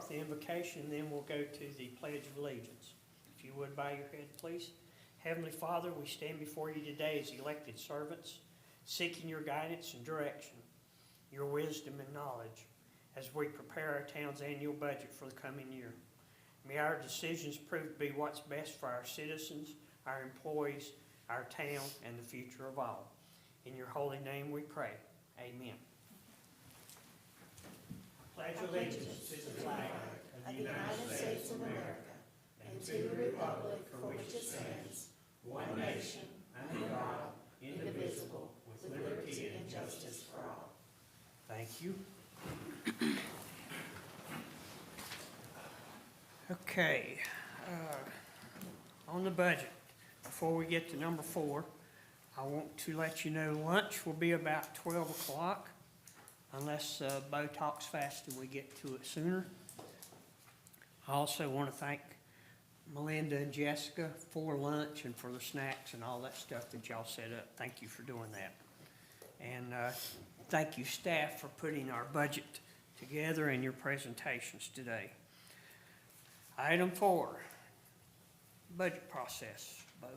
with the invocation, and then we'll go to the Pledge of Allegiance. If you would bow your head, please. Heavenly Father, we stand before you today as elected servants, seeking your guidance and direction, your wisdom and knowledge, as we prepare our town's annual budget for the coming year. May our decisions prove to be what's best for our citizens, our employees, our town, and the future of all. In your holy name we pray. Amen. Pledge allegiance to the flag of the United States of America and to the republic for which it stands, one nation, under God, indivisible, with liberty and justice for all. Thank you. Okay, on the budget, before we get to number 4, I want to let you know lunch will be about 12 o'clock, unless Bo talks fast and we get to it sooner. I also want to thank Melinda and Jessica for lunch and for the snacks and all that stuff that y'all set up. Thank you for doing that. And thank you, staff, for putting our budget together and your presentations today. Item 4, budget process. Bo.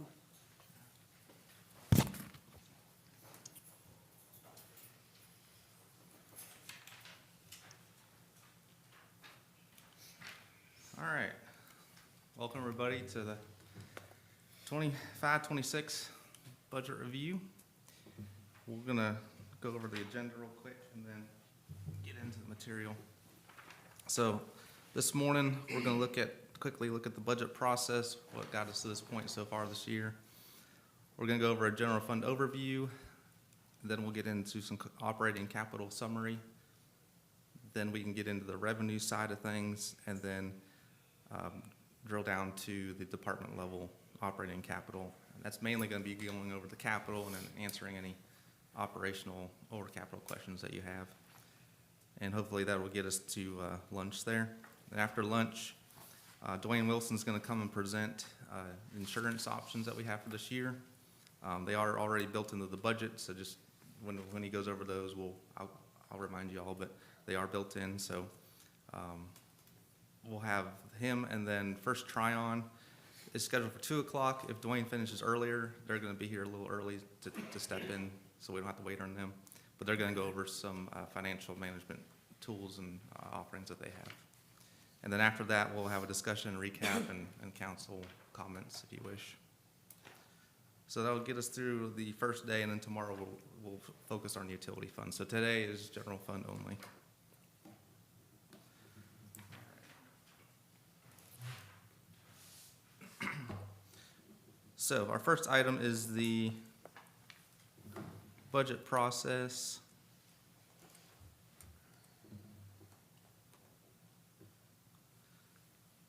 All right, welcome everybody to the 25-26 budget review. We're gonna go over the agenda real quick and then get into the material. So this morning, we're gonna quickly look at the budget process, what got us to this point so far this year. We're gonna go over a general fund overview, then we'll get into some operating capital summary. Then we can get into the revenue side of things, and then drill down to the department level operating capital. And that's mainly going to be going over the capital and then answering any operational or capital questions that you have. And hopefully that will get us to lunch there. And after lunch, Dwayne Wilson's going to come and present insurance options that we have for this year. They are already built into the budget, so just when he goes over those, I'll remind you all, but they are built in. So we'll have him, and then First Tryon is scheduled for 2 o'clock. If Dwayne finishes earlier, they're going to be here a little early to step in, so we don't have to wait on them. But they're going to go over some financial management tools and offerings that they have. And then after that, we'll have a discussion, recap, and council comments if you wish. So that'll get us through the first day, and then tomorrow we'll focus on utility funds. So today is general fund only. So our first item is the budget process.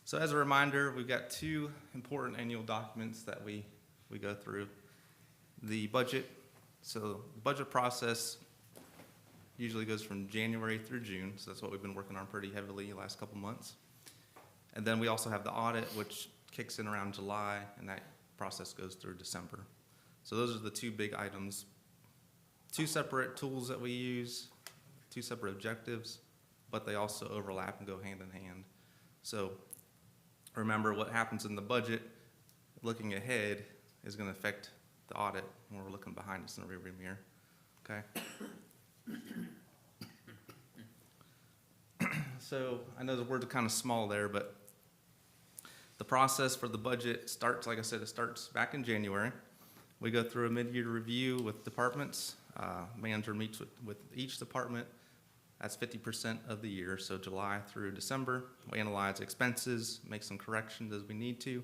So as a reminder, we've got 2 important annual documents that we go through. The budget, so the budget process usually goes from January through June, so that's what we've been working on pretty heavily the last couple months. And then we also have the audit, which kicks in around July, and that process goes through December. So those are the 2 big items. 2 separate tools that we use, 2 separate objectives, but they also overlap and go hand in hand. So remember, what happens in the budget, looking ahead, is going to affect the audit when we're looking behind us in the rearview mirror. Okay? So I know the words are kind of small there, but the process for the budget starts, like I said, it starts back in January. We go through a mid-year review with departments. Manager meets with each department. That's 50% of the year, so July through December. We analyze expenses, make some corrections as we need to.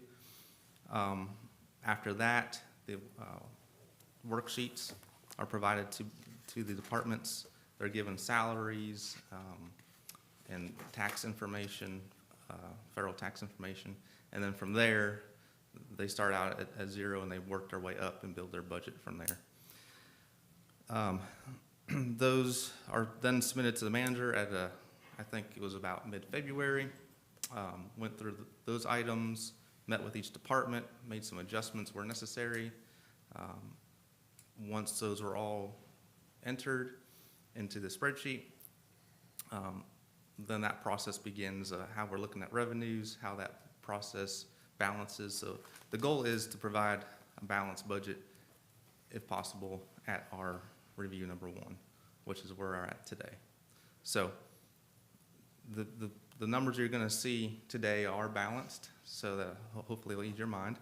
After that, the worksheets are provided to the departments. They're given salaries and tax information, federal tax information. And then from there, they start out at 0 and they work their way up and build their budget from there. Those are then submitted to the manager at I think it was about mid-February. Went through those items, met with each department, made some adjustments where necessary. Once those were all entered into the spreadsheet, then that process begins, how we're looking at revenues, how that process balances. So the goal is to provide a balanced budget, if possible, at our review number 1, which is where we're at today. So the numbers you're going to see today are balanced, so that hopefully will ease your mind.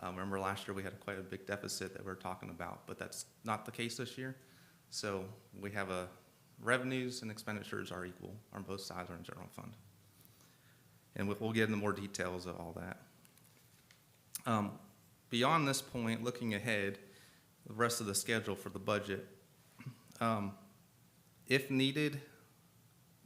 Remember last year we had quite a big deficit that we were talking about, but that's not the case this year. So we have revenues and expenditures are equal on both sides of our general fund. And we'll get into more details of all that. Beyond this point, looking ahead, the rest of the schedule for the budget, if needed,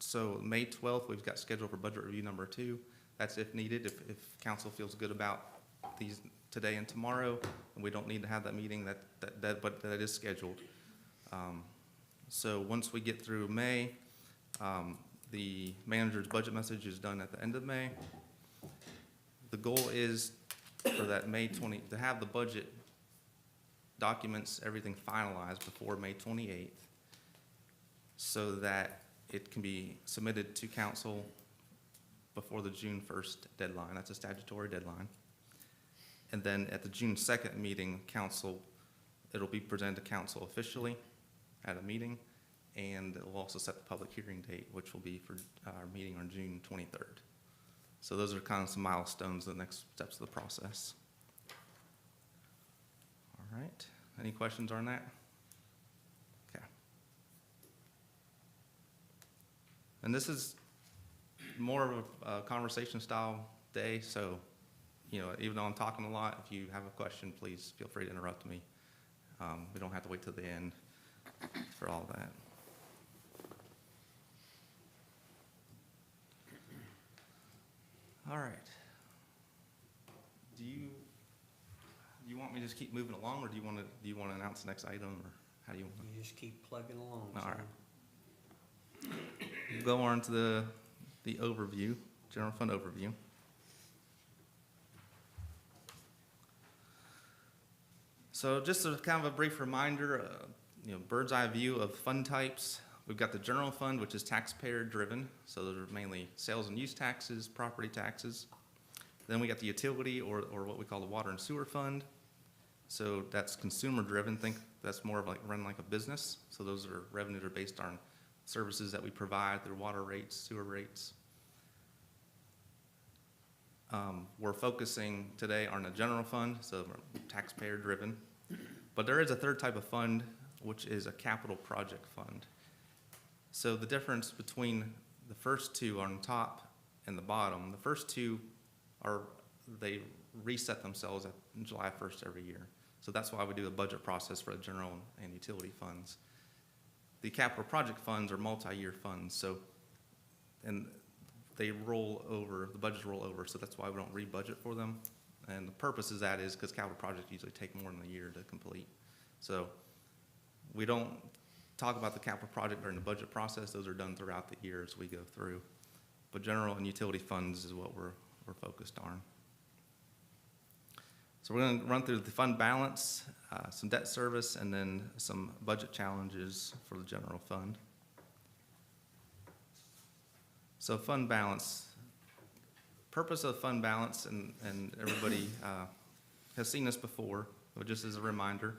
so May 12th, we've got scheduled for budget review number 2. That's if needed, if council feels good about these today and tomorrow, and we don't need to have that meeting, but that is scheduled. So once we get through May, the manager's budget message is done at the end of May. The goal is for that May 20, to have the budget documents, everything finalized before May 28th, so that it can be submitted to council before the June 1st deadline. That's a statutory deadline. And then at the June 2nd meeting, it'll be presented to council officially at a meeting, and it will also set the public hearing date, which will be for our meeting on June 23rd. So those are kind of some milestones, the next steps of the process. All right, any questions on that? Okay. And this is more of a conversation style day, so even though I'm talking a lot, if you have a question, please feel free to interrupt me. We don't have to wait till the end for all that. All right. Do you want me to just keep moving along, or do you want to announce the next item, or how do you want to? You just keep plugging along. All son. right. We'll go on to the overview, general fund overview. So just a kind of a brief reminder, bird's eye view of fund types. We've got the general fund, which is taxpayer driven. So those are mainly sales and use taxes, property taxes. Then we got the utility or what we call the water and sewer fund. So that's consumer driven. Think that's more of run like a business. So those are revenues are based on services that we provide through water rates, sewer rates. We're focusing today on the general fund, so taxpayer driven. But there is a third type of fund, which is a capital project fund. So the difference between the first two on top and the bottom, the first two they reset themselves at July 1st every year. So that's why we do a budget process for the general and utility funds. The capital project funds are multi-year funds, and they roll over, the budgets roll over, so that's why we don't re-budget for them. And the purpose of that is because capital projects usually take more than a year to complete. So we don't talk about the capital project during the budget process. Those are done throughout the year as we go through. But general and utility funds is what we're focused on. So we're going to run through the fund balance, some debt service, and then some budget challenges for the general fund. So fund balance. Purpose of fund balance, and everybody has seen this before, but just as a reminder,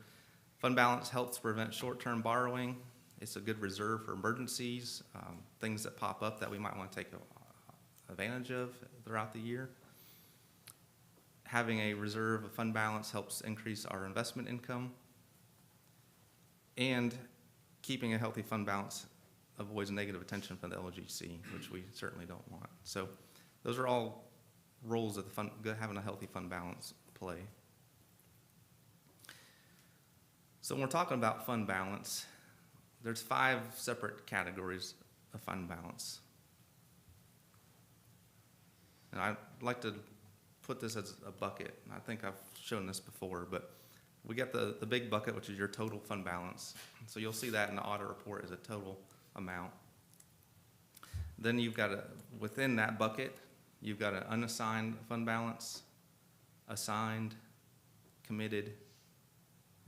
fund balance helps prevent short-term borrowing. It's a good reserve for emergencies, things that pop up that we might want to take advantage of throughout the year. Having a reserve of fund balance helps increase our investment income, and keeping a healthy fund balance avoids negative attention from the LGC, which we certainly don't want. So those are all roles that having a healthy fund balance play. So when we're talking about fund balance, there's 5 separate categories of fund balance. And I'd like to put this as a bucket. I think I've shown this before, but we got the big bucket, which is your total fund balance. So you'll see that in the audit report as a total amount. Then you've got within that bucket, you've got an unassigned fund balance, assigned, committed,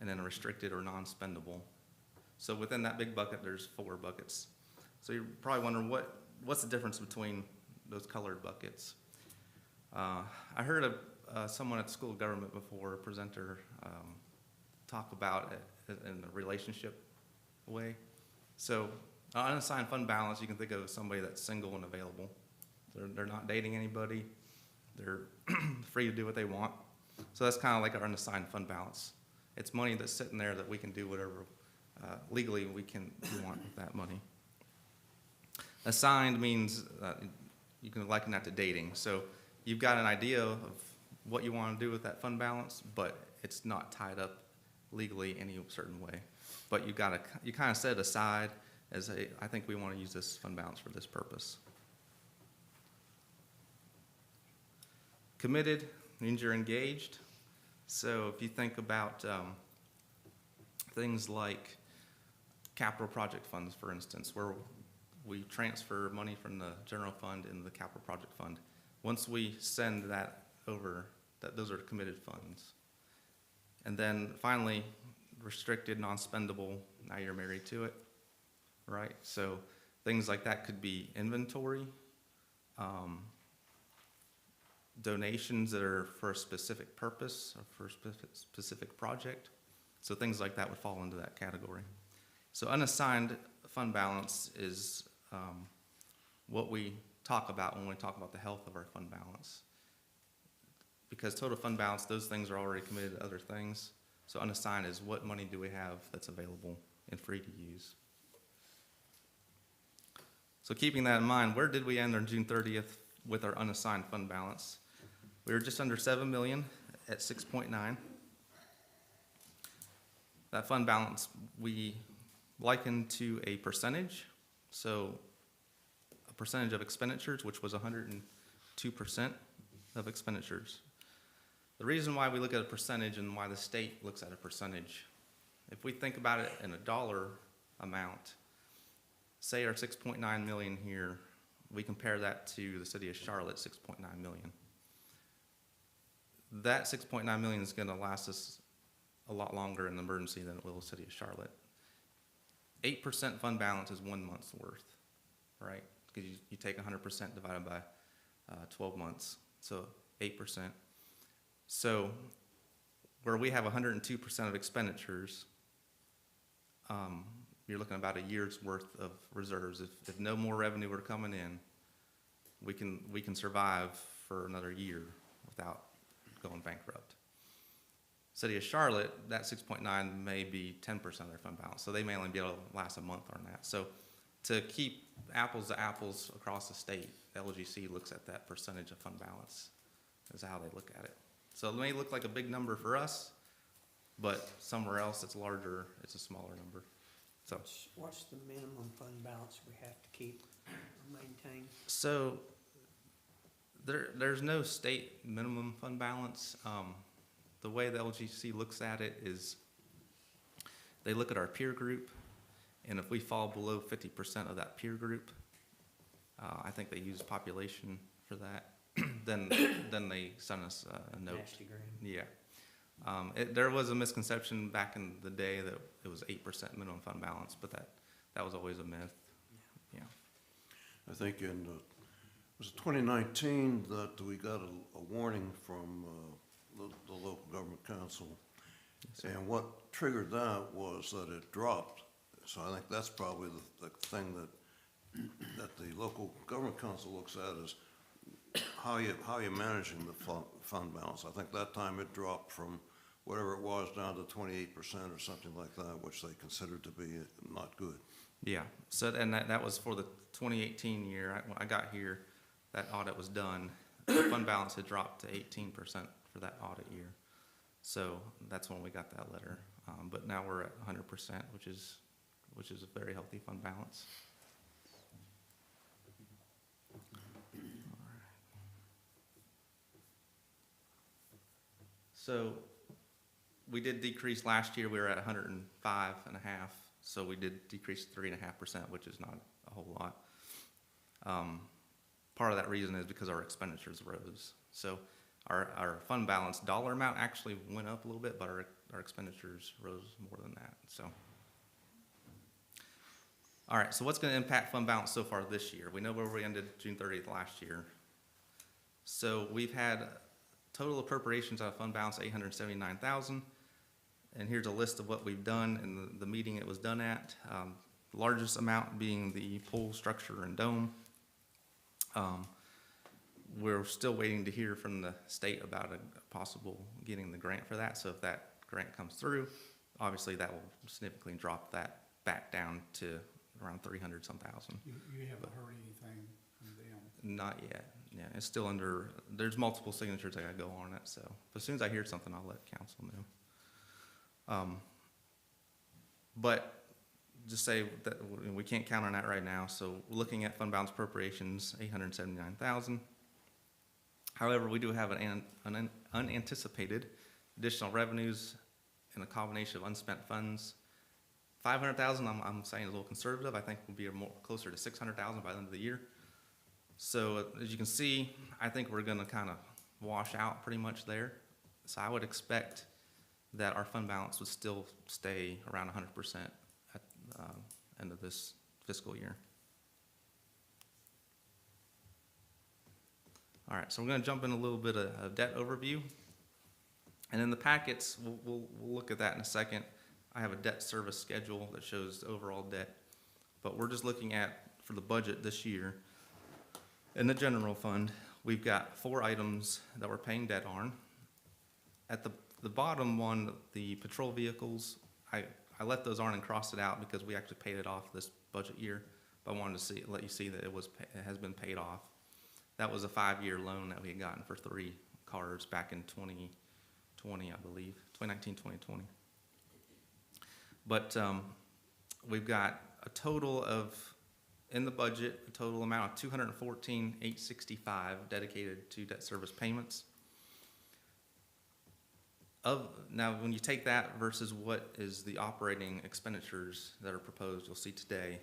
and then a restricted or non-spendable. So within that big bucket, there's 4 buckets. So you're probably wondering, what what's the difference between those colored buckets? I heard someone at the School of Government before, a presenter, talk about it in a relationship way. So unassigned fund balance, you can think of somebody that's single and available. They're not dating anybody. They're free to do what they want. So that's kind of like our unassigned fund balance. It's money that's sitting there that we can do whatever legally we want with that money. Assigned means you can liken that to dating. So you've got an idea of what you want to do with that fund balance, but it's not tied up legally any certain way. But you kind of set it aside as I think we want to use this fund balance for this purpose. Committed means you're engaged. So if you think about things like capital project funds, for instance, where we transfer money from the general fund into the capital project fund. Once we send that over, those are committed funds. And then finally, restricted, non-spendable, now you're married to it, right? So things like that could be inventory, donations that are for a specific purpose or for a specific project. So things like that would fall into that category. So unassigned fund balance is what we talk about when we talk about the health of our fund balance. Because total fund balance, those things are already committed to other things. So unassigned is what money do we have that's available and free to use. So keeping that in mind, where did we end on June 30th with our unassigned fund balance? We were just under 7 million at 6.9. That fund balance we likened to a percentage. So a percentage of expenditures, which was 102% of expenditures. The reason why we look at a percentage and why the state looks at a percentage, if we think about it in a dollar amount, say our 6.9 million here, we compare that to the city of Charlotte, 6.9 million. That 6.9 million is going to last us a lot longer in the emergency than it will the city of Charlotte. 8% fund balance is 1 month's worth, right? Because you take 100% divided by 12 months, so 8%. So where we have 102% of expenditures, you're looking at about a year's worth of reserves. If no more revenue were coming in, we can survive for another year without going bankrupt. City of Charlotte, that 6.9 may be 10% of their fund balance, so they may only be able to last a month on that. So to keep apples to apples across the state, LGC looks at that percentage of fund balance is how they look at it. So it may look like a big number for us, but somewhere else it's larger, it's a smaller number. So What's the minimum fund balance we have to keep or maintain? So there's no state minimum fund balance. The way the LGC looks at it is they look at our peer group, and if we fall below 50% of that peer group, I think they use population for that, then they send us a note. Nastygram. Yeah. There was a misconception back in the day that it was 8% minimum fund balance, but that was always a myth. Yeah. I think in, was it 2019 that we got a warning from the local government council? Yes, and what triggered that was that it dropped. So I think that's probably the thing that the local government council looks at is how you managing the fund balance. I think that time it dropped from whatever it was down to 28% or something like that, which they considered to be not good. Yeah. So and that was for the 2018 year. When I got here, that audit was done. The fund balance had dropped to 18% for that audit year. So that's when we got that letter. But now we're at 100%, which is a very healthy fund balance. So we did decrease last year. We were at 105.5, so we did decrease 3.5%, which is not a whole lot. Part of that reason is because our expenditures rose. So our fund balance dollar amount actually went up a little bit, but our expenditures rose more than that. So All right, so what's gonna impact fund balance so far this year? We know where we ended June 30th last year. So we've had total appropriations out of fund balance, 879,000. And here's a list of what we've done in the meeting it was done at. The largest amount being the pool structure and dome. We're still waiting to hear from the state about a possible getting the grant for that. So if that grant comes through, obviously that will significantly drop that back down to around 300 some thousand. You haven't heard anything from them? Not yet. Yeah, it's still under, there's multiple signatures that gotta go on it, so as soon as I hear something, I'll let council know. But just say that we can't count on that right now, so looking at fund balance appropriations, 879,000. However, we do have an unanticipated additional revenues in a combination of unspent funds. 500,000, I'm saying a little conservative. I think we'll be more closer to 600,000 by the end of the year. So as you can see, I think we're gonna kind of wash out pretty much there. So I would expect that our fund balance would still stay around 100% at end of this fiscal year. All right, so we're gonna jump in a little bit of debt overview. And in the packets, we'll look at that in a second. I have a debt service schedule that shows the overall debt, but we're just looking at, for the budget this year, in the general fund, we've got 4 items that we're paying debt on. At the bottom one, the patrol vehicles, I let those on and crossed it out because we actually paid it off this budget year. But I wanted to let you see that it has been paid off. That was a 5-year loan that we had gotten for 3 cars back in 2020, I believe, 2019, 2020. But we've got a total of, in the budget, a total amount of $214,865 dedicated to debt service payments. Now, when you take that versus what is the operating expenditures that are proposed, you'll see today,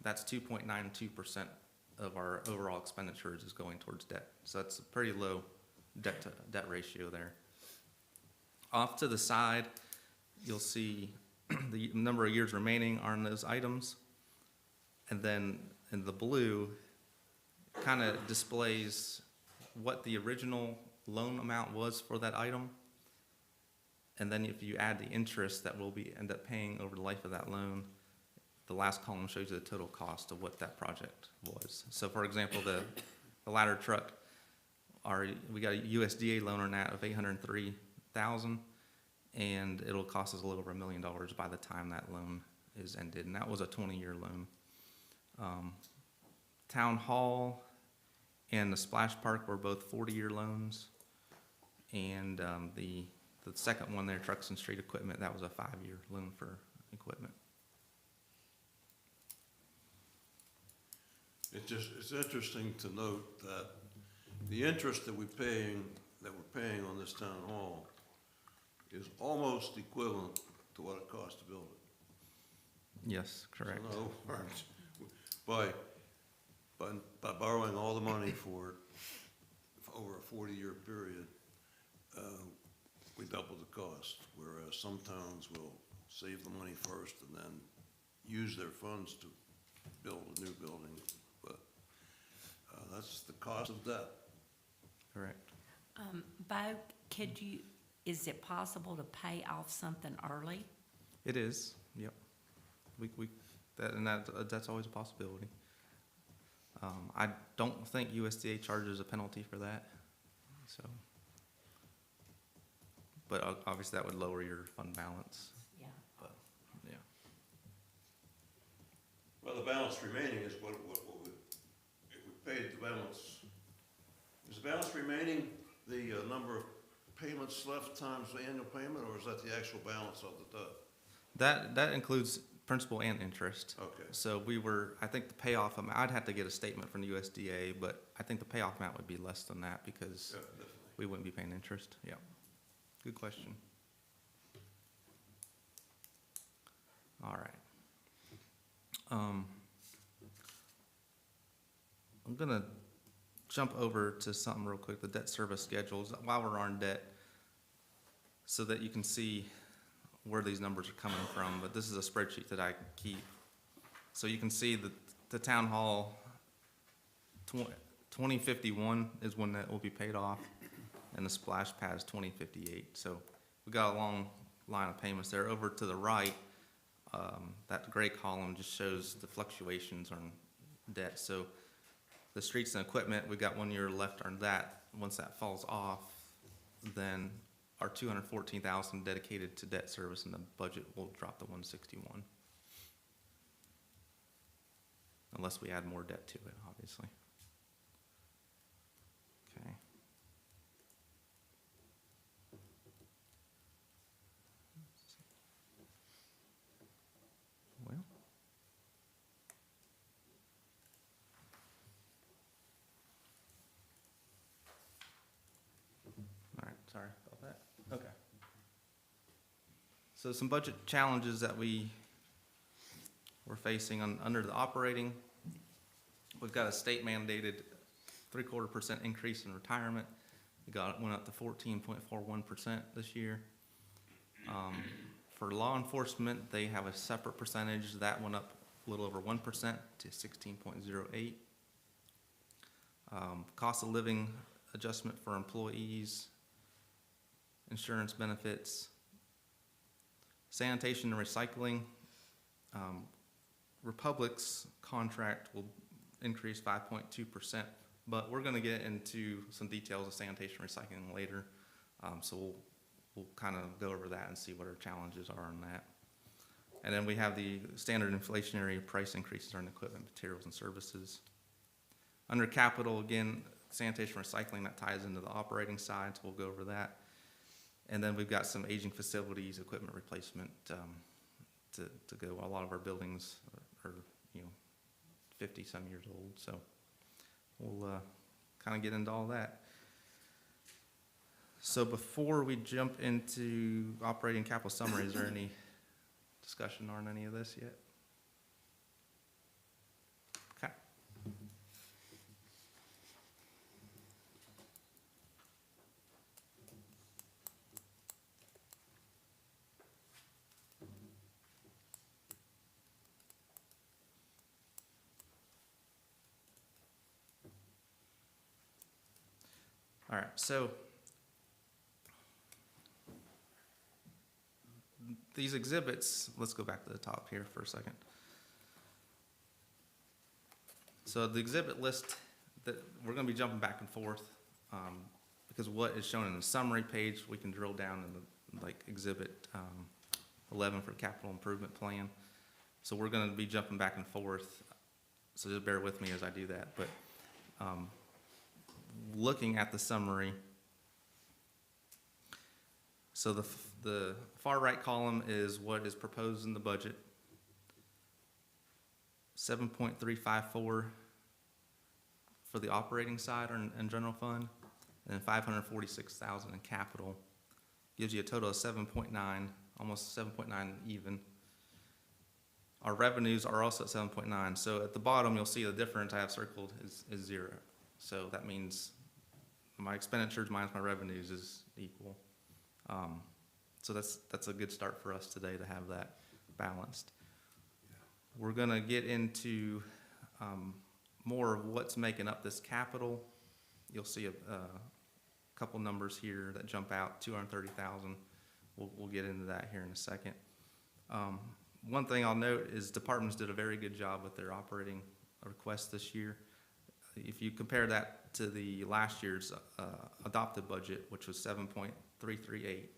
that's 2.92% of our overall expenditures is going towards debt. So that's a pretty low debt to debt ratio there. Off to the side, you'll see the number of years remaining on those items. And then in the blue, kind of displays what the original loan amount was for that item. And then if you add the interest that we'll end up paying over the life of that loan, the last column shows you the total cost of what that project was. So for example, the ladder truck, we got a USDA loan on that of $803,000, and it'll cost us a little over $1 million by the time that loan is ended, and that was a 20-year loan. Town Hall and the Splash Park were both 40-year loans, and the second one there, Trucks and Street Equipment, that was a 5-year loan for equipment. It's interesting to note that the interest that we're paying on this town hall is almost equivalent to what it costs to build it. Yes, correct. So in other words, by borrowing all the money for it over a 40-year period, we double the cost, whereas some towns will save the money first and then use their funds to build a new building. But that's the cost of debt. Correct. Bo, is it possible to pay off something early? It is, yep. That's always a possibility. I don't think USDA charges a penalty for that, so. But obviously that would lower your fund balance, Yeah. but, yeah. Well, the balance remaining is what we, if we paid the balance, is the balance remaining the number of payments left times the annual payment, or is that the actual balance of the debt? That includes principal and interest. Okay. So I think the payoff amount, I'd have to get a statement from the USDA, but I think the payoff amount would be less than that because Yeah, definitely. we wouldn't be paying interest, yeah. Good question. All right. I'm gonna jump over to something real quick, the debt service schedules, while we're on debt, so that you can see where these numbers are coming from. But this is a spreadsheet that I keep. So you can see that the town hall, 2051 is when that will be paid off, and the splash pad is 2058. So we got a long line of payments there. Over to the right, that gray column just shows the fluctuations on debt. So the streets and equipment, we got 1 year left on that. Once that falls off, then our 214,000 dedicated to debt service and the budget will drop to 161. Unless we add more debt to it, obviously. Okay. Well. All right, sorry about that. Okay. So some budget challenges that we're facing under the operating. We've got a state mandated 0.75% increase in retirement. Went up to 14.41% this year. For law enforcement, they have a separate percentage that went up a little over 1% to 16.08. Cost of living adjustment for employees, insurance benefits, sanitation and recycling. Republic's contract will increase 5.2%, but we're going to get into some details of sanitation and recycling later. So we'll kind of go over that and see what our challenges are on that. And then we have the standard inflationary price increases on equipment, materials, and services. Under capital, again, sanitation and recycling, that ties into the operating side, so we'll go over that. And then we've got some aging facilities, equipment replacement to go. A lot of our buildings are 50-some years old, so we'll kind of get into all that. So before we jump into operating capital summary, is there any discussion on any of this yet? Okay. All right, so these exhibits, let's go back to the top here for a second. So the exhibit list, that we're going to be jumping back and forth because what is shown in the summary page, we can drill down in the exhibit 11 for capital improvement plan. So we're going to be jumping back and forth. So just bear with me as I do that. But looking at the summary, so the far right column is what is proposed in the budget, 7.354 for the operating side and general fund, and then 546,000 in capital. Gives you a total of 7.9, almost 7.9 even. Our revenues are also at 7.9. So at the bottom, you'll see the difference I have circled is 0. So that means my expenditures minus my revenues is equal. So that's a good start for us today to have that balanced. We're going to get into more of what's making up this capital. You'll see a couple numbers here that jump out, 230,000. We'll get into that here in a second. One thing I'll note is departments did a very good job with their operating requests this year. If you compare that to the last year's adopted budget, which was 7.338,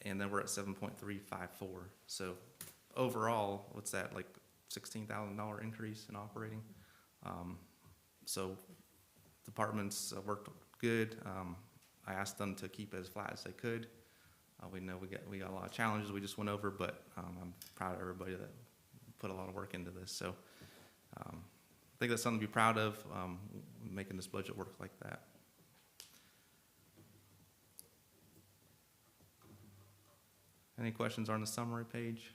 and then we're at 7.354. So overall, what's that, like $16,000 increase in operating? So departments worked good. I asked them to keep it as flat as they could. We know we got a lot of challenges we just went over, but I'm proud of everybody that put a lot of work into this. So I think that's something to be proud of, making this budget work like that. Any questions on the summary page?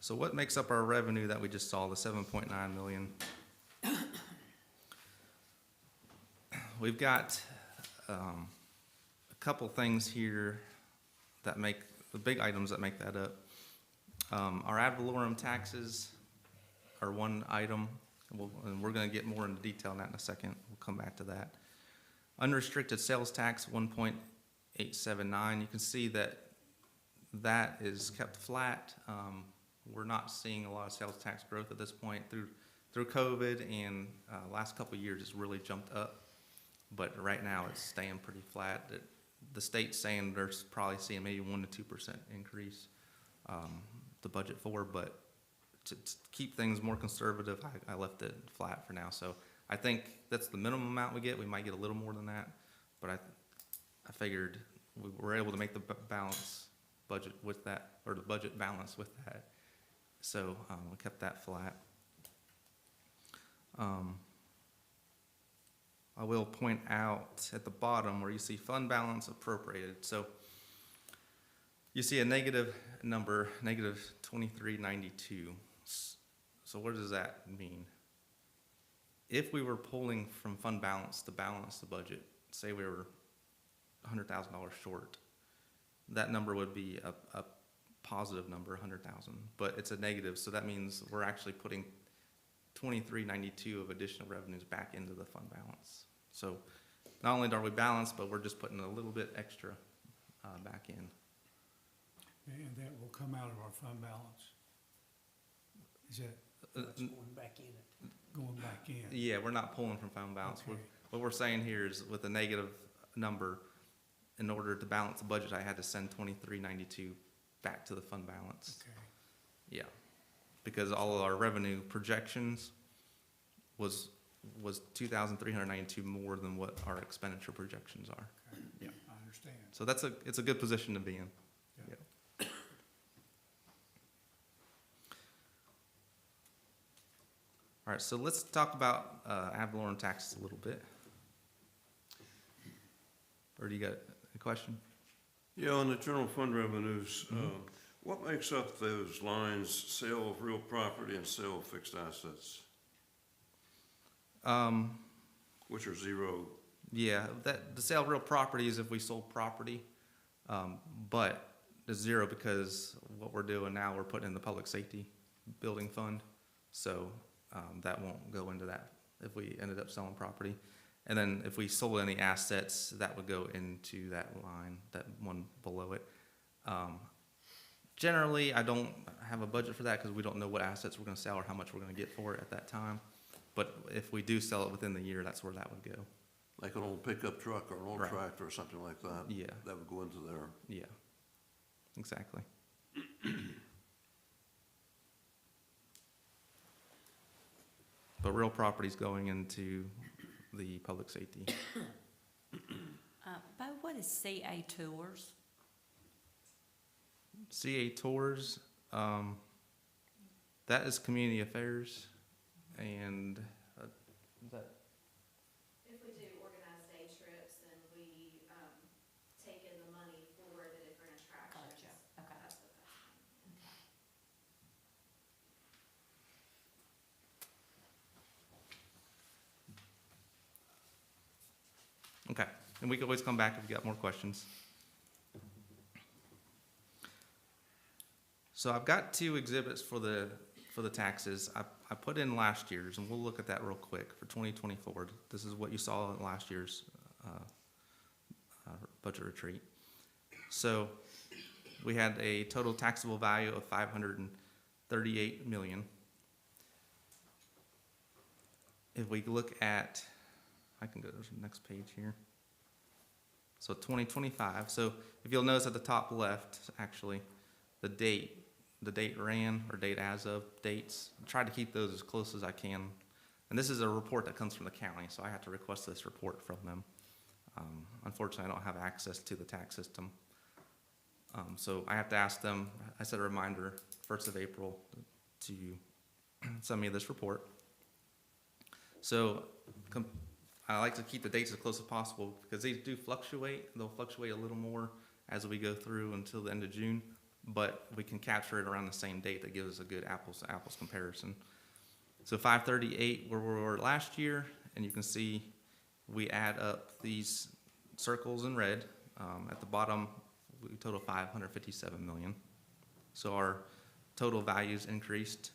So what makes up our revenue that we just saw, the 7.9 million? we've got a couple things here that make, the big items that make that up. Our ad valorem taxes are one item, and we're gonna get more into detail on that in a second. We'll come back to that. Unrestricted sales tax, 1.879. You can see that that is kept flat. We're not seeing a lot of sales tax growth at this point through COVID, and last couple of years it's really jumped up. But right now it's staying pretty flat. The state's saying they're probably seeing maybe 1 to 2% increase, the budget for, but to keep things more conservative, I left it flat for now. So I think that's the minimum amount we get. We might get a little more than that, but I figured we were able to make the balance budget with that, or the budget balance with that. So we kept that flat. I will point out at the bottom where you see fund balance appropriated. So you see a negative number, negative 2392. So what does that mean? If we were pulling from fund balance to balance the budget, say we were $100,000 short, that number would be a positive number, 100,000, but it's a negative, so that means we're actually putting 2392 of additional revenues back into the fund balance. So not only are we balanced, but we're just putting a little bit extra back in. And that will come out of our fund balance? Is that It's going back in it. going back in? Yeah, we're not pulling from fund balance. Okay. What we're saying here is with a negative number, in order to balance the budget, I had to send 2392 back to the fund balance. Okay, Yeah, because all of our revenue projections was 2,392 more than what our expenditure projections are. okay. Yeah. I understand. So it's a good position to be in. Yeah. Yeah. All right, so let's talk about ad valorem taxes a little bit. Or do you got a question? Yeah, on the general fund revenues, what makes up those lines, sale of real property and sale of fixed assets, which are zero? Yeah, the sale of real property is if we sold property, but the zero because what we're doing now, we're putting in the public safety building fund, so that won't go into that if we ended up selling property. And then if we sold any assets, that would go into that line, that one below it. Generally, I don't have a budget for that because we don't know what assets we're going to sell or how much we're going to get for it at that time. But if we do sell it within the year, that's where that would go. Like an old pickup truck or an old Right. tractor or something like that? Yeah. That would go into there. Yeah, exactly. But real property's going into the public safety. Bo, what is CA Tours? CA Tours, that is community affairs, and that, If we do organized day trips, then we, take in the money for the different attractions. Gotcha, okay. That's what that's. okay, and we can always come back if you got more questions. So I've got two exhibits for the taxes. I put in last year's, and we'll look at that real quick for 2024. This is what you saw in last year's budget retreat. So we had a total taxable value of $538 million. If we look at, I can go to the next page here. So 2025. So if you'll notice at the top left, actually, the date ran, or date as of dates. I tried to keep those as close as I can. And this is a report that comes from the county, so I have to request this report from them. Unfortunately, I don't have access to the tax system. So I have to ask them, I set a reminder, 1st of April, to send me this report. So I like to keep the dates as close as possible because they do fluctuate. They'll fluctuate a little more as we go through until the end of June, but we can capture it around the same date that gives us a good apples to apples comparison. So 538 where we were last year, and you can see we add up these circles in red. At the bottom, we total 557 million. So our total values increased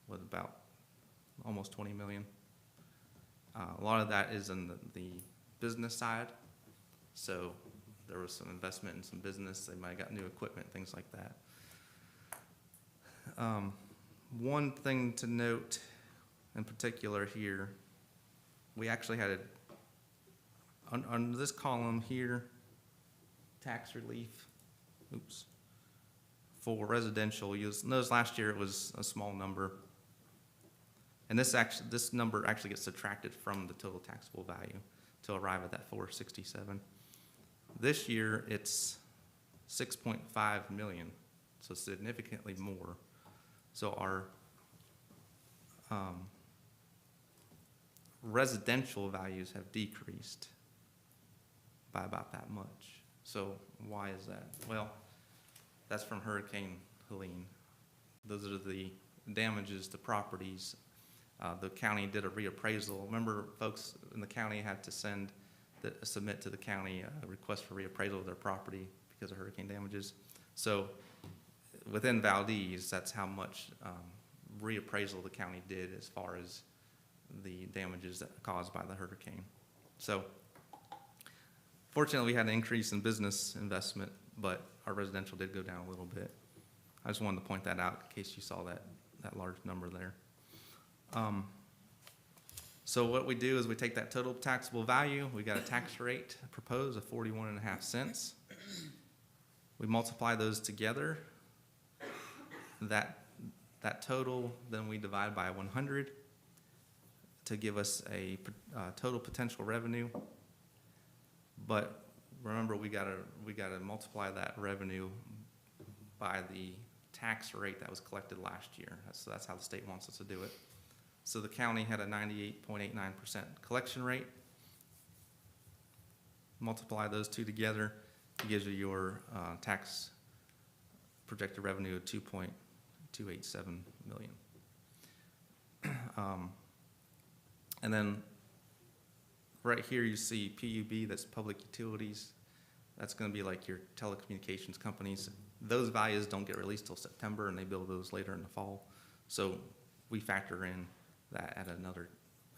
with about almost 20 million. A lot of that is in the business side. So there was some investment in some business. They might have got new equipment, things like that. One thing to note in particular here, we actually had on this column here, tax relief, for residential use. Notice last year it was a small number. And this number actually gets subtracted from the total taxable value to arrive at that 467. This year it's 6.5 million, so significantly more. So our residential values have decreased by about that much. So why is that? Well, that's from Hurricane Helene. Those are the damages to properties. The county did a reappraisal. Remember, folks in the county had to submit to the county a request for reappraisal of their property because of hurricane damages. So within Valdese, that's how much reappraisal the county did as far as the damages that caused by the hurricane. So fortunately, we had an increase in business investment, but our residential did go down a little bit. I just wanted to point that out in case you saw that large number there. So what we do is we take that total taxable value. We got a tax rate proposed of 41.5 cents. We multiply those together. That total, then we divide by 100 to give us a total potential revenue. But remember, we gotta multiply that revenue by the tax rate that was collected last year. So that's how the state wants us to do it. So the county had a 98.89% collection rate. Multiply those two together, it gives you your tax projected revenue of 2.287 million. And then right here you see PUB, that's public utilities. That's going to be like your telecommunications companies. Those values don't get released till September, and they bill those later in the fall. So we factor in that at another,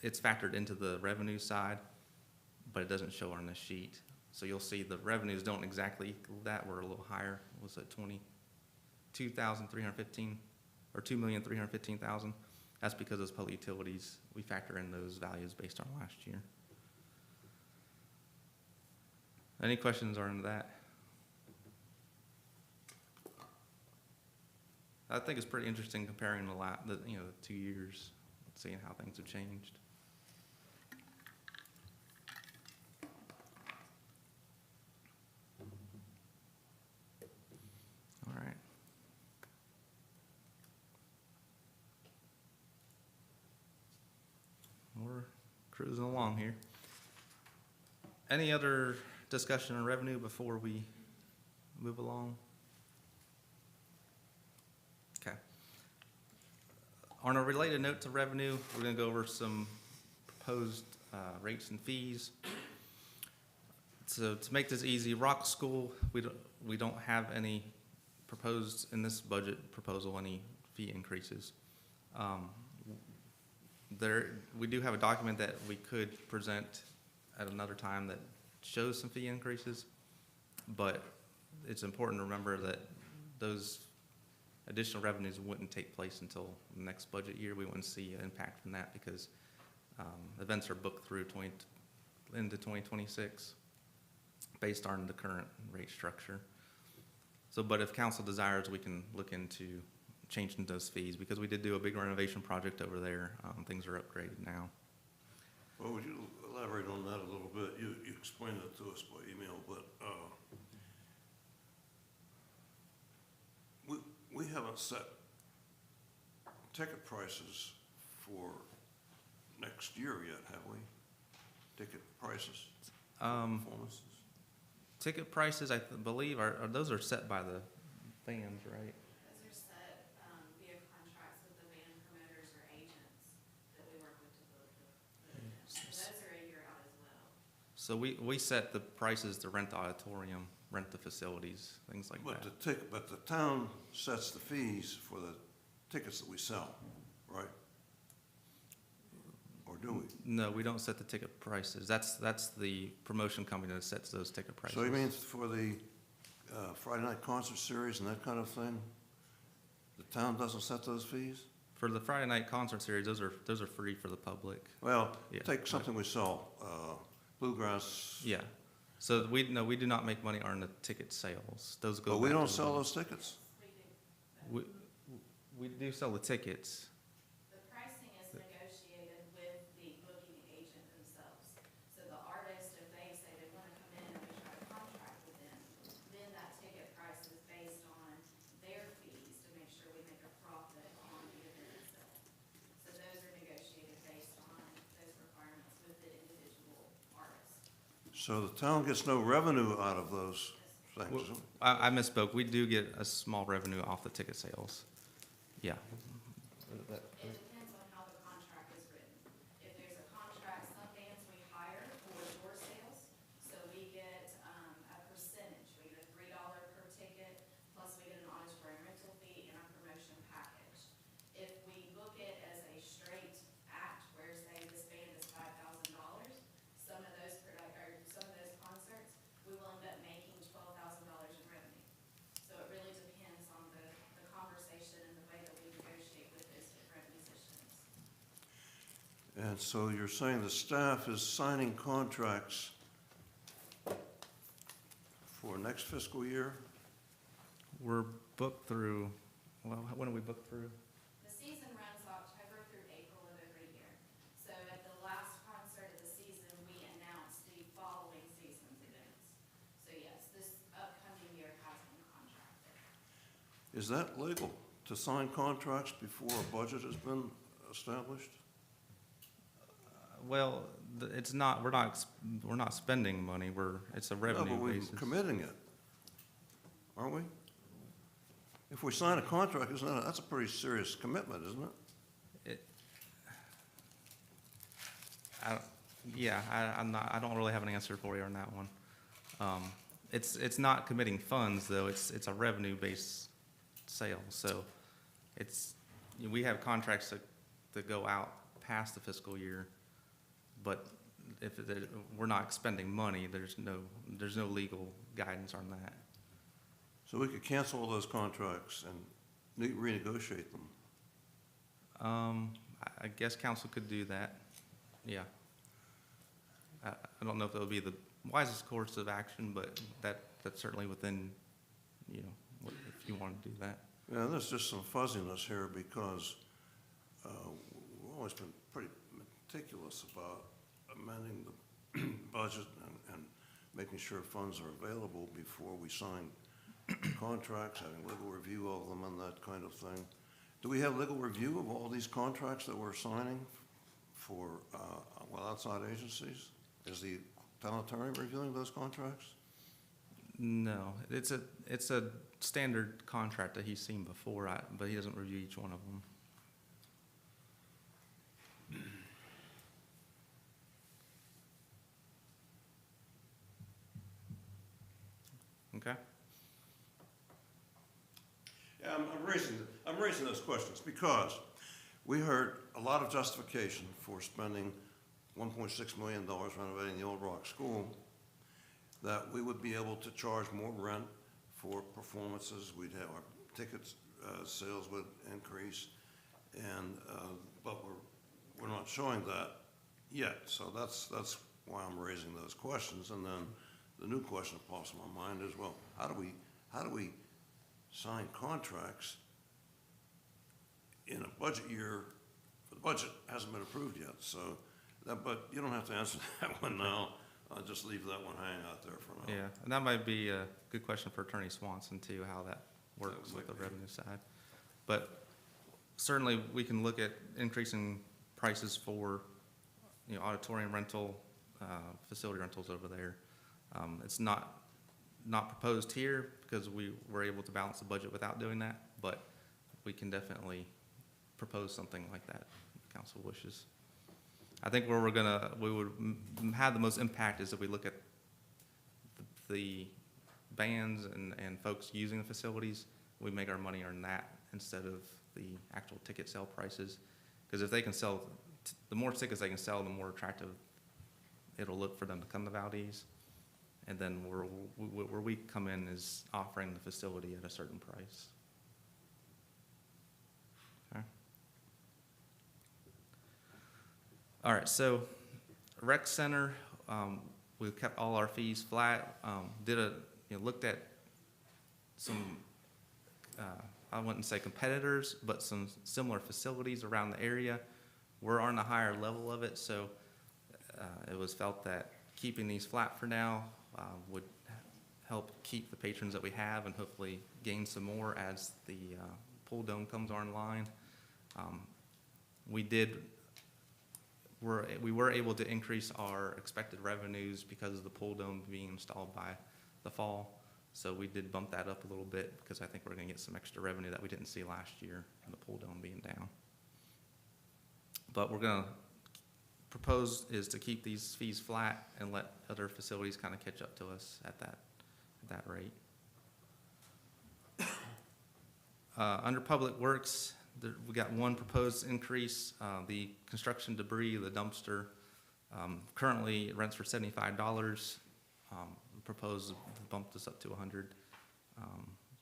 it's factored into the revenue side, but it doesn't show on this sheet. So you'll see the revenues don't exactly equal that. We're a little higher. Was it 22,315 or 2,315,000? That's because those public utilities, we factor in those values based on last year. Any questions on that? I think it's pretty interesting comparing the 2 years, seeing how things have changed. All right. We're cruising along here. Any other discussion on revenue before we move along? Okay. On a related note to revenue, we're going to go over some proposed rates and fees. So to make this easy, Rock School, we don't have any proposed in this budget proposal any fee increases. We do have a document that we could present at another time that shows some fee increases, but it's important to remember that those additional revenues wouldn't take place until the next budget year. We wouldn't see an impact from that because events are booked through into 2026 based on the current rate structure. So, but if council desires, we can look into changing those fees because we did do a big renovation project over there. Things are upgraded now. Well, would you elaborate on that a little bit? You explained it to us by email, but we haven't set ticket prices for next year yet, have we? Ticket prices, performances? Ticket prices, I believe, those are set by the fans, right? Those are set via contracts with the band promoters or agents that we work with to book the events. Those are a year out as So we set the prices to rent the auditorium, rent the facilities, things like But that. but the town sets the fees for the tickets that we sell, right? Or do we? No, we don't set the ticket prices. That's the promotion company that sets those ticket prices. So you mean for the Friday night concert series and that kind of thing, the town doesn't set those fees? For the Friday night concert series, those are free for the public. Well, Yeah. take something we sell, bluegrass. Yeah. So we do not make money on the ticket sales. Those go. But we back don't to the sell venue. those tickets. We, we do sell the tickets. The pricing is negotiated with the booking agent themselves. So the artist, if they say they wanna come in and we try to contract with them, then that ticket price is based on their fees to make sure we make a profit on the event itself. So those are negotiated based on those requirements with the individual artist. So the town gets no revenue out of those things. I misspoke. We do get a small revenue off the ticket sales. Yeah. It depends on how the contract is written. If there's a contract, some bands we hire for door sales, so we get, a percentage. We get a $3 per ticket, plus we get an auditorium rental fee and a promotion package. If we book it as a straight act, where say this band is $5,000, some of those concerts, we will end up making $12,000 in revenue. So it really depends on the conversation and the way that we negotiate with those different musicians. And so you're saying the staff is signing contracts for next fiscal year? We're booked through, well, when are we booked through? The season runs October through April of every year. So at the last concert of the season, we announce the following season's events. So yes, this upcoming year has been contracted. Is that legal, to sign contracts before a budget has been established? Well, it's not, we're not spending money. It's a No, revenue but we're basis. committing it, aren't we? If we sign a contract, that's a pretty serious commitment, isn't it? I don't really have an answer for you on that one. It's not committing funds though. It's a revenue-based sale. So we have contracts that go out past the fiscal year, but if we're not expending money, there's no legal guidance on that. So we could cancel all those contracts and renegotiate them. I guess council could do that. Yeah. I don't know if that would be the wisest course of action, but that's certainly within, if you want to do that. Yeah, there's just some fuzziness here because we've always been pretty meticulous about amending the budget and making sure funds are available before we sign contracts, having legal review of them and that kind of thing. Do we have legal review of all these contracts that we're signing for, outside agencies? Is the town attorney reviewing those contracts? No, it's a standard contract that he's seen before, but he doesn't review each one of them. Okay. Yeah, I'm raising those questions because we heard a lot of justification for spending $1.6 million renovating the Old Rock School, that we would be able to charge more rent for performances. We'd have our tickets, sales would increase, and, but we're not showing that yet. So that's why I'm raising those questions. And then the new question that pops in my mind is, well, how do we sign contracts in a budget year? The budget hasn't been approved yet, so but you don't have to answer that one now. I'll just leave that one hanging out there for now. Yeah, and that might be a good question for Attorney Swanson too, how that works with the revenue side. But certainly we can look at increasing prices for, auditorium rental, facility rentals over there. It's not proposed here because we were able to balance the budget without doing that, but we can definitely propose something like that if council wishes. I think where we would have the most impact is if we look at the bands and folks using the facilities, we make our money on that instead of the actual ticket sale prices. Because if they can sell, the more tickets they can sell, the more attractive it'll look for them to come to Valdese. And then where we come in is offering the facility at a certain price. Okay. All right, so rec center, we kept all our fees flat. Looked at some, I wouldn't say competitors, but some similar facilities around the area. We're on a higher level of it, so it was felt that keeping these flat for now would help keep the patrons that we have and hopefully gain some more as the pool dome comes online. We were able to increase our expected revenues because of the pool dome being installed by the fall. So we did bump that up a little bit because I think we're going to get some extra revenue that we didn't see last year from the pool dome being down. But we're going to propose is to keep these fees flat and let other facilities kind of catch up to us at that rate. Under Public Works, we got one proposed increase, the construction debris, the dumpster. Currently it rents for $75. Proposed bump this up to 100.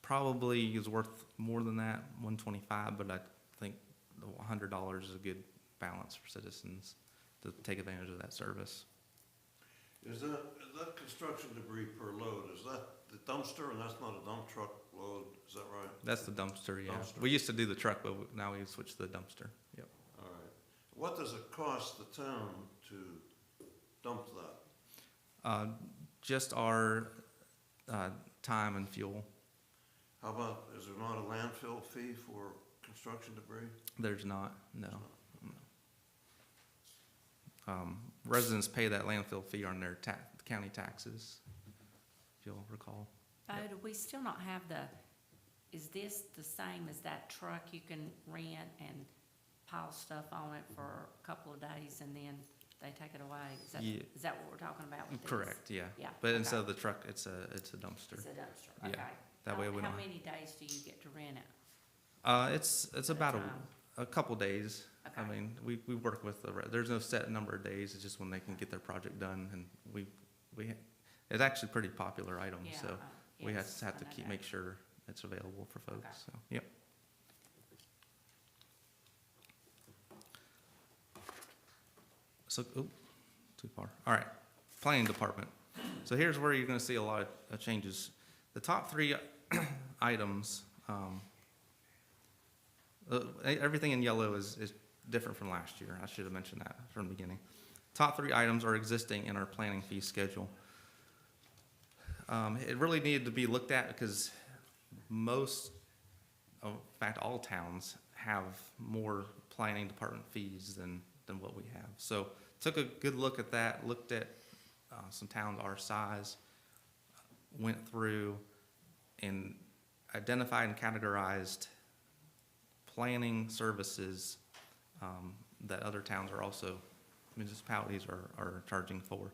Probably is worth more than that, 125, but I think the $100 is a good balance for citizens to take advantage of that service. Is that construction debris per load, is that the dumpster, and that's not a dump truck load, is that right? That's the dumpster, yeah. Dumpster. We used to do the truck, but now we switched to the dumpster. Yep. All right. What does it cost the town to dump that? Just our time and fuel. How about, is there not a landfill fee for construction debris? There's not, no. Residents pay that landfill fee on their county taxes, if you'll recall. Bo, do we still not have is this the same as that truck you can rent and pile stuff on it for a couple of days and then they take it away? Yeah. Is that what we're talking about with this? Correct, yeah. Yeah, But okay. instead of the truck, it's a dumpster. It's a dumpster, Yeah. okay. That way we How don't. many days do you get to rent it? It's about time? a couple days. I Okay. mean, we work with there's no set number of days. It's just when they can get their project done, and it's actually a pretty popular item. Yeah, So we yes, have to I know that. make sure it's available for folks. Okay. So yep. So too far. All right, planning department. So here's where you're going to see a lot of changes. The top three items. Everything in yellow is different from last year. I should have mentioned that from the beginning. Top three items are existing in our planning fee schedule. It really needed to be looked at because in fact, all towns have more planning department fees than what we have. So took a good look at that, looked at some towns our size, went through and identified and categorized planning services that other towns are also, municipalities are charging for.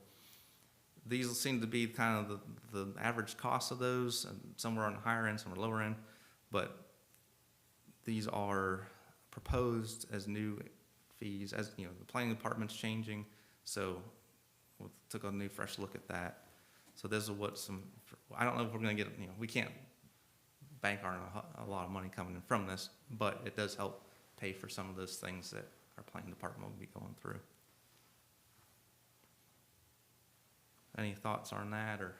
These seem to be kind of the average cost of those, somewhere on the higher end, somewhere lower end, but these are proposed as new fees, as you know, the planning department's changing, so we took a new fresh look at that. So this is what I don't know if we're gonna get, we can't bank on a lot of money coming in from this, but it does help pay for some of those things that our planning department will be going through. Any thoughts on that, or?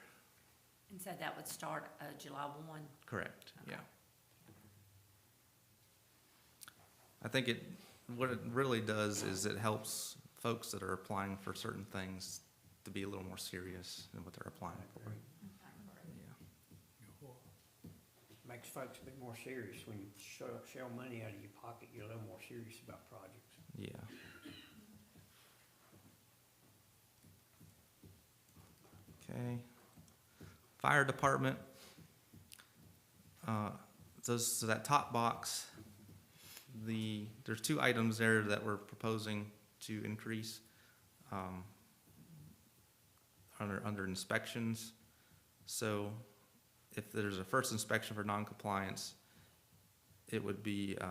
And so that would start July 1? Correct, Okay. yeah. I think what it really does is it helps folks that are applying for certain things to be a little more serious in what they're applying for. Yeah. Makes folks a bit more serious. When you shell money out of your pocket, you're a little more serious about projects. Yeah. Okay. Fire department. So that top box, there's two items there that we're proposing to increase. under inspections. So if there's a first inspection for noncompliance, it would be, I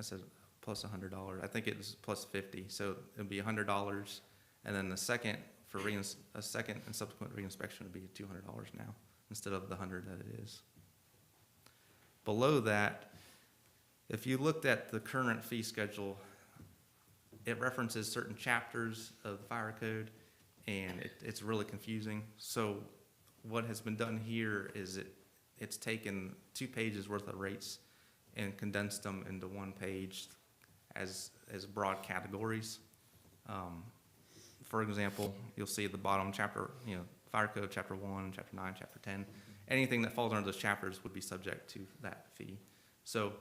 said plus $100. I think it was plus 50, so it'd be $100. And then the second for a second and subsequent reinspection would be $200 now instead of the 100 that it is. Below that, if you looked at the current fee schedule, it references certain chapters of the fire code, and it's really confusing. So what has been done here is it's taken 2 pages worth of rates and condensed them into 1 page as broad categories. For example, you'll see at the bottom chapter, fire code, chapter 1, chapter 9, chapter 10. Anything that falls under those chapters would be subject to that fee. So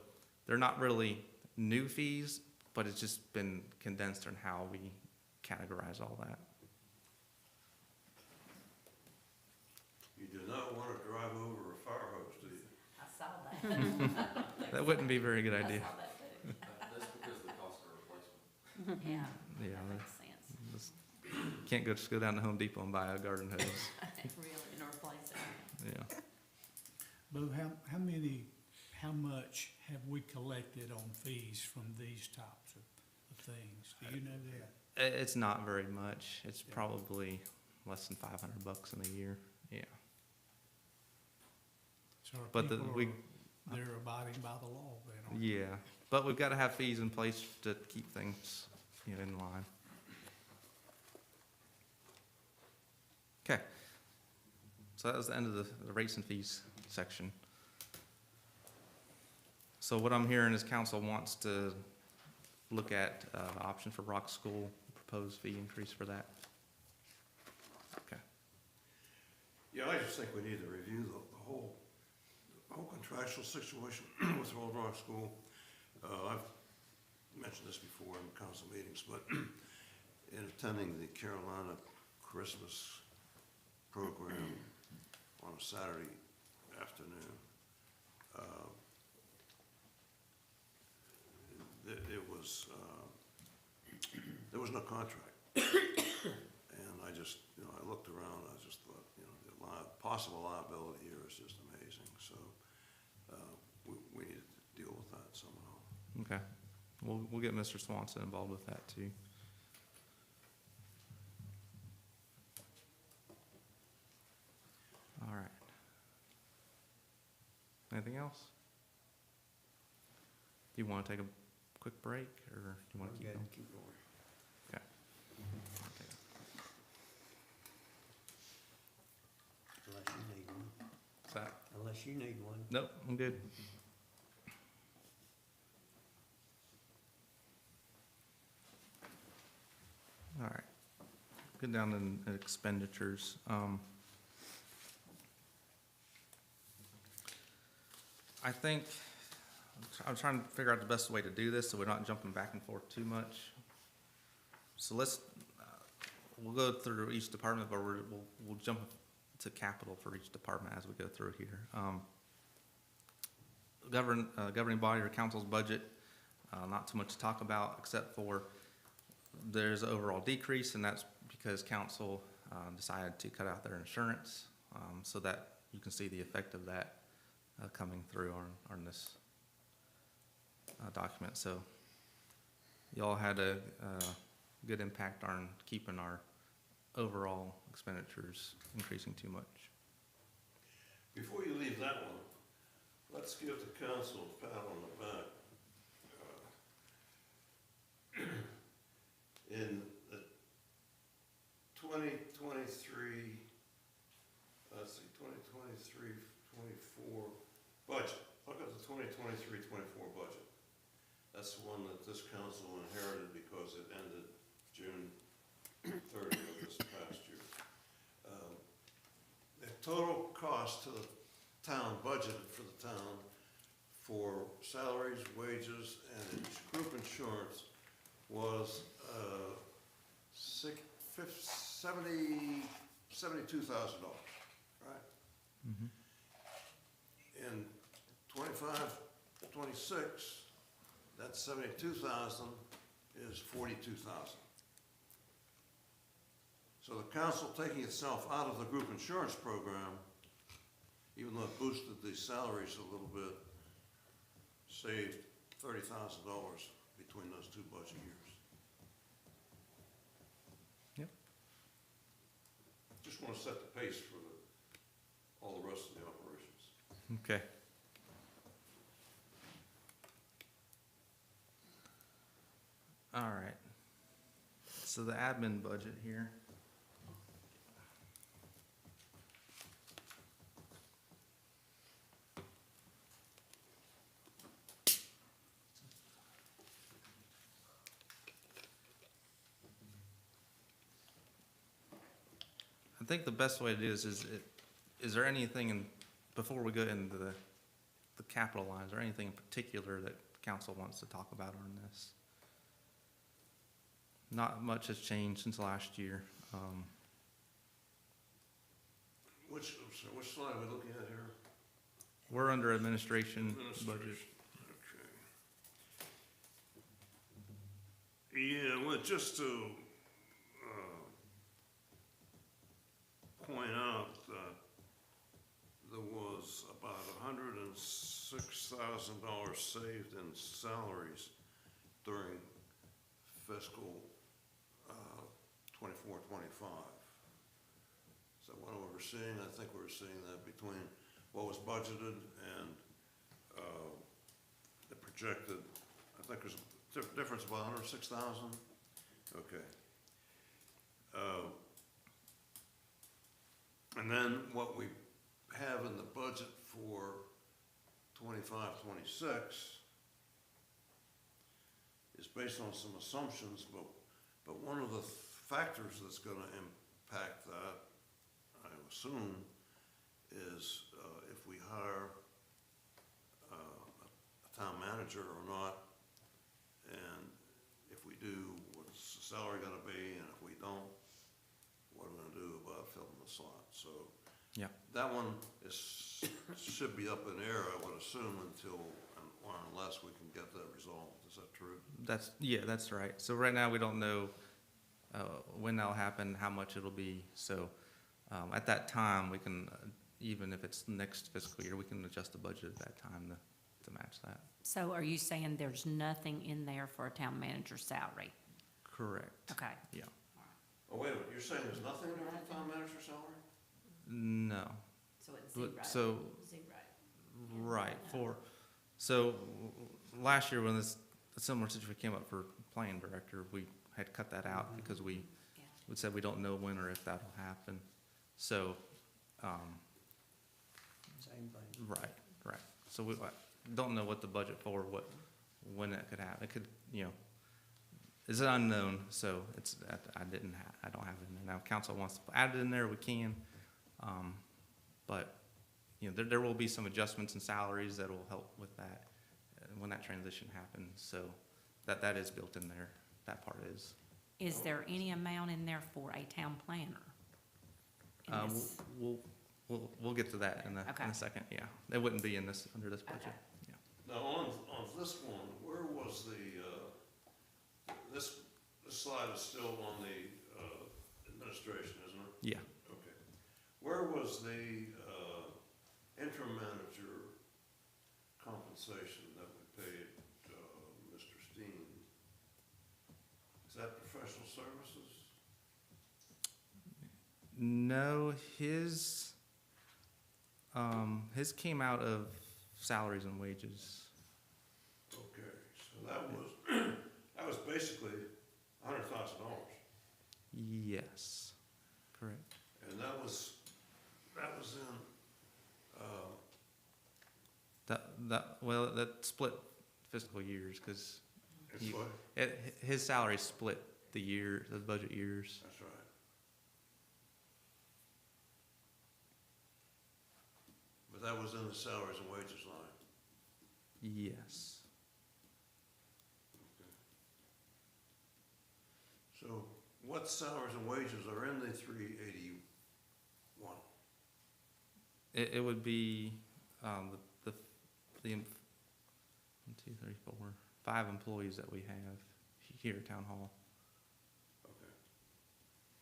they're not really new fees, but it's just been condensed on how we categorize all that. You do not want to drive over a fire hose, do you? I saw that. That wouldn't be a very good I idea. saw that too. That's because of the cost of replacement. Yeah, Yeah, that makes sense. can't just go down to Home Depot and buy a garden hose. Really, and replace it. Yeah. Boo, how much have we collected on fees from these types of things? Do you know that? It's not very much. It's Yeah. probably less than $500 in a year. Yeah. So our But people they're abiding by the law then, aren't they? Yeah, but we've got to have fees in place to keep things, in line. Okay. So that was the end of the rates and fees section. So what I'm hearing is council wants to look at the option for Rock School, proposed fee increase for that. Okay. Yeah, I just think we need to review the whole contractual situation with Old Rock School. I've mentioned this before in council meetings, but in attending the Carolina Christmas program on a Saturday afternoon, there was no contract. And I just, I looked around, I just thought, the possible liability here is just amazing. So we need to deal with that somehow. Okay. We'll get Mr. Swanson involved with that too. All right. Anything else? Do you want to take a quick break, or do you want to keep going? Keep going. Okay. Unless you need one. Is that? Unless you need one. Nope, I'm good. All right. Get down in expenditures. I think, I'm trying to figure out the best way to do this so we're not jumping back and forth too much. So we'll go through each department, but we'll jump to capital for each department as we go through here. Governing body or council's budget, not too much to talk about except for there's an overall decrease, and that's because council decided to cut out their insurance, so that you can see the effect of that coming through on this document. So y'all had a good impact on keeping our overall expenditures increasing too much. Before you leave that one, let's give the council a pat on the back. In the 2023, 2023-24 budget, look at the 2023-24 budget. That's the one that this council inherited because it ended June 30th of this past year. The total cost to the town, budgeted for the town, for salaries, wages, and group insurance was $72,000, right? Mm-hmm. In 25, 26, that 72,000 is 42,000. So the council taking itself out of the group insurance program, even though it boosted the salaries a little bit, saved $30,000 between those two budget years. Yep. Just want to set the pace for all the rest of the operations. Okay. All right. So the admin budget here. I think the best way to do this is there anything in, before we go into the capital lines, is there anything in particular that council wants to talk about on this? Not much has changed since last year. Which slide are we looking at here? We're under administration budget. Administration. Okay. Yeah, well, just to point out that there was about $106,000 saved in salaries during fiscal 24-25. Is that what we're seeing? I think we're seeing that between what was budgeted and the projected. I think there's a difference of about 106,000. Okay. And then what we have in the budget for 25-26 is based on some assumptions, but one of the factors that's going to impact that, I assume, is if we hire a town manager or not, and if we do, what's the salary going to be, and if we don't, what are we going to do about filling the slot? So Yeah. that one should be up in the air, I would assume, unless we can get that resolved. Is that true? That's right. So right now, we don't know when that'll happen, how much it'll be. So at that time, we can, even if it's next fiscal year, we can adjust the budget at that time to match that. So are you saying there's nothing in there for a town manager's salary? Correct. Okay. Yeah. Oh, wait a minute, you're saying there's nothing there for town manager salary? No. So it's But- So, Zero. right, so last year when a similar situation came up for planning director, we had cut that out because we said we don't know when or if that'll happen. So, Same thing. right. So we don't know what the budget for, when that could happen. It could, it's an unknown, so I don't have it in there. Now, if council wants to add it in there, we can. But, there will be some adjustments in salaries that will help with that when that transition happens. So that is built in there. That part is. Is there any amount in there for a town planner? In this? We'll get to that in Okay. a second, yeah. It wouldn't be under this budget, Okay. yeah. Now, on this one, where was this slide is still on the administration, isn't it? Yeah. Okay. Where was the interim manager compensation that we paid Mr. Steen? Is that professional services? No, his came out of salaries and wages. Okay, so that was basically $100,000. Yes, correct. And that was in, That split fiscal years, because it's what? his salary split the budget years. That's right. But that was in the salaries and wages line. Yes. So what salaries and wages are in the 381? It would be, the 1, 2, 3, 4, 5 employees that we have here at Town Hall.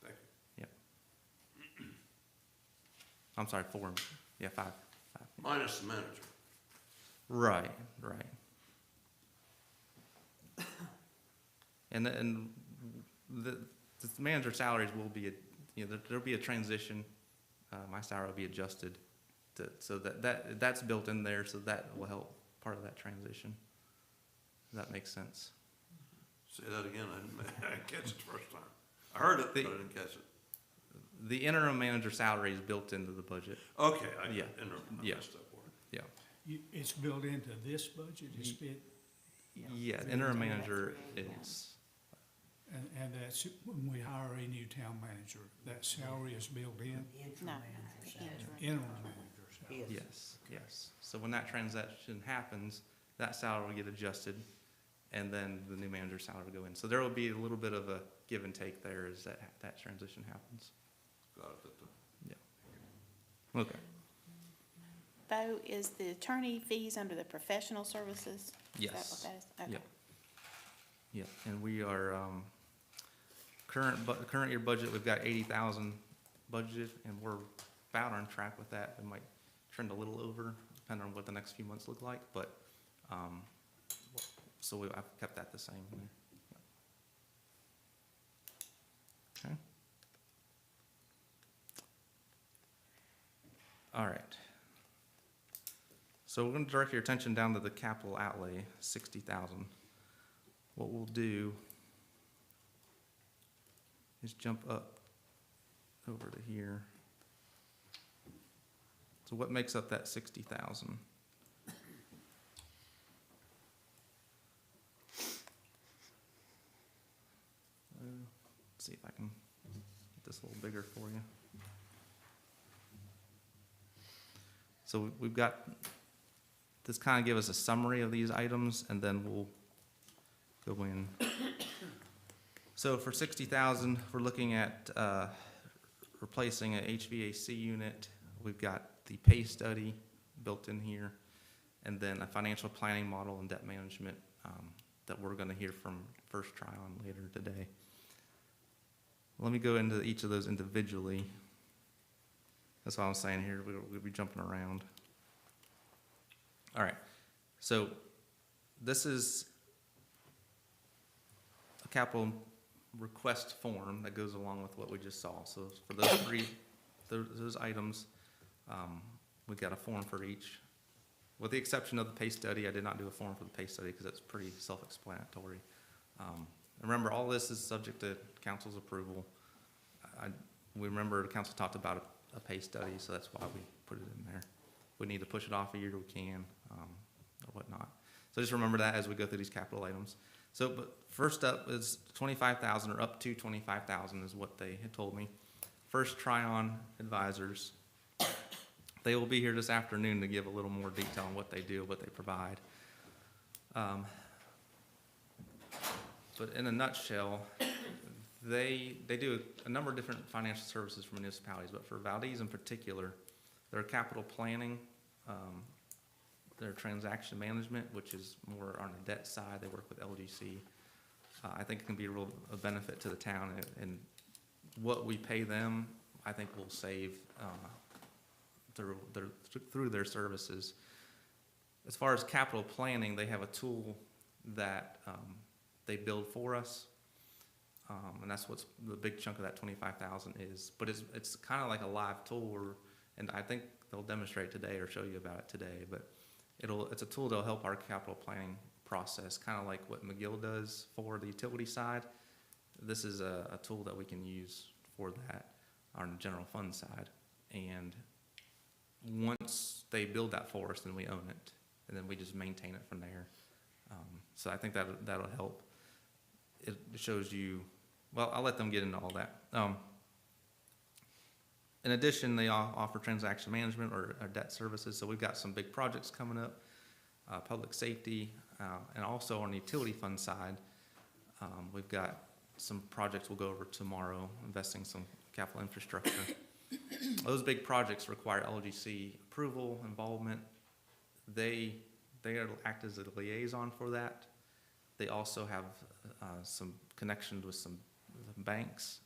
Okay. Thank you. I'm sorry, 4, yeah, 5. Minus the manager. Right. And the manager salaries will be, there'll be a transition. My salary will be adjusted so that's built in there, so that will help part of that transition. Does that make sense? Say that again, I didn't catch it the first time. I heard it, but I didn't catch it. The interim manager salary is built into the budget. Okay, I Yeah. I messed that word. Yeah. It's built into this budget, Yeah, interim manager is, and that's when we hire a new town manager, that salary is built in, No, interim manager salary. yes. So when that transaction happens, that salary will get adjusted, and then the new manager's salary will go in. So there will be a little bit of a give and take there as that transition happens. Got it. Okay. Bo, is the attorney fees under the professional services? Yes. Is that what that is? Okay. Yeah, and we are, current year budget, we've got 80,000 budgeted, and we're about on track with that. It might trend a little over, depending on what the next few months look like, but, so I've kept that the same. Okay. All right. So we're going to direct your attention down to the capital outlay, 60,000. What we'll do is jump up over to here. So what makes up that 60,000? Let's see if I can get this a little bigger for you. So we've got, this kind of give us a summary of these items, and then we'll go in. So for 60,000, we're looking at replacing a HVAC unit. We've got the pay study built in here, and then a financial planning model and debt management that we're going to hear from First Try on later today. Let me go into each of those individually. That's what I'm saying here. We'll be jumping around. All right. So this is a capital request form that goes along with what we just saw. So for those those items, we've got a form for each. With the exception of the pay study, I did not do a form for the pay study because it's pretty self-explanatory. Remember, all this is subject to council's approval. We remember the council talked about a pay study, so that's why we put it in there. If we need to push it off a year, we can, or whatnot. So just remember that as we go through these capital items. So, but first up is 25,000, or up to 25,000 is what they had told me. First Tryon Advisors. They will be here this afternoon to give a little more detail on what they do, what they provide. But in a nutshell, they do a number of different financial services for municipalities, but for Valdese in particular, their capital planning, their transaction management, which is more on the debt side. They work with LGC. I think it can be a benefit to the town, and what we pay them, I think will save through their services. As far as capital planning, they have a tool that they build for us, and that's what's the big chunk of that 25,000 is. But it's kind of like a live tool, and I think they'll demonstrate today or show you about it today. But it's a tool that'll help our capital planning process, kind of like what McGill does for the utility side. This is a tool that we can use for that on the general fund side. And once they build that for us, then we own it, and then we just maintain it from there. So I think that'll help. It shows you, well, I'll let them get into all that. In addition, they offer transaction management or debt services. So we've got some big projects coming up, public safety, and also on the utility fund side, we've got some projects we'll go over tomorrow, investing some capital infrastructure. Those big projects require LGC approval, involvement. They act as a liaison for that. They also have some connections with some banks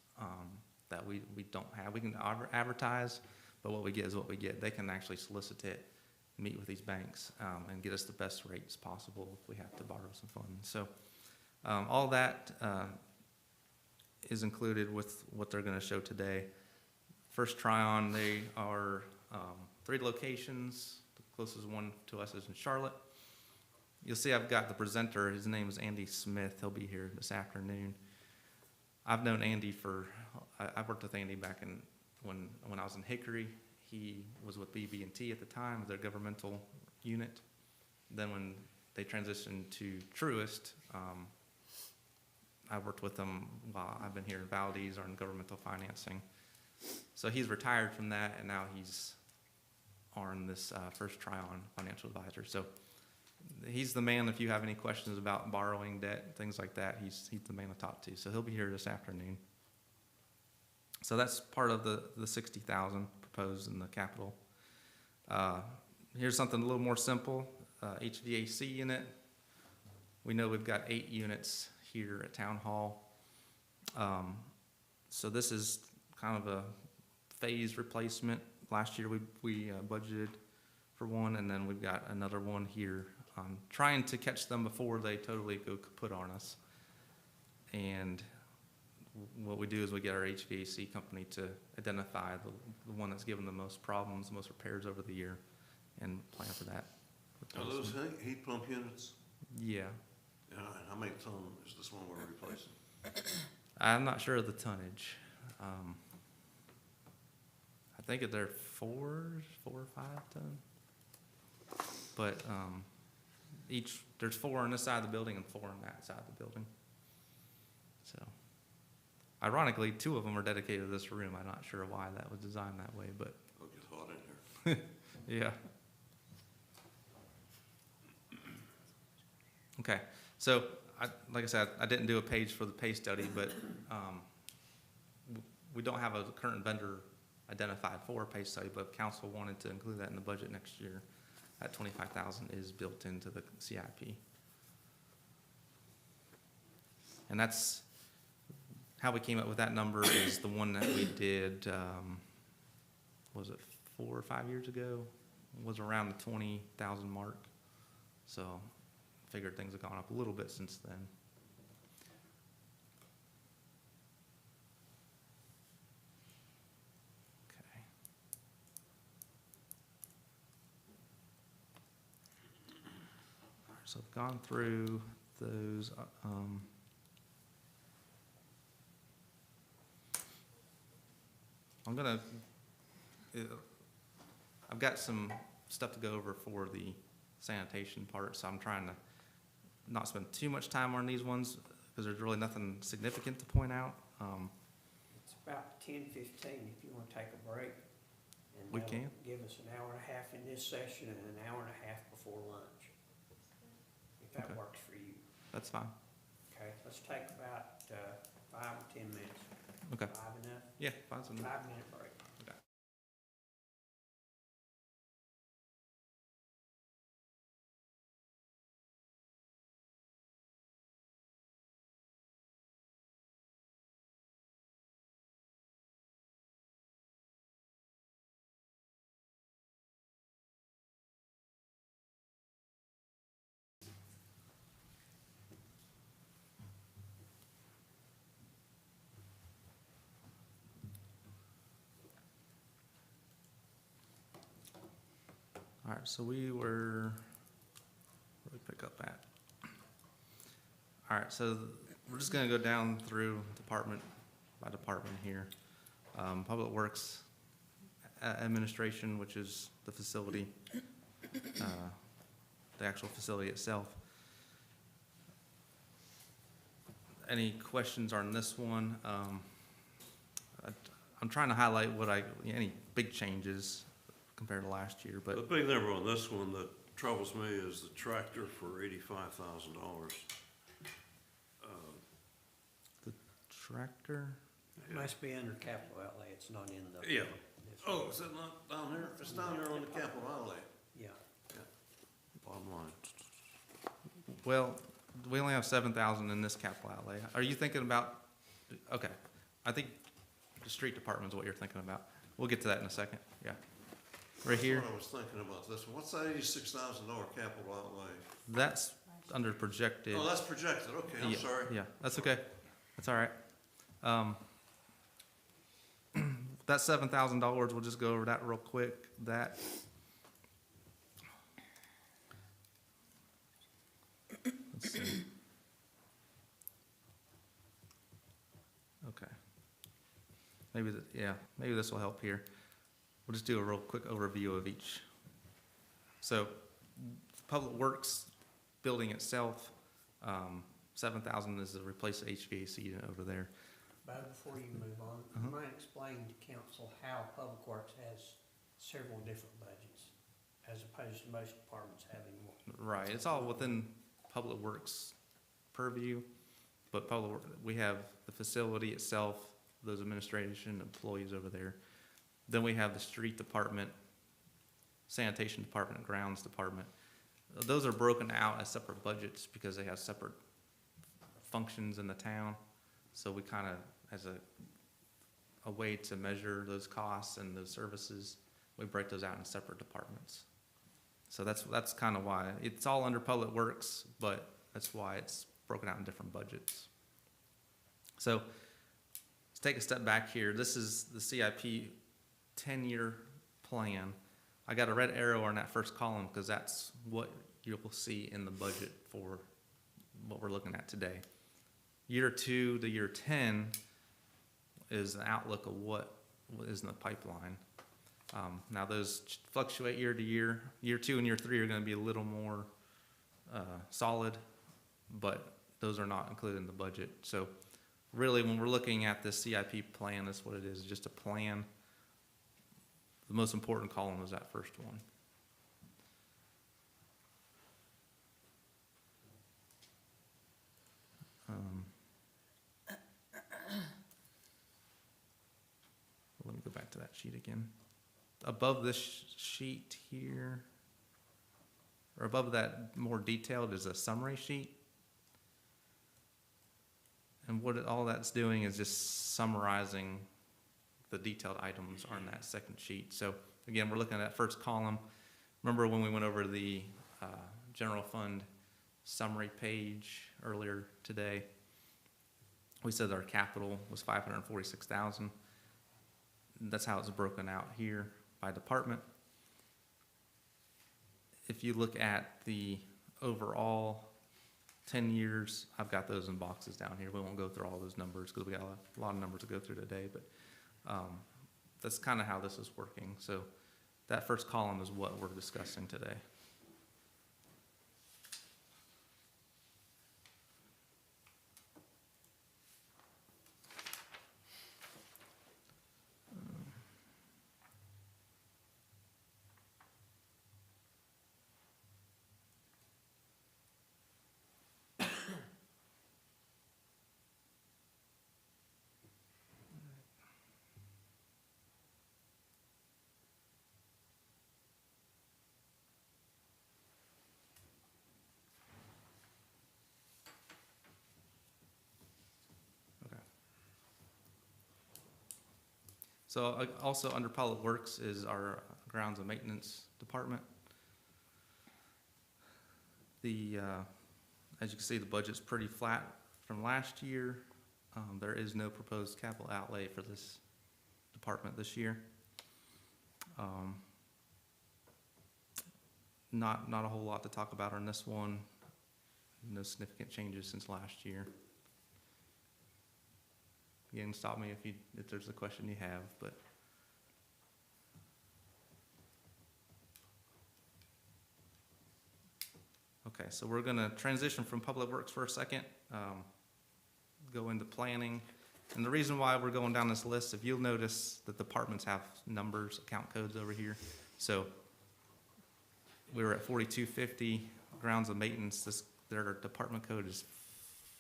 that we don't have. We can advertise, but what we get is what we get. They can actually solicit it, meet with these banks, and get us the best rates possible if we have to borrow some funds. So all that is included with what they're going to show today. First try-on, they are 3 locations. The closest one to us is in Charlotte. You'll see I've got the presenter. His name is Andy Smith. He'll be here this afternoon. I've known Andy I worked with Andy back when I was in Hickory. He was with BB&T at the time, their governmental unit. Then when they transitioned to Truist, I worked with them while I've been here in Valdese or in governmental financing. So he's retired from that, and now he's on this first try-on financial advisor. So he's the man if you have any questions about borrowing, debt, things like that. He's the man to talk to. So he'll be here this afternoon. So that's part of the $60,000 proposed in the capital. Here's something a little more simple. HVAC unit. We know we've got 8 units here at Town Hall. So this is kind of a phase replacement. Last year we budgeted for one, and then we've got another one here. Trying to catch them before they totally go kaput on us. And what we do is we get our HVAC company to identify the one that's given the most problems, the most repairs over the year, and plan for that. Are those heat pump units? Yeah. Yeah, and how many ton is this one we're replacing? I'm not sure of the tonnage. I think they're 4 or 5 ton. But there's 4 on this side of the building and 4 on that side of the building. So, ironically, 2 of them are dedicated to this room. I'm not sure why that was designed that way, but It'll get hot in here. yeah. Okay, so like I said, I didn't do a page for the pay study, but we don't have a current vendor identified for a pay study, but if council wanted to include that in the budget next year, that $25,000 is built into the CIP. And that's how we came up with that number is the one that we did, was it 4 or 5 years ago? Was around the 20,000 mark. So figured things have gone up a little bit since then. Okay. All right, so I've gone through those. I've got some stuff to go over for the sanitation part, so I'm trying to not spend too much time on these ones because there's really nothing significant to point out. It's about 10:15 if you want to take a break. And We that'll can. give us an hour and a half in this session and an hour and a half before lunch. If that Okay. works for you. That's fine. Okay, let's take about 5 or 10 minutes. Okay. 5 enough? Yeah, fine. So 5-minute break. All right, so where we pick up at? All right, so we're just gonna go down through department by department here. Public Works Administration, which is the facility, the actual facility itself. Any questions on this one? I'm trying to highlight any big changes compared to last year, but The big number on this one that troubles me is the tractor for $85,000. the tractor, It must be under capital outlay, it's not in the. Yeah. this Oh, one. is it not down there? It's down there on the capital outlay. Yeah, Bottom line. well, we only have 7,000 in this capital outlay. Are you thinking about, okay, I think the street department is what you're thinking about. We'll get to that in a second, yeah. Right here, That's what I was thinking about this. What's that $86,000 capital outlay? that's under projected. Oh, that's projected, okay, I'm Yeah, sorry. Yeah, that's okay. That's all right. That $7,000, we'll just go over that real quick. That, let's see. Okay. Maybe this will help here. We'll just do a real quick overview of each. So, Public Works building itself, 7,000 is to replace the HVAC unit over there. Bo, before you move on, you might explain to council how Public Works has several different budgets, as opposed to most departments having one. Right, it's all within Public Works purview, but we have the facility itself, those administration employees over there. Then we have the street department, sanitation department, grounds department. Those are broken out as separate budgets because they have separate functions in the town. So we kind of, as a way to measure those costs and those services, we break those out in separate departments. So that's kind of why. It's all under Public Works, but that's why it's broken out in different budgets. So let's take a step back here. This is the CIP 10-year plan. I got a red arrow on that first column because that's what you'll see in the budget for what we're looking at today. Year 2 to year 10 is an outlook of what is in the pipeline. Now those fluctuate year to year. Year 2 and year 3 are going to be a little more solid, but those are not included in the budget. So really when we're looking at this CIP plan, that's what it is, just a plan. The most important column is that first one. Let me go back to that sheet again. Above this sheet here, or above that more detailed, is a summary sheet. And what all that's doing is just summarizing the detailed items on that second sheet. So again, we're looking at that first column. Remember when we went over the general fund summary page earlier today? We said our capital was $546,000. That's how it's broken out here by department. If you look at the overall 10 years, I've got those in boxes down here. We won't go through all those numbers because we got a lot of numbers to go through today, but that's kind of how this is working. So that first column is what we're discussing today. So also under Public Works is our grounds and maintenance department. As you can see, the budget's pretty flat from last year. There is no proposed capital outlay for this department this year. Not a whole lot to talk about on this one. No significant changes since last year. Again, stop me if there's a question you have, but. Okay, so we're gonna transition from Public Works for a second, go into planning. And the reason why we're going down this list, if you'll notice that departments have numbers, account codes over here. So we were at 4250, grounds and maintenance, their department code is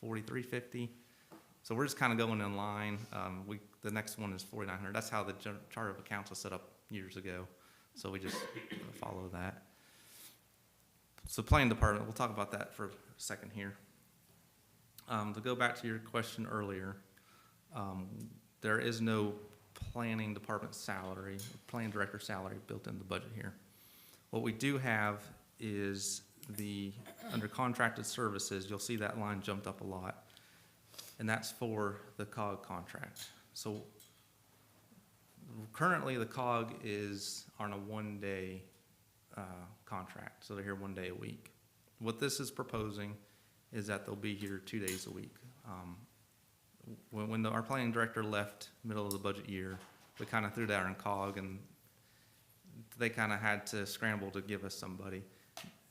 4350. So we're just kind of going in line. The next one is 4900. That's how the chart of accounts was set up years ago. So we just follow that. So planning department, we'll talk about that for a second here. To go back to your question earlier, there is no planning department salary, planning director salary built in the budget here. What we do have is under contracted services, you'll see that line jumped up a lot, and that's for the COG contract. So currently, the COG is on a one-day contract, so they're here 1 day a week. What this is proposing is that they'll be here 2 days a week. When our planning director left middle of the budget year, we kind of threw that in COG, and they kind of had to scramble to give us somebody.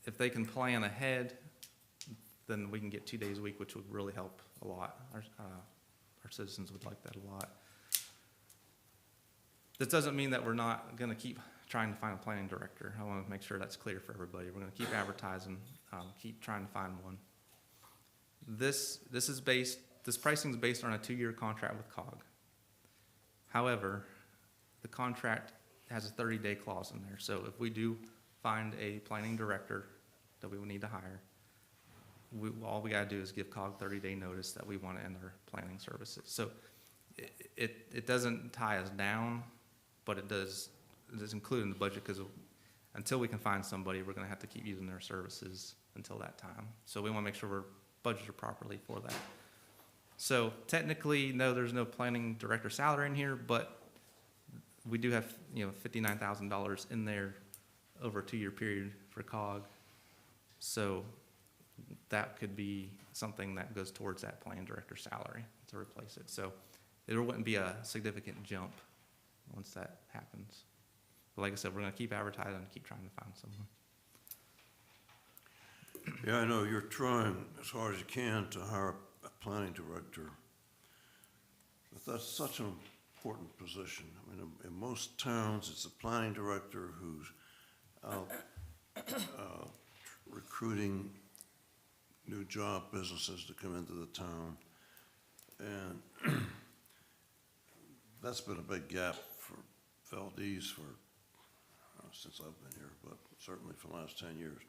If they can plan ahead, then we can get 2 days a week, which would really help a lot. Our citizens would like that a lot. This doesn't mean that we're not going to keep trying to find a planning director. I want to make sure that's clear for everybody. We're going to keep advertising, keep trying to find one. This pricing is based on a 2-year contract with COG. However, the contract has a 30-day clause in there. So if we do find a planning director that we would need to hire, all we got to do is give COG 30-day notice that we want to end our planning services. So it doesn't tie us down, but it is included in the budget, because until we can find somebody, we're going to have to keep using their services until that time. So we want to make sure we're budgeted properly for that. So technically, no, there's no planning director salary in here, but we do have, $59,000 in there over a 2-year period for COG. So that could be something that goes towards that planning director salary to replace it. So there wouldn't be a significant jump once that happens. But like I said, we're going to keep advertising and keep trying to find someone. Yeah, I know you're trying as hard as you can to hire a planning director, but that's such an important position. I mean, in most towns, it's a planning director who's out recruiting new job businesses to come into the town. And that's been a big gap for Valdese since I've been here, but certainly for the last 10 years.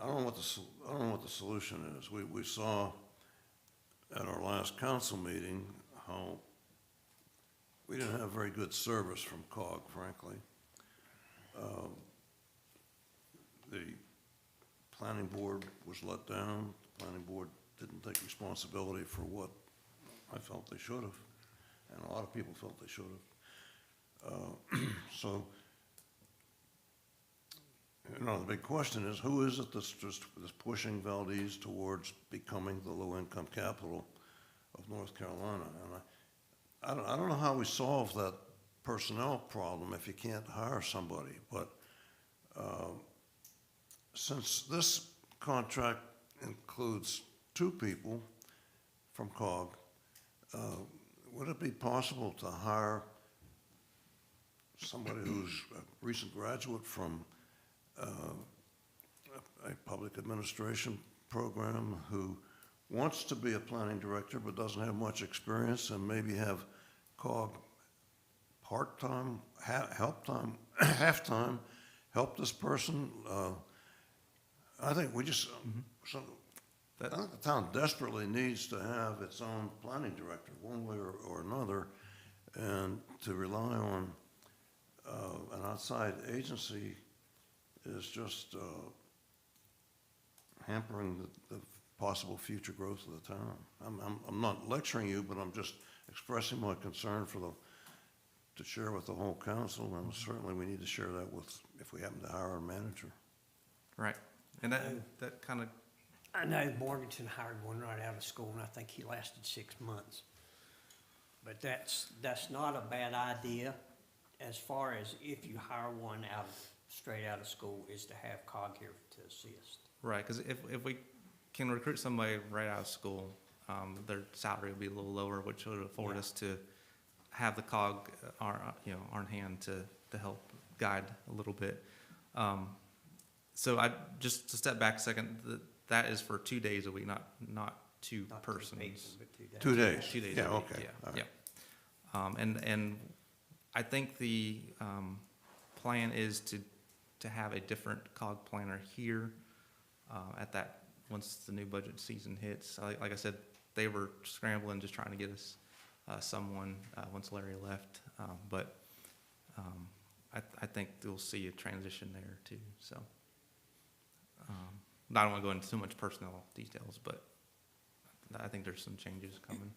I don't know what the solution is. We saw at our last council meeting how we didn't have very good service from COG, frankly. The planning board was let down. The planning board didn't take responsibility for what I felt they should have, and a lot of people felt they should have. So, the big question is, who is it that's pushing Valdese towards becoming the low-income capital of North Carolina? And I don't know how we solve that personnel problem if you can't hire somebody, but since this contract includes 2 people from COG, would it be possible to hire somebody who's a recent graduate from a public administration program, who wants to be a planning director but doesn't have much experience, and maybe have COG part-time, help-time, half-time, help this person? I think we just, I think the town desperately needs to have its own planning director, one way or another, and to rely on an outside agency is just hampering the possible future growth of the town. I'm not lecturing you, but I'm just expressing my concern to share with the whole council, and certainly we need to share that with, if we happen to hire a manager. Right. And that kind of, I know Morganton hired one right out of school, and I think he lasted 6 months. But that's not a bad idea, as far as if you hire one straight out of school, is to have COG here to assist. right, because if we can recruit somebody right out of school, their salary will be a little lower, which would afford us to have the COG on hand to help guide a little bit. So just to step back a second, that is for 2 days a week, not two Not persons. 2 people, but 2 days. 2 days? 2 days Yeah, a week, okay. All right. yeah. And I think the plan is to have a different COG planner here at that once the new budget season hits. Like I said, they were scrambling, just trying to get us someone once Larry left. But I think you'll see a transition there too. So I don't want to go into too much personnel details, but I think there's some changes coming.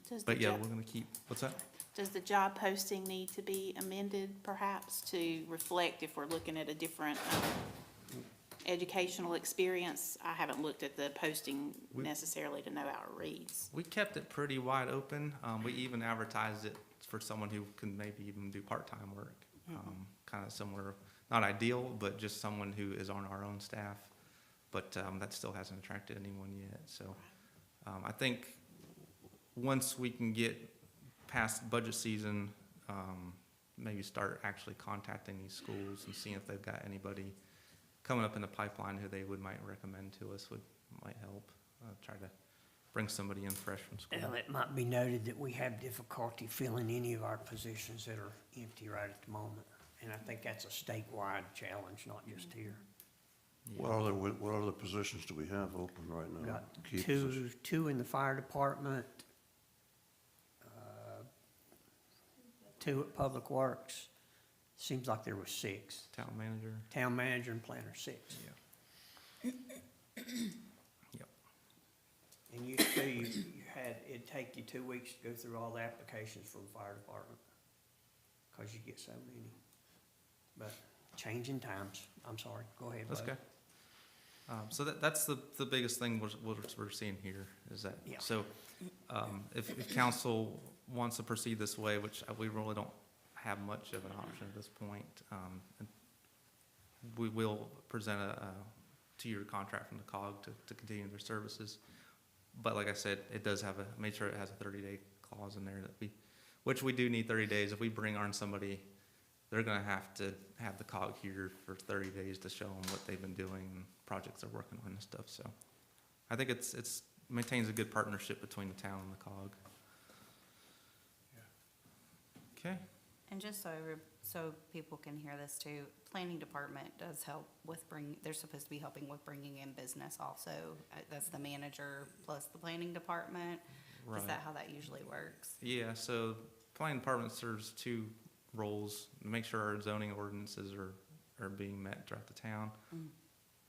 Does the But yeah, job- we're going to keep, what's that? Does the job posting need to be amended perhaps to reflect if we're looking at a different educational experience? I haven't looked at the posting We- necessarily to know how it reads. We kept it pretty wide open. We even advertised it for someone who can maybe even do part-time work. Kind of similar, not ideal, but just someone who is on our own staff. But that still hasn't attracted anyone yet. So I think once we can get past budget season, maybe start actually contacting these schools and seeing if they've got anybody coming up in the pipeline who they might recommend to us might help. Try to bring somebody in fresh from school. Well, it might be noted that we have difficulty filling any of our positions that are empty right at the moment. And I think that's a statewide challenge, not just here. Yeah. What other positions do we have open right We now? got Key positions. two in the fire department, 2 at Public Works. Seems like there was 6. Town manager. Town manager and planner, 6. Yeah. Yep. And you say you had, it'd take you 2 weeks to go through all the applications for the fire department, because you get so many. But changing times, I'm sorry, go ahead, That's Bud. okay. So that's the biggest thing we're seeing here is that. Yeah. So if council wants to proceed this way, which we really don't have much of an option at this point, and we will present a 2-year contract from the COG to continue their services. But like I said, it does have make sure it has a 30-day clause in there which we do need 30 days. If we bring on somebody, they're gonna have to have the COG here for 30 days to show them what they've been doing and projects they're working on and stuff. So I think it's maintains a good partnership between the town and the COG. Okay. And just so people can hear this too, planning department does help with they're supposed to be helping with bringing in business also. That's the manager plus the planning department. Is Right. that how that usually works? Yeah, so planning department serves 2 roles, make sure our zoning ordinances are being met throughout the town,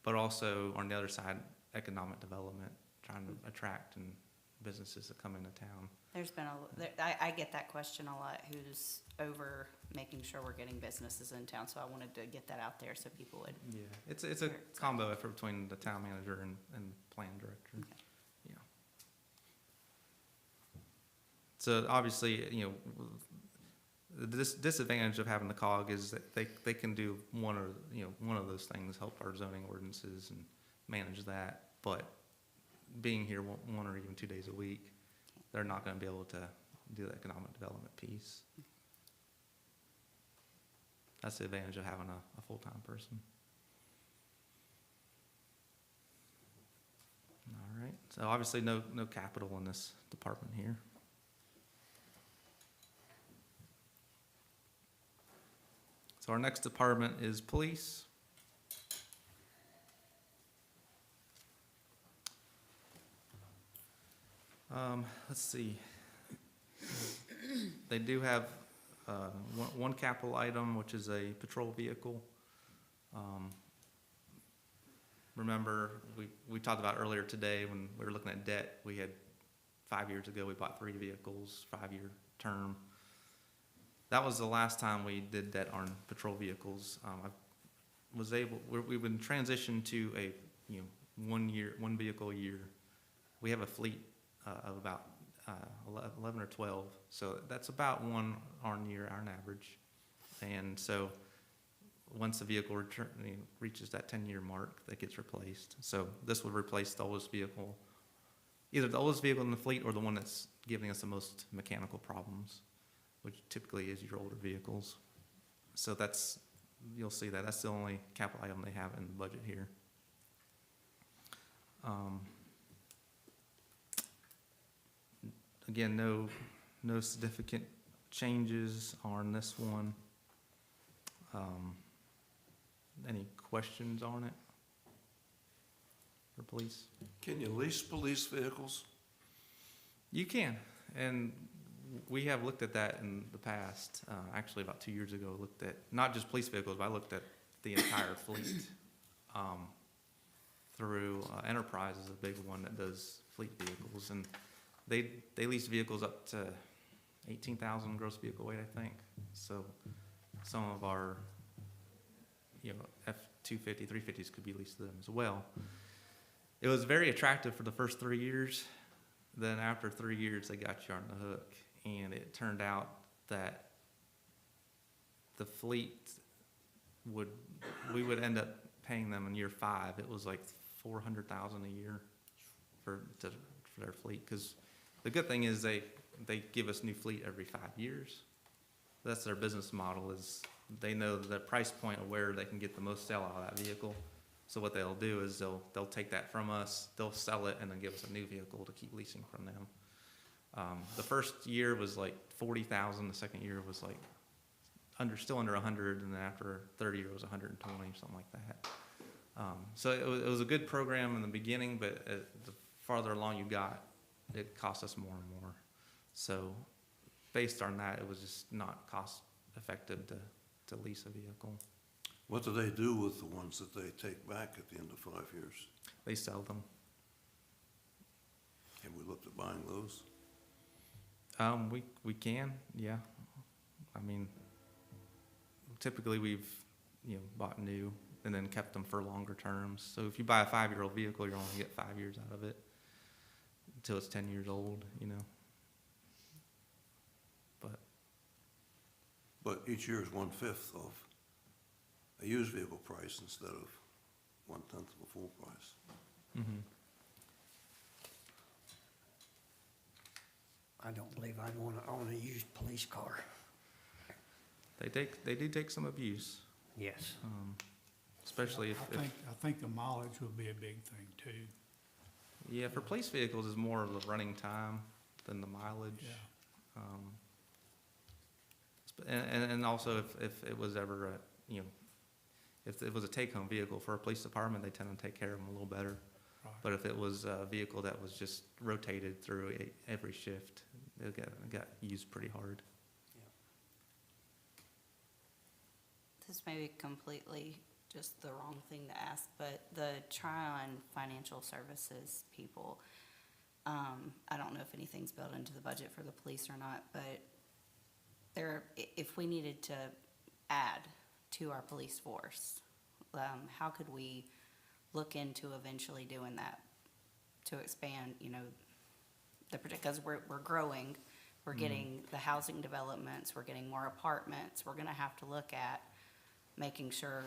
but also on the other side, economic development, trying to attract and businesses that come into town. There's been I get that question a lot, who's over making sure we're getting businesses in town, so I wanted to get that out there so people would. Yeah, it's a combo effort between the town manager and plan director. Okay. Yeah. So obviously, the disadvantage of having the COG is that they can do one of those things, help our zoning ordinances and manage that, but being here 1 or even 2 days a week, they're not gonna be able to do the economic development piece. That's the advantage of having a full-time person. All right, so obviously no capital in this department here. So our next department is police. Let's see. They do have one capital item, which is a patrol vehicle. Remember, we talked about earlier today when we were looking at debt, we had 5 years ago, we bought 3 vehicles, 5-year term. That was the last time we did debt on patrol vehicles. We've been transitioned to a, 1 vehicle a year. We have a fleet of about 11 or 12, so that's about 1 on year on average. And so once the vehicle reaches that 10-year mark, that gets replaced. So this would replace the oldest vehicle, either the oldest vehicle in the fleet or the one that's giving us the most mechanical problems, which typically is your older vehicles. So you'll see that's the only capital item they have in the budget here. Again, no significant changes on this one. Any questions on it? for police. Can you lease police vehicles? You can, and we have looked at that in the past. Actually, about 2 years ago, looked at not just police vehicles, but I looked at the entire fleet. Through Enterprise is a big one that does fleet vehicles, and they lease vehicles up to 18,000 gross vehicle weight, I think. So some of our, F-250, 350s could be leased to them as well. It was very attractive for the first 3 years. Then after 3 years, they got you on the hook, and it turned out that the fleet we would end up paying them in year 5. It was like $400,000 a year for their fleet. Because the good thing is they give us new fleet every 5 years. That's their business model. Is they know the price point of where they can get the most sell out of that vehicle. So what they'll do is they'll take that from us, they'll sell it, and then give us a new vehicle to keep leasing from them. The first year was like 40,000. The second year was like still under 100, and then after third year was 120, something like that. So it was a good program in the beginning, but the farther along you got, it cost us more and more. So based on that, it was just not cost effective to lease a vehicle. What do they do with the ones that they take back at the end of 5 years? They sell them. Have we looked at buying those? We can, yeah. I mean, typically we've bought new and then kept them for longer terms. So if you buy a 5-year-old vehicle, you're only gonna get 5 years out of it until it's 10 years old, But each year is 1/5 of a used vehicle price instead of 1/10 of a full price. Mm-hmm. I don't believe I'd want to own a used police car. They do take some abuse, Yes. especially if I think the mileage would be a big thing too. yeah, for police vehicles is more of the running time than the mileage. Yeah. And also if it was ever if it was a take-home vehicle for a police department, they tend to take care of them a little better. Right. But if it was a vehicle that was just rotated through every shift, it got used pretty hard. This may be completely just the wrong thing to ask, but the Tryon Financial Services people, I don't know if anything's built into the budget for the police or not, but if we needed to add to our police force, how could we look into eventually doing that to expand, because we're growing, we're getting the housing developments, we're getting more apartments, we're gonna have to look at making sure,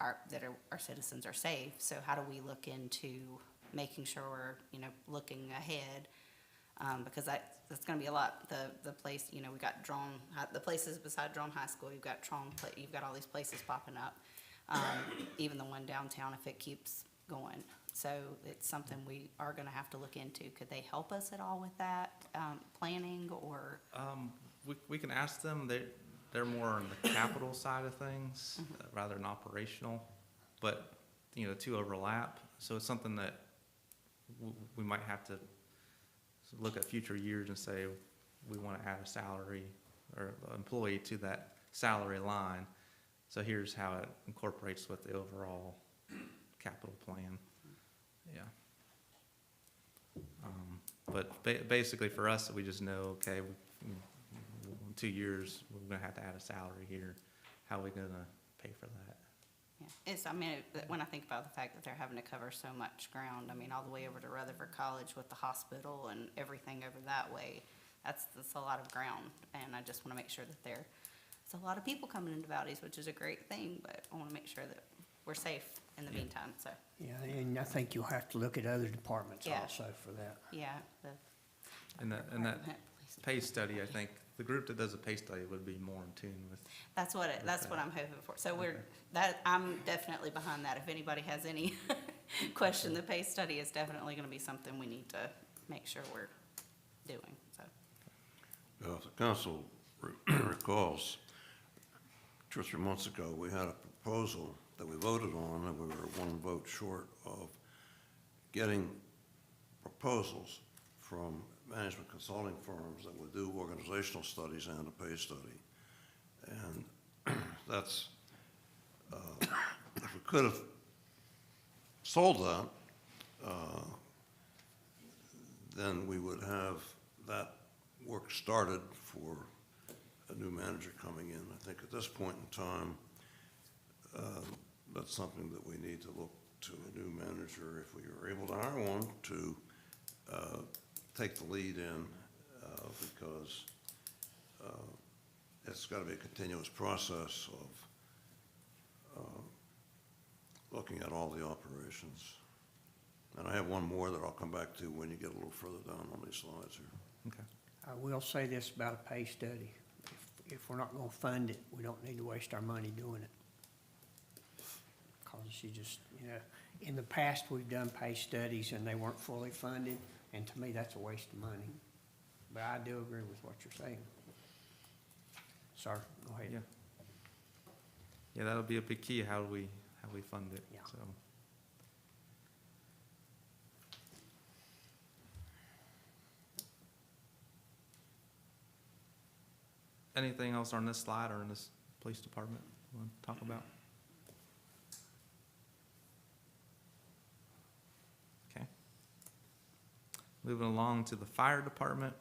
our citizens are safe. So how do we look into making sure we're, looking ahead? Because that's gonna be a lot. The place, we got the places beside Drone High School, you've got you've got all these places popping up. Even the one downtown, if it keeps going. So it's something we are gonna have to look into. Could they help us at all with that, planning or? We can ask them. They're more on the capital side of things rather than operational, but the two overlap. So it's something that we might have to look at future years and say we want to add a salary or employee to that salary line. So here's how it incorporates with the overall capital plan. Yeah. But basically for us, we just know, okay, in 2 years, we're gonna have to add a salary here. How are we gonna pay for that? Yeah, when I think about the fact that they're having to cover so much ground, all the way over to Rutherford College with the hospital and everything over that way, that's a lot of ground. And I just wanna make sure that there's a lot of people coming into Valdese, which is a great thing, but I wanna make sure that we're safe in the meantime, so, Yeah, and I think you'll have to look at other departments Yeah. also for that. yeah. And that pay study, I think, the group that does a pay study would be more in tune with. That's what I'm hoping for. So I'm definitely behind that. If anybody has any question, the pay study is definitely gonna be something we need to make sure we're doing, so. If the council recalls, 2 or 3 months ago, we had a proposal that we voted on, and we were one vote short of getting proposals from management consulting firms that would do organizational studies and a pay study. And that's, if we could have sold that, then we would have that work started for a new manager coming in. I think at this point in time, that's something that we need to look to a new manager, if we are able to hire one, to take the lead in, because it's got to be a continuous process of looking at all the operations. And I have one more that I'll come back to when you get a little further down on these slides here. Okay. I will say this about a pay study. If we're not gonna fund it, we don't need to waste our money doing it. Cause you just, in the past, we've done pay studies and they weren't fully funded, and to me, that's a waste of money. But I do agree with what you're saying. Sir, go ahead. Yeah. Yeah, that'll be a big key, how we fund it, Yeah. so. Anything else on this slide or in this police department you want to talk about? Okay. Moving along to the fire department.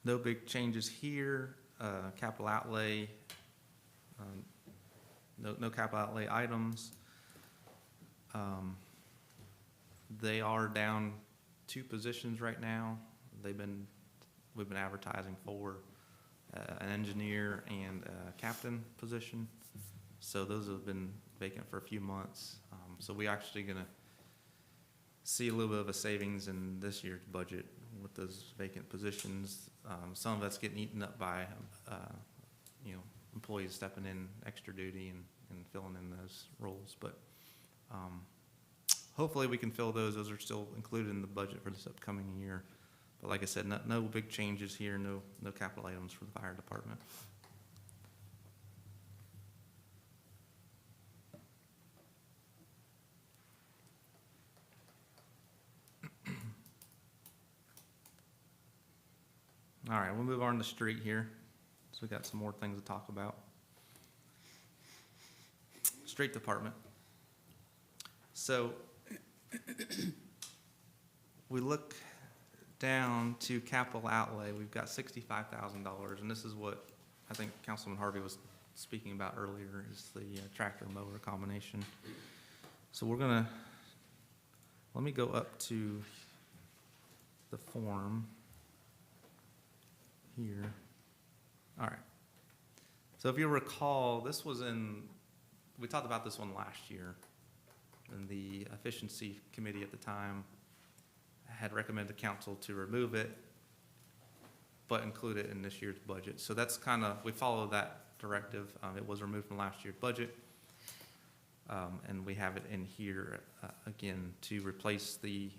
No big changes here. Capital outlay, no capital outlay items. They are down 2 positions right now. We've been advertising for an engineer and a captain position. So those have been vacant for a few months. So we're actually gonna see a little bit of a savings in this year's budget with those vacant positions. Some of that's getting eaten up by, employees stepping in extra duty and filling in those roles. But hopefully we can fill those. Those are still included in the budget for this upcoming year. But like I said, no big changes here, no capital items for the fire department. All right, we'll move on to the street here. So we got some more things to talk about. Street department. So we look down to capital outlay. We've got $65,000, and this is what I think Councilman Harvey was speaking about earlier, is the tractor mower combination. So let me go up to the form here. All right. So if you recall, we talked about this one last year, and the efficiency committee at the time had recommended council to remove it, but include it in this year's budget. So that's we follow that directive. It was removed from last year's budget. And we have it in here again to replace the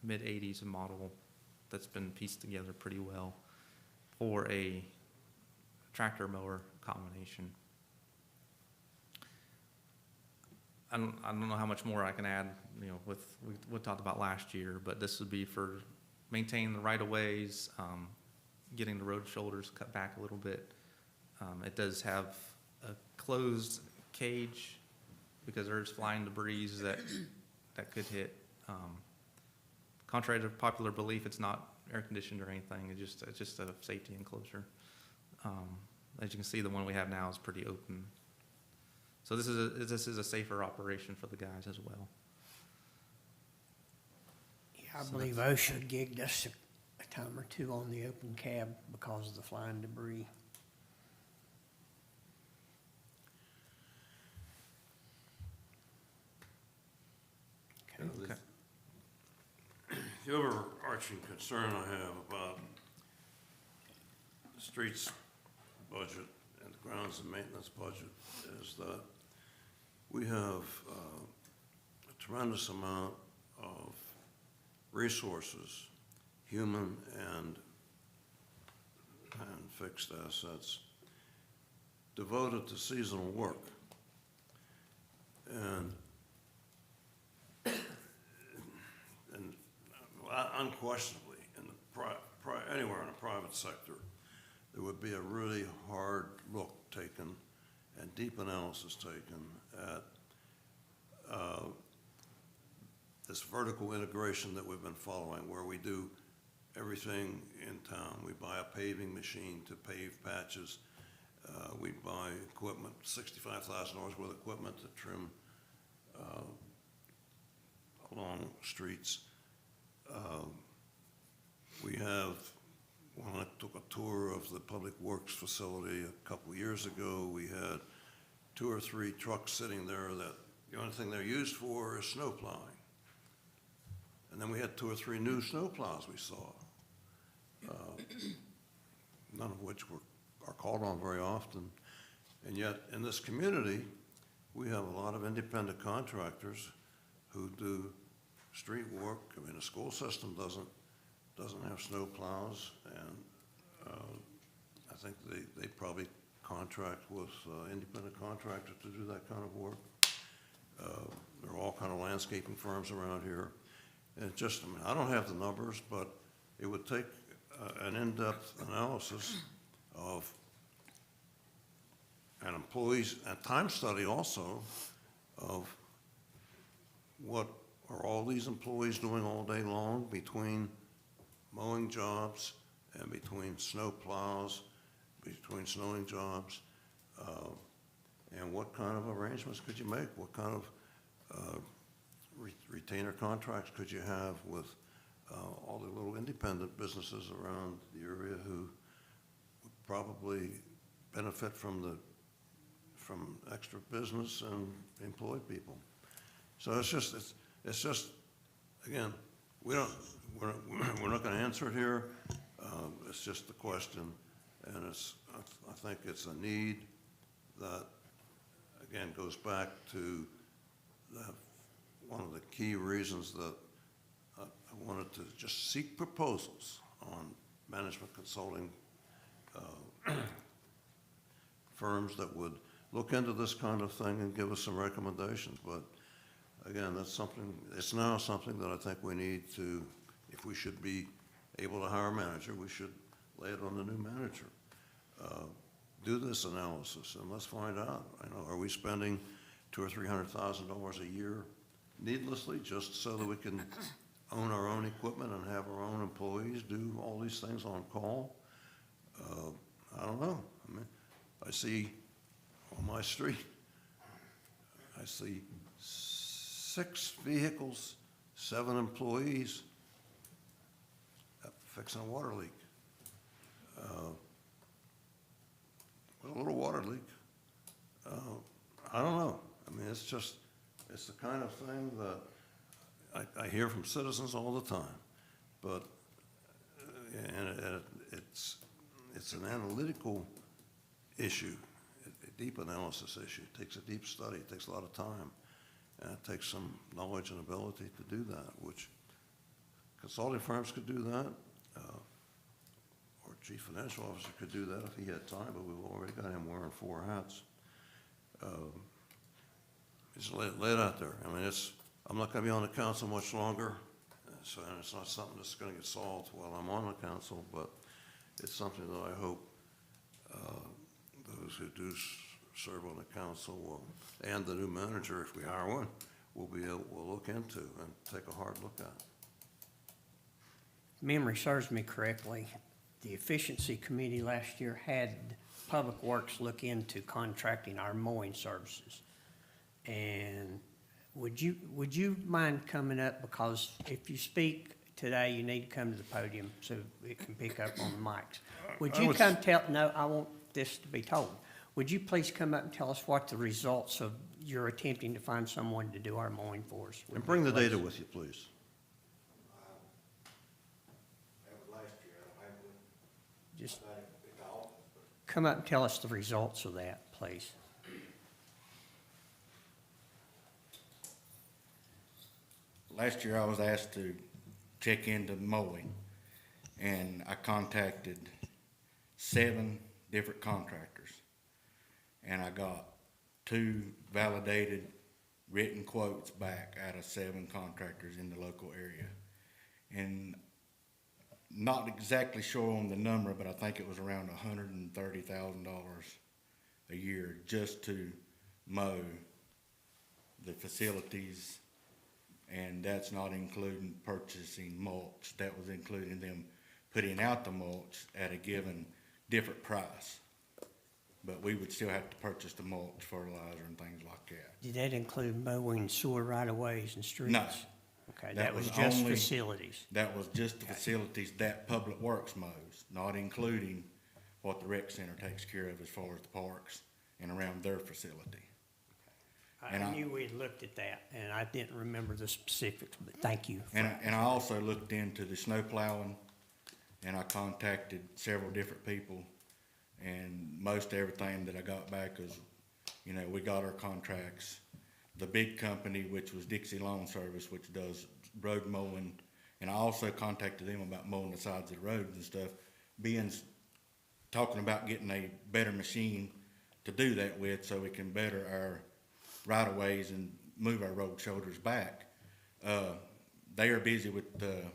mid-'80s model that's been pieced together pretty well for a tractor mower combination. I don't know how much more I can add, with we talked about last year, but this would be for maintaining the right-of-ways, getting the road shoulders cut back a little bit. It does have a closed cage because there's flying debris that could hit. Contrary to popular belief, it's not air conditioned or anything. It's just a safety enclosure. As you can see, the one we have now is pretty open. So this is a safer operation for the guys as well. Yeah, I believe OSHA gigged us a time or two on the open cab because of the flying debris. Okay. The overarching concern I have about the streets budget and the grounds and maintenance budget is that we have a tremendous amount of resources, human and and fixed assets devoted to seasonal work. And unquestionably, in the anywhere in the private sector, there would be a really hard look taken and deep analysis taken at this vertical integration that we've been following, where we do everything in town. We buy a paving machine to pave patches. We buy equipment, $65,000 worth of equipment to trim along streets. We have, when I took a tour of the Public Works facility a couple years ago, we had 2 or 3 trucks sitting there that the only thing they're used for is snow plowing. And then we had 2 or 3 new snow plows we saw, none of which are called on very often. And yet, in this community, we have a lot of independent contractors who do street work. I mean, the school system doesn't have snow plows, and I think they probably contract with independent contractors to do that kind of work. There are all kind of landscaping firms around here. And just, I mean, I don't have the numbers, but it would take an in-depth analysis of an employee's, a time study also of what are all these employees doing all day long between mowing jobs and between snow plows, between snowing jobs, and what kind of arrangements could you make? What kind of retainer contracts could you have with all the little independent businesses around the area who would probably benefit from extra business and employ people? So it's just again, we're not going to answer it here. It's just the question, and I think it's a need that again goes back to one of the key reasons that I wanted to just seek proposals on management consulting firms that would look into this kind of thing and give us some recommendations. But again, it's now something that I think we need to, if we should be able to hire a manager, we should lay it on the new manager. Do this analysis and let's find out. Are we spending $200,000 or $300,000 a year needlessly just so that we can own our own equipment and have our own employees do all these things on call? I don't know. I mean, I see on my street, I see 6 vehicles, 7 employees fixing a water leak. A little water leak. I don't know. I mean, it's the kind of thing that I hear from citizens all the time, but and it's an analytical issue, a deep analysis issue. It takes a deep study. It takes a lot of time, and it takes some knowledge and ability to do that, which consulting firms could do that, or chief financial officer could do that if he had time, but we've already got him wearing 4 hats. Just lay it out there. I mean, I'm not going to be on the council much longer, so and it's not something that's going to get solved while I'm on the council, but it's something that I hope those who do serve on the council and the new manager, if we hire one, will look into and take a hard look at. Memory serves me correctly, the Efficiency Committee last year had Public Works look into contracting our mowing services. And would you mind coming up, because if you speak today, you need to come to the podium so it can pick up on the mics. Would you come tell, no, I want this to be told. Would you please come up and tell us what the results of your attempting to find someone to do our mowing for us would And be, bring the please? data with you, please. That was last year, I don't have it. Just I think it's all, but come up and tell us the results of that, please. last year I was asked to check into mowing, and I contacted 7 different contractors. And I got 2 validated written quotes back out of 7 contractors in the local area. And not exactly sure on the number, but I think it was around $130,000 a year just to mow the facilities. And that's not including purchasing mulch. That was including them putting out the mulch at a given different price. But we would still have to purchase the mulch, fertilizer, and things like that. Did that include mowing sewer right-of-ways and streets? No. Okay, That that was was just only- facilities. That was just the facilities that Public Works mows, not including what the rec center takes care of as far as the parks and around their facility. And I I- knew we had looked at that, and I didn't remember the specifics, but thank you. And I also looked into the snow plowing, and I contacted several different people, and most everything that I got back is, you know, we got our contracts. The big company, which was Dixie Lawn Service, which does road mowing, and I also contacted them about mowing the sides of the roads and stuff. Talking about getting a better machine to do that with, so we can better our right-of-ways and move our road shoulders back. They are busy with the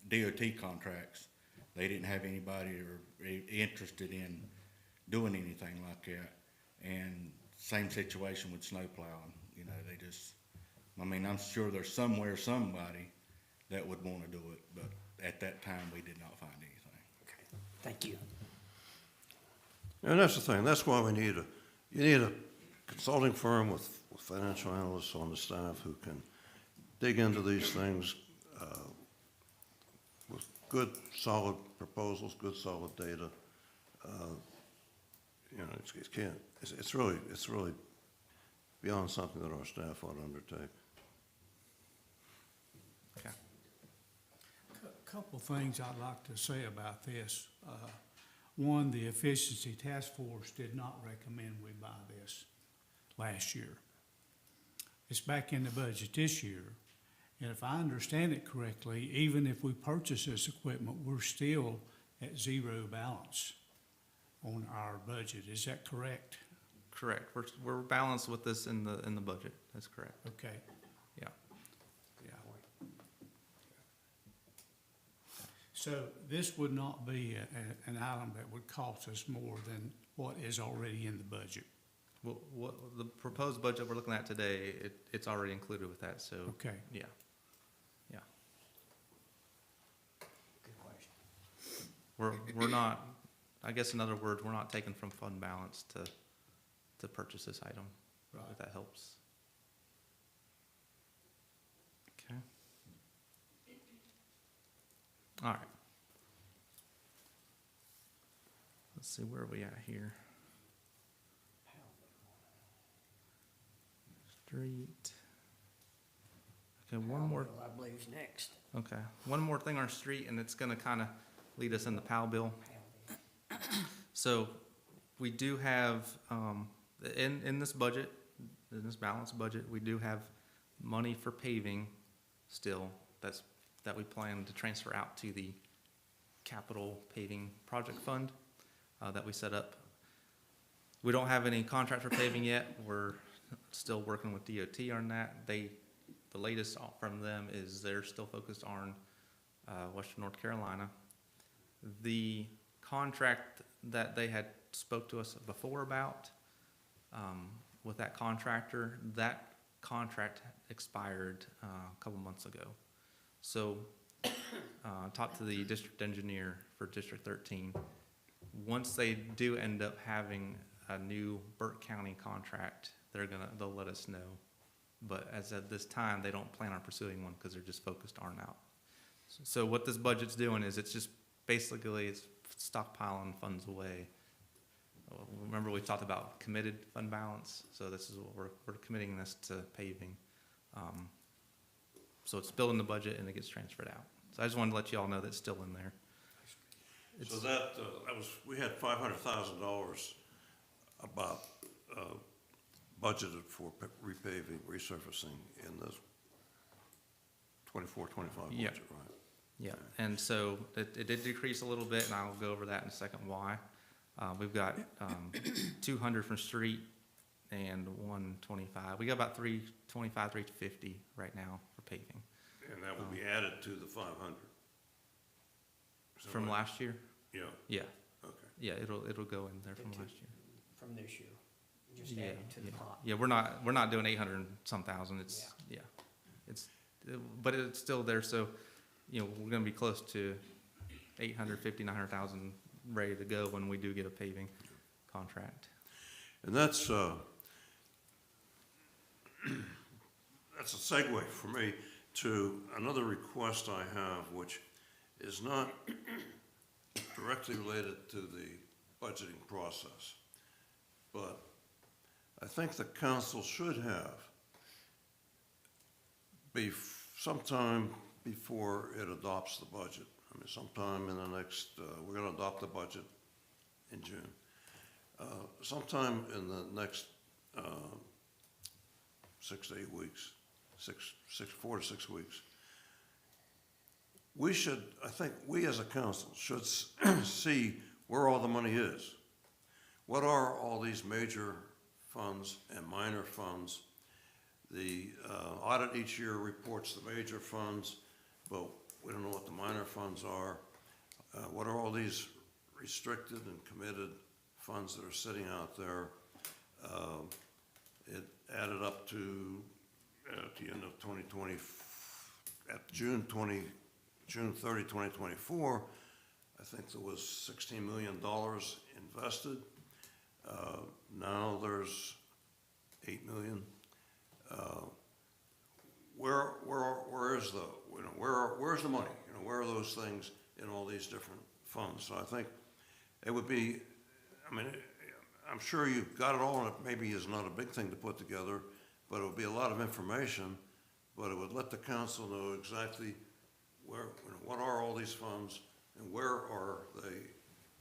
DOT contracts. They didn't have anybody interested in doing anything like that. And same situation with snow plowing. You know, they just, I mean, I'm sure there's somewhere somebody that would want to do it, but at that time, we did not find anything. Okay, thank you. And that's the thing, that's why you need a consulting firm with financial analysts on the staff who can dig into these things with good, solid proposals, good, solid data. You know, it's really beyond something that our staff ought to undertake. Okay. Couple things I'd like to say about this. One, the Efficiency Task Force did not recommend we buy this last year. It's back in the budget this year, and if I understand it correctly, even if we purchase this equipment, we're still at zero balance on our budget. Is that correct? Correct. We're balanced with this in the budget. That's correct. Okay. Yeah. Yeah. So this would not be an item that would cost us more than what is already in the budget? Well, what the proposed budget we're looking at today, it's already included with that, so. Okay. Yeah. Yeah. Good question. We're not, I guess in other words, we're not taking from fund balance to purchase this item, Right. if that helps. Okay. All right. Let's see, where are we at here? Street. Okay, one more. I believe is next. Okay, one more thing on street, and it's gonna kind of lead us in the POW bill. So we do have, in this budget, in this balanced budget, we do have money for paving still that we plan to transfer out to the capital paving project fund that we set up. We don't have any contract for paving yet. We're still working with DOT on that. The latest from them is they're still focused on Western North Carolina. The contract that they had spoke to us before about with that contractor, that contract expired a couple months ago. So talked to the district engineer for District 13. Once they do end up having a new Burke County contract, they'll let us know. But as of this time, they don't plan on pursuing one because they're just focused on out. So what this budget's doing is it's just basically it's stockpiling funds away. Remember we talked about committed fund balance, so this is what we're committing this to paving. So it's still in the budget and it gets transferred out. So I just wanted to let you all know that's still in there. So we had $500,000 about budgeted for repaving, resurfacing in the 24-25 budget, Yeah. right? Yeah, and so it did decrease a little bit, and I'll go over that in a second why. We've got 200 from street and 125. We got about 325, 350 right now for paving. And that will be added to the 500? Is that From right? last year? Yeah, Yeah, okay. yeah, it'll go in there from last year. From this year, just Yeah, added to the yeah. pot. Yeah, we're not doing 800 and some thousand, it's, yeah. It's, but it's still there, so, we're gonna be close to 850, 900,000 ready to go when we do get a paving contract. And that's a segue for me to another request I have, which is not directly related to the budgeting process. But I think the council should have, sometime before it adopts the budget, I mean, sometime in the next, we're gonna adopt the budget in June. Sometime in the next 6 to 8 weeks, 4 to 6 weeks, we should, I think, we as a council should see where all the money is. What are all these major funds and minor funds? The audit each year reports the major funds, but we don't know what the minor funds are. What are all these restricted and committed funds that are sitting out there? It added up to, at the end of 2020, at June 30, 2024, I think there was $16 million invested. Now there's $8 million. Where's the money? Where are those things in all these different funds? So I think it would be, I'm sure you've got it all, and it maybe is not a big thing to put together, but it would be a lot of information, but it would let the council know exactly what are all these funds, and where are they,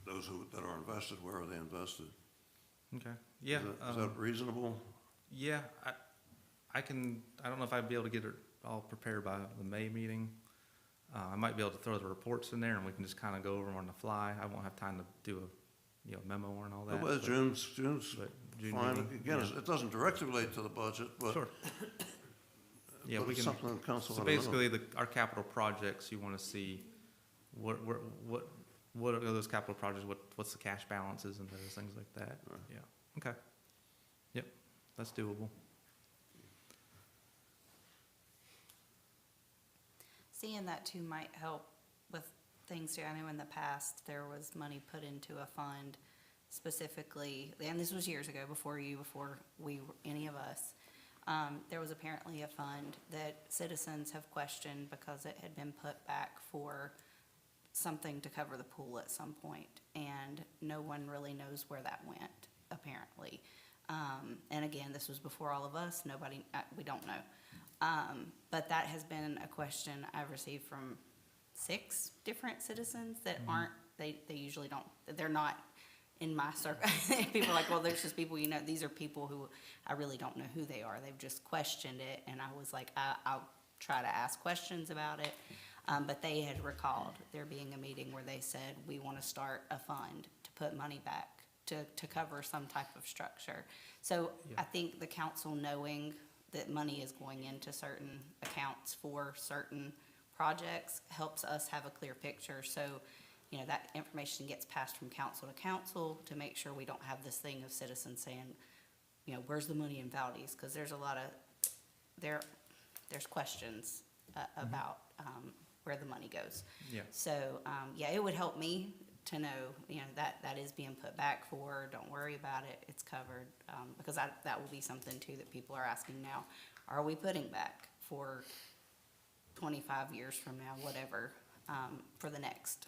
those that are invested, where are they invested? Okay, yeah. Is that reasonable? Yeah, I don't know if I'd be able to get it all prepared by the May meeting. I might be able to throw the reports in there and we can just kind of go over them on the fly. I won't have time to do a memo and all that. Well, June's but June fine. meeting, Again, yeah. it doesn't directly relate to the budget, but. Sure. Yeah, but we it's can, something the council so ought to know. basically our capital projects, you want to see what are those capital projects, what's the cash balances and those things like that. Right. Yeah, okay. Yep, that's doable. Seeing that too might help with things too. I know in the past, there was money put into a fund specifically, and this was years ago, before any of us. There was apparently a fund that citizens have questioned because it had been put back for something to cover the pool at some point, and no one really knows where that went, apparently. And again, this was before all of us, we don't know. But that has been a question I've received from 6 different citizens that aren't, they usually don't, they're not in my circle. People are like, well, there's just people, these are people who I really don't know who they are. They've just questioned it, and I was like, I'll try to ask questions about it. But they had recalled there being a meeting where they said, we want to start a fund to put money back to cover some type of structure. So Yeah. I think the council knowing that money is going into certain accounts for certain projects helps us have a clear picture. So, that information gets passed from council to council to make sure we don't have this thing of citizens saying, where's the money in Valdese? Because there's a lot of, there's questions about where the money goes. Yeah. So, it would help me to know, that is being put back for, don't worry about it, it's covered. Because that will be something too that people are asking now. Are we putting back for 25 years from now, whatever, for the next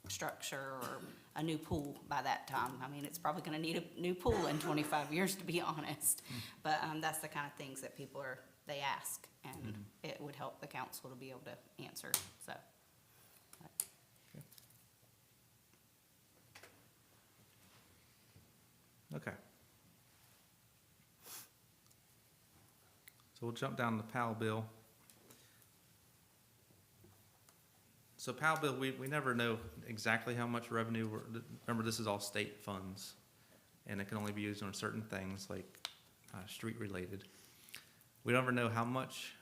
structure or a new pool by that time? It's probably gonna need a new pool in 25 years, to be honest. But that's the kind of things that people they ask, and it would help the council to be able to answer, so. Okay. So we'll jump down to the PAL bill. So PAL bill, we never know exactly how much revenue, remember, this is all state funds, and it can only be used on certain things like street related. We never know how much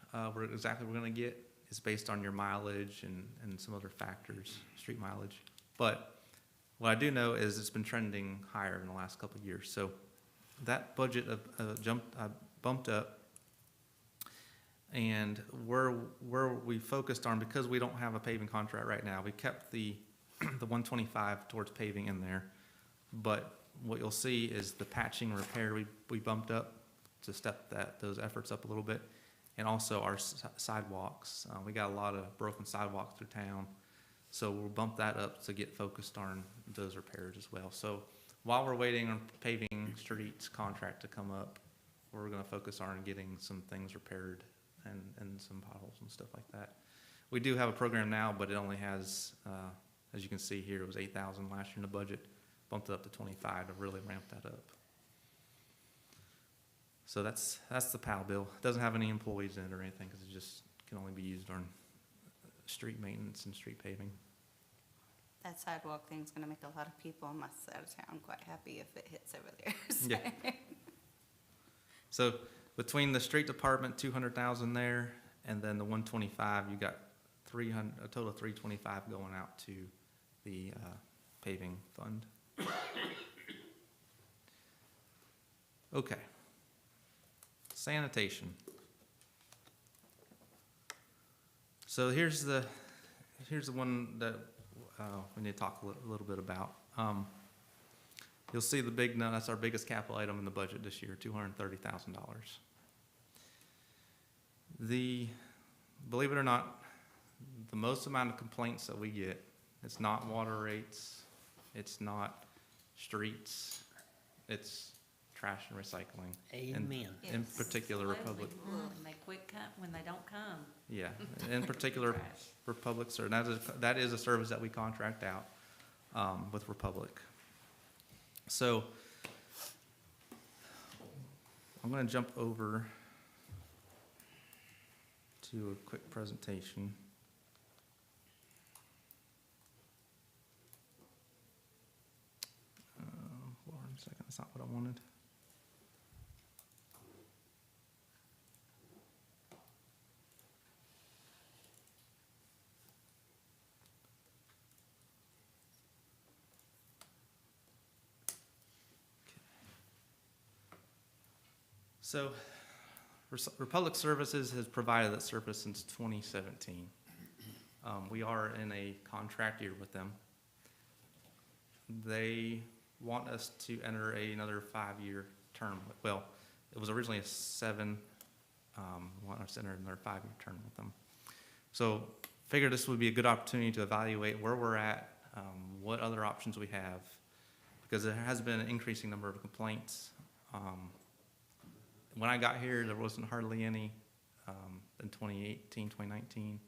exactly we're gonna get. It's based on your mileage and some other factors, street mileage. But what I do know is it's been trending higher in the last couple of years. So that budget bumped up. And where we focused on, because we don't have a paving contract right now, we kept the 125 towards paving in there. But what you'll see is the patching and repair, we bumped up to step those efforts up a little bit. And also our sidewalks. We got a lot of broken sidewalks through town. So we'll bump that up to get focused on those repairs as well. So while we're waiting on paving streets contract to come up, we're gonna focus on getting some things repaired and some potholes and stuff like that. We do have a program now, but it only has, as you can see here, it was 8,000 last year in the budget, bumped it up to 25 to really ramp that up. So that's the PAL bill. It doesn't have any employees in it or anything, because it just can only be used on street maintenance and street paving. That sidewalk thing's gonna make a lot of people on my side of town quite happy if it hits over there. So. Yeah. So between the street department, 200,000 there, and then the 125, you got a total of 325 going out to the paving fund. Okay. Sanitation. So here's the one that we need to talk a little bit about. You'll see the big, that's our biggest capital item in the budget this year, $230,000. Believe it or not, the most amount of complaints that we get, it's not water rates, it's not streets, it's trash and recycling. Amen. In particular, Republic. And they quit when they don't come. Yeah, in particular, Trash. Republic, that is a service that we contract out with Republic. So I'm going to jump over to a quick presentation. Hold on a second, that's not what I wanted. So, Republic Services has provided that service since 2017. We are in a contract year with them. They want us to enter another 5-year term. Well, it was originally a 7, want us to enter another 5-year term with them. So, figured this would be a good opportunity to evaluate where we're at, what other options we have, because there has been an increasing number of complaints. When I got here, there wasn't hardly any in 2018, 2019.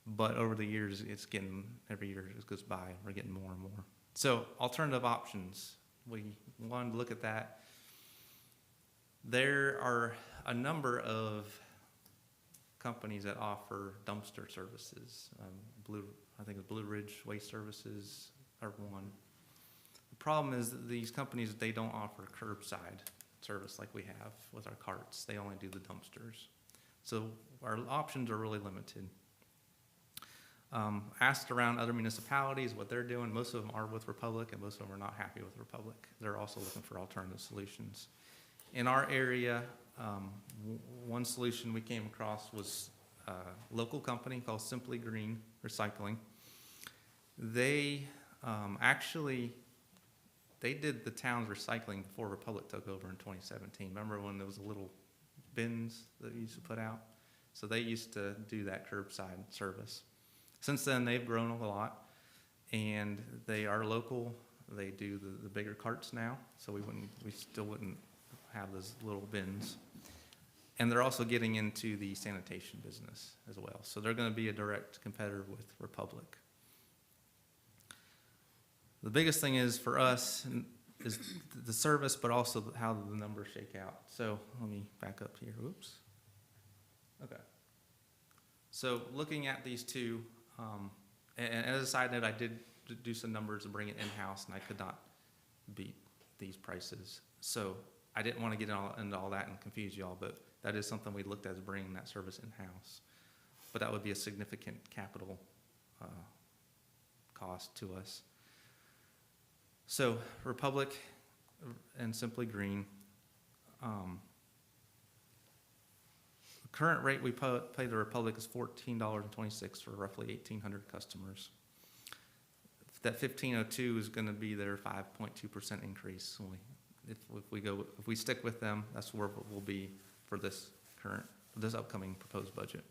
But over the years, it's getting, every year it goes by, we're getting more and more. So alternative options, we wanted to look at that. There are a number of companies that offer dumpster services. I think it's Blue Ridge Waste Services are one. The problem is that these companies, they don't offer curbside service like we have with our carts. They only do the dumpsters. So our options are really limited. Asked around other municipalities what they're doing. Most of them are with Republic, and most of them are not happy with Republic. They're also looking for alternative solutions. In our area, one solution we came across was a local company called Simply Green Recycling. They they did the town's recycling before Republic took over in 2017. Remember when there was little bins that we used to put out? So they used to do that curbside service. Since then, they've grown a lot, and they are local. They do the bigger carts now, so we still wouldn't have those little bins. And they're also getting into the sanitation business as well. So they're going to be a direct competitor with Republic. The biggest thing is for us is the service, but also how the numbers shake out. So let me back up here. Oops. Okay. So looking at these two, And as a side note, I did do some numbers and bring it in-house, and I could not beat these prices. So I didn't want to get into all that and confuse y'all, but that is something we looked at, as bringing that service in-house. But that would be a significant capital cost to us. So Republic and Simply Green. The current rate we pay the Republic is $14.26 for roughly 1,800 customers. That 1502 is going to be their 5.2% increase. If we stick with them, that's where we'll be for this upcoming proposed budget.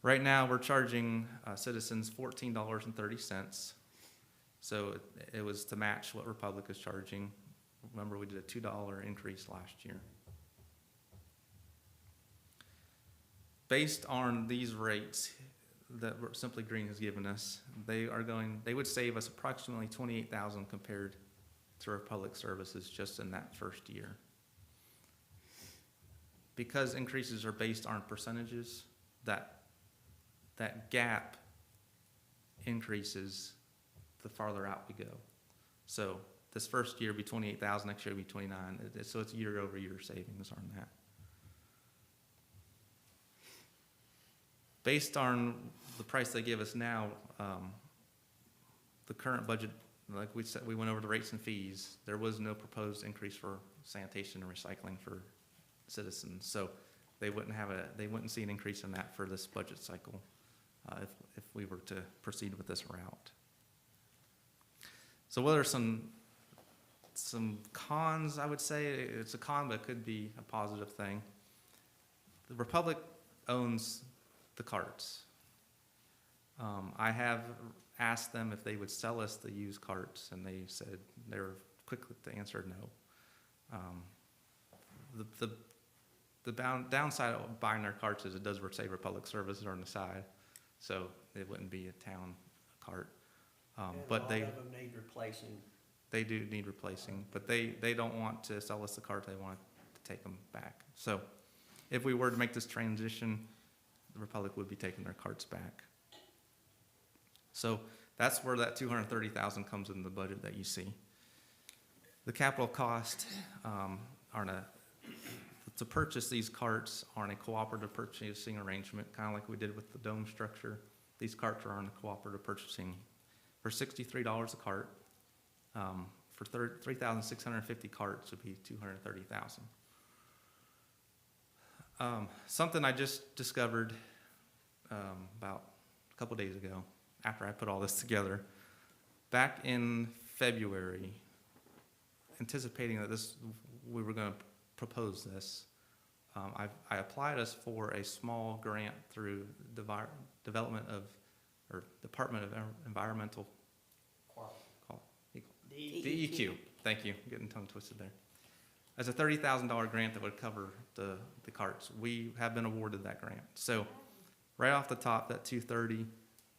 Right now, we're charging citizens $14.30. So it was to match what Republic is charging. Remember, we did a $2 increase last year. Based on these rates that Simply Green has given us, they would save us approximately $28,000 compared to Republic services just in that first year. Because increases are based on percentages, that gap increases the farther out we go. So this first year will be $28,000, next year will be $29,000. So it's year-over-year savings on that. Based on the price they give us now, the current budget, like we said, we went over the rates and fees. There was no proposed increase for sanitation and recycling for citizens. So they wouldn't see an increase in that for this budget cycle if we were to proceed with this route. So what are some cons? I would say it's a con, but it could be a positive thing. The Republic owns the carts. I have asked them if they would sell us the used carts, and they said they were quick to answer no. The downside of buying their carts is it does say Republic services on the side, so it wouldn't be a town cart. But a lot of them need replacing. They do need replacing, but they don't want to sell us the cart. They want to take them back. So if we were to make this transition, the Republic would be taking their carts back. So that's where that $230,000 comes in the budget that you see. The capital cost to purchase these carts are in a cooperative purchasing arrangement, kind of like we did with the dome structure. These carts are on a cooperative purchasing for $63 a cart. For 3,650 carts would be $230,000. Something I just discovered about a couple days ago, after I put all this together. Back in February, anticipating that we were going to propose this, I applied us for a small grant through Department of Environmental DEQ. Thank you. I'm getting tongue twisted there. As a $30,000 grant that would cover the carts. We have been awarded that grant. So right off the top, that $230,000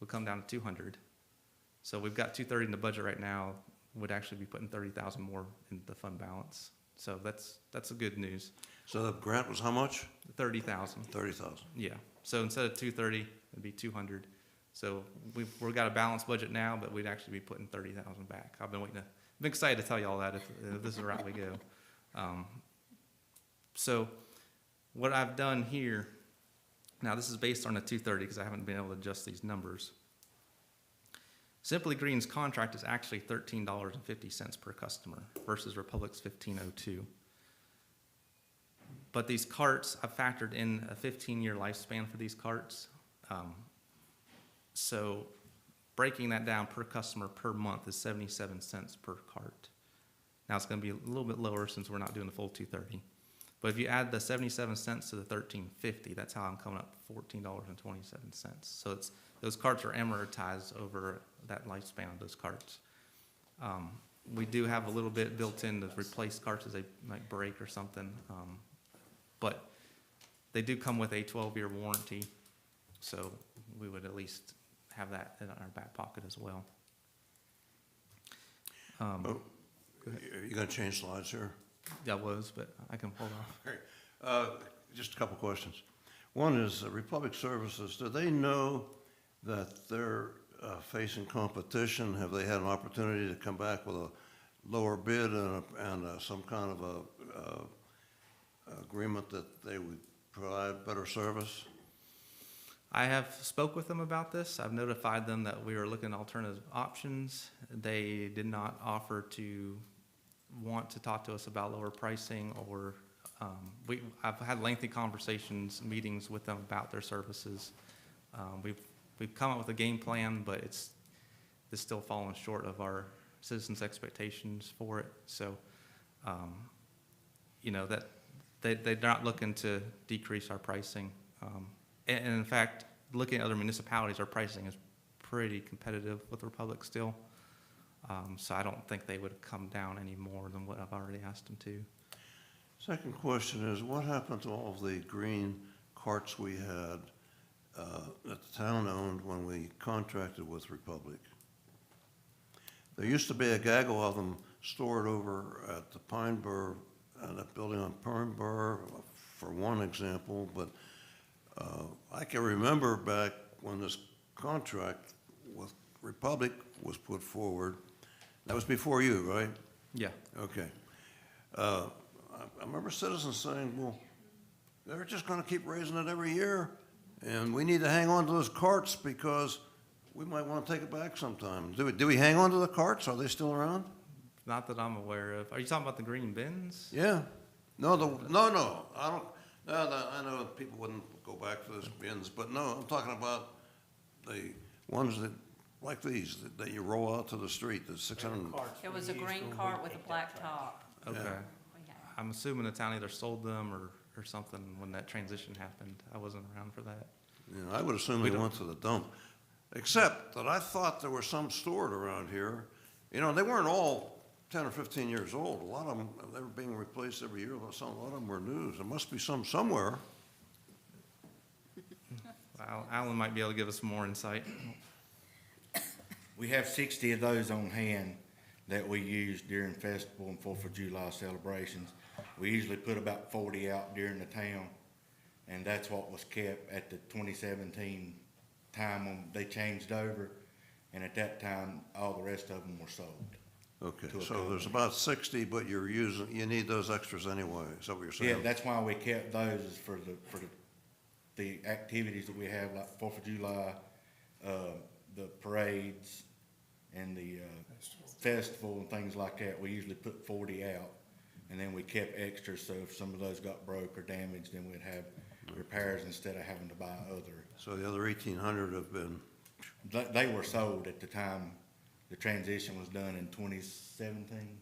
would come down to $200,000. So we've got $230,000 in the budget right now. Would actually be putting $30,000 more in the fund balance. So that's a good news. So the grant was how much? $30,000. 30,000. Yeah. So instead of $230,000, it'd be $200,000. So we've got a balanced budget now, but we'd actually be putting $30,000 back. I've been excited to tell you all that if this is the route we go. So what I've done here, now this is based on the $230,000 because I haven't been able to adjust these numbers. Simply Green's contract is actually $13.50 per customer versus Republic's $15.02. But these carts, I've factored in a 15-year lifespan for these carts. So breaking that down per customer per month is 77 cents per cart. Now it's going to be a little bit lower since we're not doing the full $230,000. But if you add the 77 cents to the $13.50, that's how I'm coming up $14.27. So those carts are amortized over that lifespan of those carts. We do have a little bit built in to replace carts as they might break or something. But they do come with a 12-year warranty, so we would at least have that in our back pocket as well. Are you going to change slides here? Yeah, I was, but I can hold off. Just a couple questions. One is Republic Services, do they know that they're facing competition? Have they had an opportunity to come back with a lower bid and some kind of agreement that they would provide better service? I have spoke with them about this. I've notified them that we are looking at alternative options. They did not offer to want to talk to us about lower pricing or, I've had lengthy conversations, meetings with them about their services. We've come up with a game plan, but it's still falling short of our citizens' expectations for it. So, that they're not looking to decrease our pricing. And in fact, looking at other municipalities, our pricing is pretty competitive with Republic still. So I don't think they would come down any more than what I've already asked them to. Second question is, what happened to all of the green carts we had that the town owned when we contracted with Republic? There used to be a gaggle of them stored over at the Pine Burr, that building on Pine Burr, for one example, but I can remember back when this contract with Republic was put forward. That was before you, right? Yeah. Okay. I remember citizens saying, well, they're just gonna keep raising it every year, and we need to hang on to those carts because we might wanna take it back sometime. Do we hang on to the carts? Are they still around? Not that I'm aware of. Are you talking about the green bins? Yeah. No, I don't, I know people wouldn't go back for those bins, but no, I'm talking about the ones that, like these, that you roll out to the street, the 600. It was a green cart with a black top. Okay. Yeah. I'm assuming the town either sold them or something when that transition happened. I wasn't around for that. You know, I would assume they went to the dump, except that I thought there were some stored around here. You know, they weren't all 10 or 15 years old. A lot of them, they were being replaced every year. A lot of them were new. There must be some somewhere. Alan might be able to give us more insight. We have 60 of those on hand that we use during festival and 4th of July celebrations. We usually put about 40 out during the town, and that's what was kept at the 2017 time when they changed over, and at that time, all the rest of them were sold. Okay, To a so company. there's about 60, but you need those extras anyway. Is that what you're saying? Yeah, that's why we kept those is for the activities that we have, like 4th of July, the parades, and the festival and things like that. We usually put 40 out, and then we kept extras, so if some of those got broke or damaged, then we'd have repairs instead of having to buy other. So the other 1,800 have been, They were sold at the time the transition was done in 2017.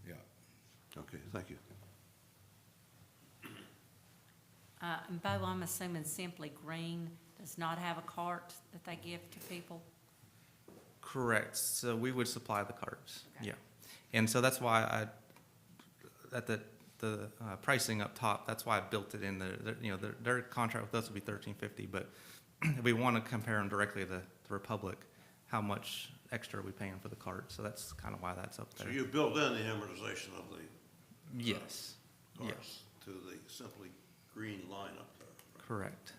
Yeah. okay, thank you. And Bo, I'm assuming Simply Green does not have a cart that they give to people? Correct. So we would supply the carts. Okay. Yeah. And so that's why at the pricing up top, that's why I built it in their contract with us will be $13.50, but we want to compare them directly to the Republic, how much extra are we paying for the cart? So that's kind of why that's up So there. you built in the amortization of the Yes. cars Yes. to the Simply Green line up there. Correct.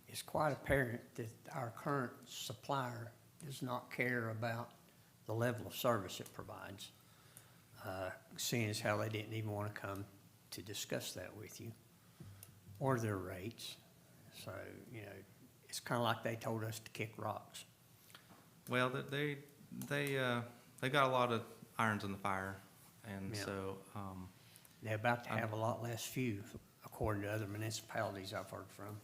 It's quite apparent that our current supplier does not care about the level of service it provides, seeing as how they didn't even want to come to discuss that with you, or their rates. So, it's kind of like they told us to kick rocks. Well, they got a lot of irons in the fire, and Yeah. so They're about to have a lot less few, according to other municipalities I've heard from.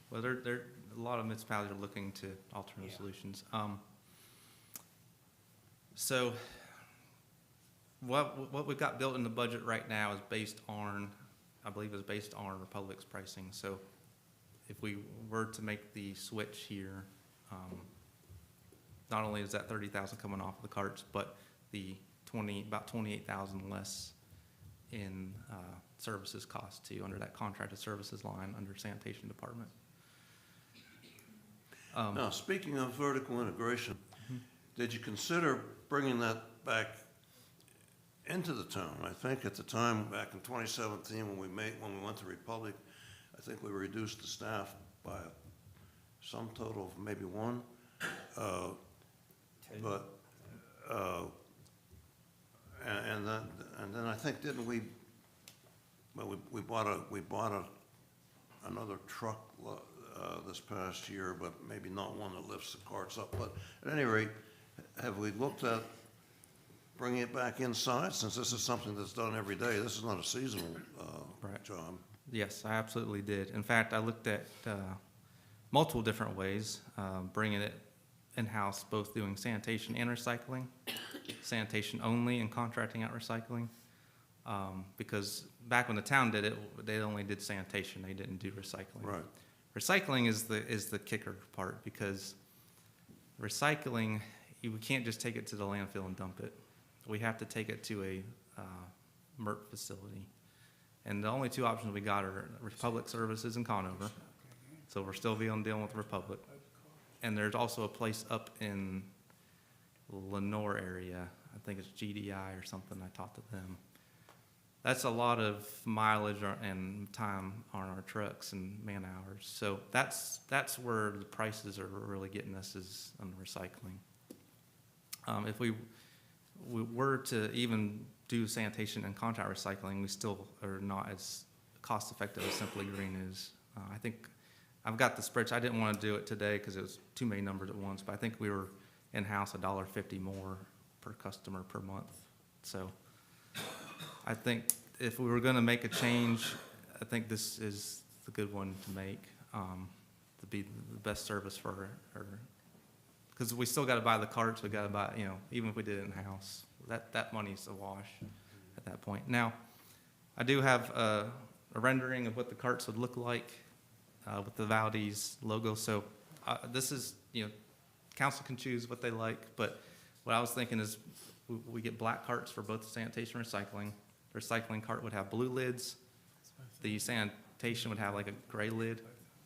well, a lot of municipalities are looking to alternative Yeah. solutions. So what we've got built in the budget right now is based on, I believe, Republic's pricing. So if we were to make the switch here, not only is that 30,000 coming off the carts, but the about 28,000 less in services cost too, under that contracted services line under sanitation department. Now, speaking of vertical integration, did you consider bringing that back into the town? I think at the time, back in 2017, when we went to Republic, I think we reduced the staff by some total of maybe one. But, and then I think, didn't we, well, we bought another truck, this past year, but maybe not one that lifts the carts up. But at any rate, have we looked at bringing it back inside, since this is something that's done every day? This is not a seasonal, Right. job. Yes, I absolutely did. In fact, I looked at multiple different ways, bringing it in-house, both doing sanitation and recycling, sanitation only and contracting out recycling. Because back when the town did it, they only did sanitation, they didn't do recycling. Right. Recycling is the kicker part, because recycling, we can't just take it to the landfill and dump it. We have to take it to a MRF facility. And the only two options we got are Republic Services and Conover. So we're still dealing with Republic. And there's also a place up in Lenore area, I think it's GDI or something, I talked to them. That's a lot of mileage and time on our trucks and man hours. So that's where the prices are really getting us, is on the recycling. If we were to even do sanitation and contract recycling, we still are not as cost effective as Simply Green is. I think I've got the spreadsheet. I didn't want to do it today because it was too many numbers at once, but I think we were in-house $1.50 more per customer per month. So I think if we were going to make a change, I think this is the good one to make, to be the best service for her. Because we still got to buy the carts, we got to buy, even if we did it in-house, that money's a wash at that point. Now, I do have a rendering of what the carts would look like with the Valdese logo. So this is, council can choose what they like, but what I was thinking is we get black carts for both sanitation and recycling. The recycling cart would have blue lids. The sanitation would have like a gray lid.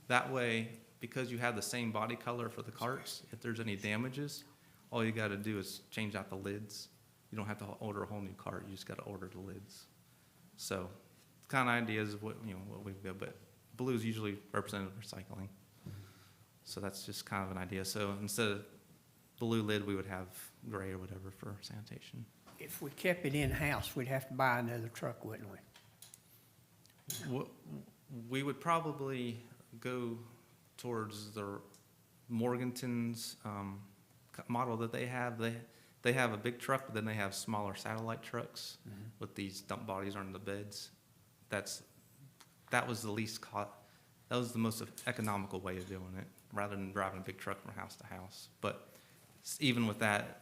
That way, because you have the same body color for the carts, if there's any damages, all you gotta do is change out the lids. You don't have to order a whole new cart, you just gotta order the lids. So, kind of ideas of what we've got, but blue is usually representative of recycling. So that's just kind of an idea. So instead of blue lid, we would have gray or whatever for sanitation. If we kept it in-house, we'd have to buy another truck, wouldn't we? We would probably go towards the Morganton's model that they have. They have a big truck, but then they have smaller satellite trucks with these dump bodies on the beds. That was the least cost. That was the most economical way of doing it, rather than driving a big truck from house to house. But even with that,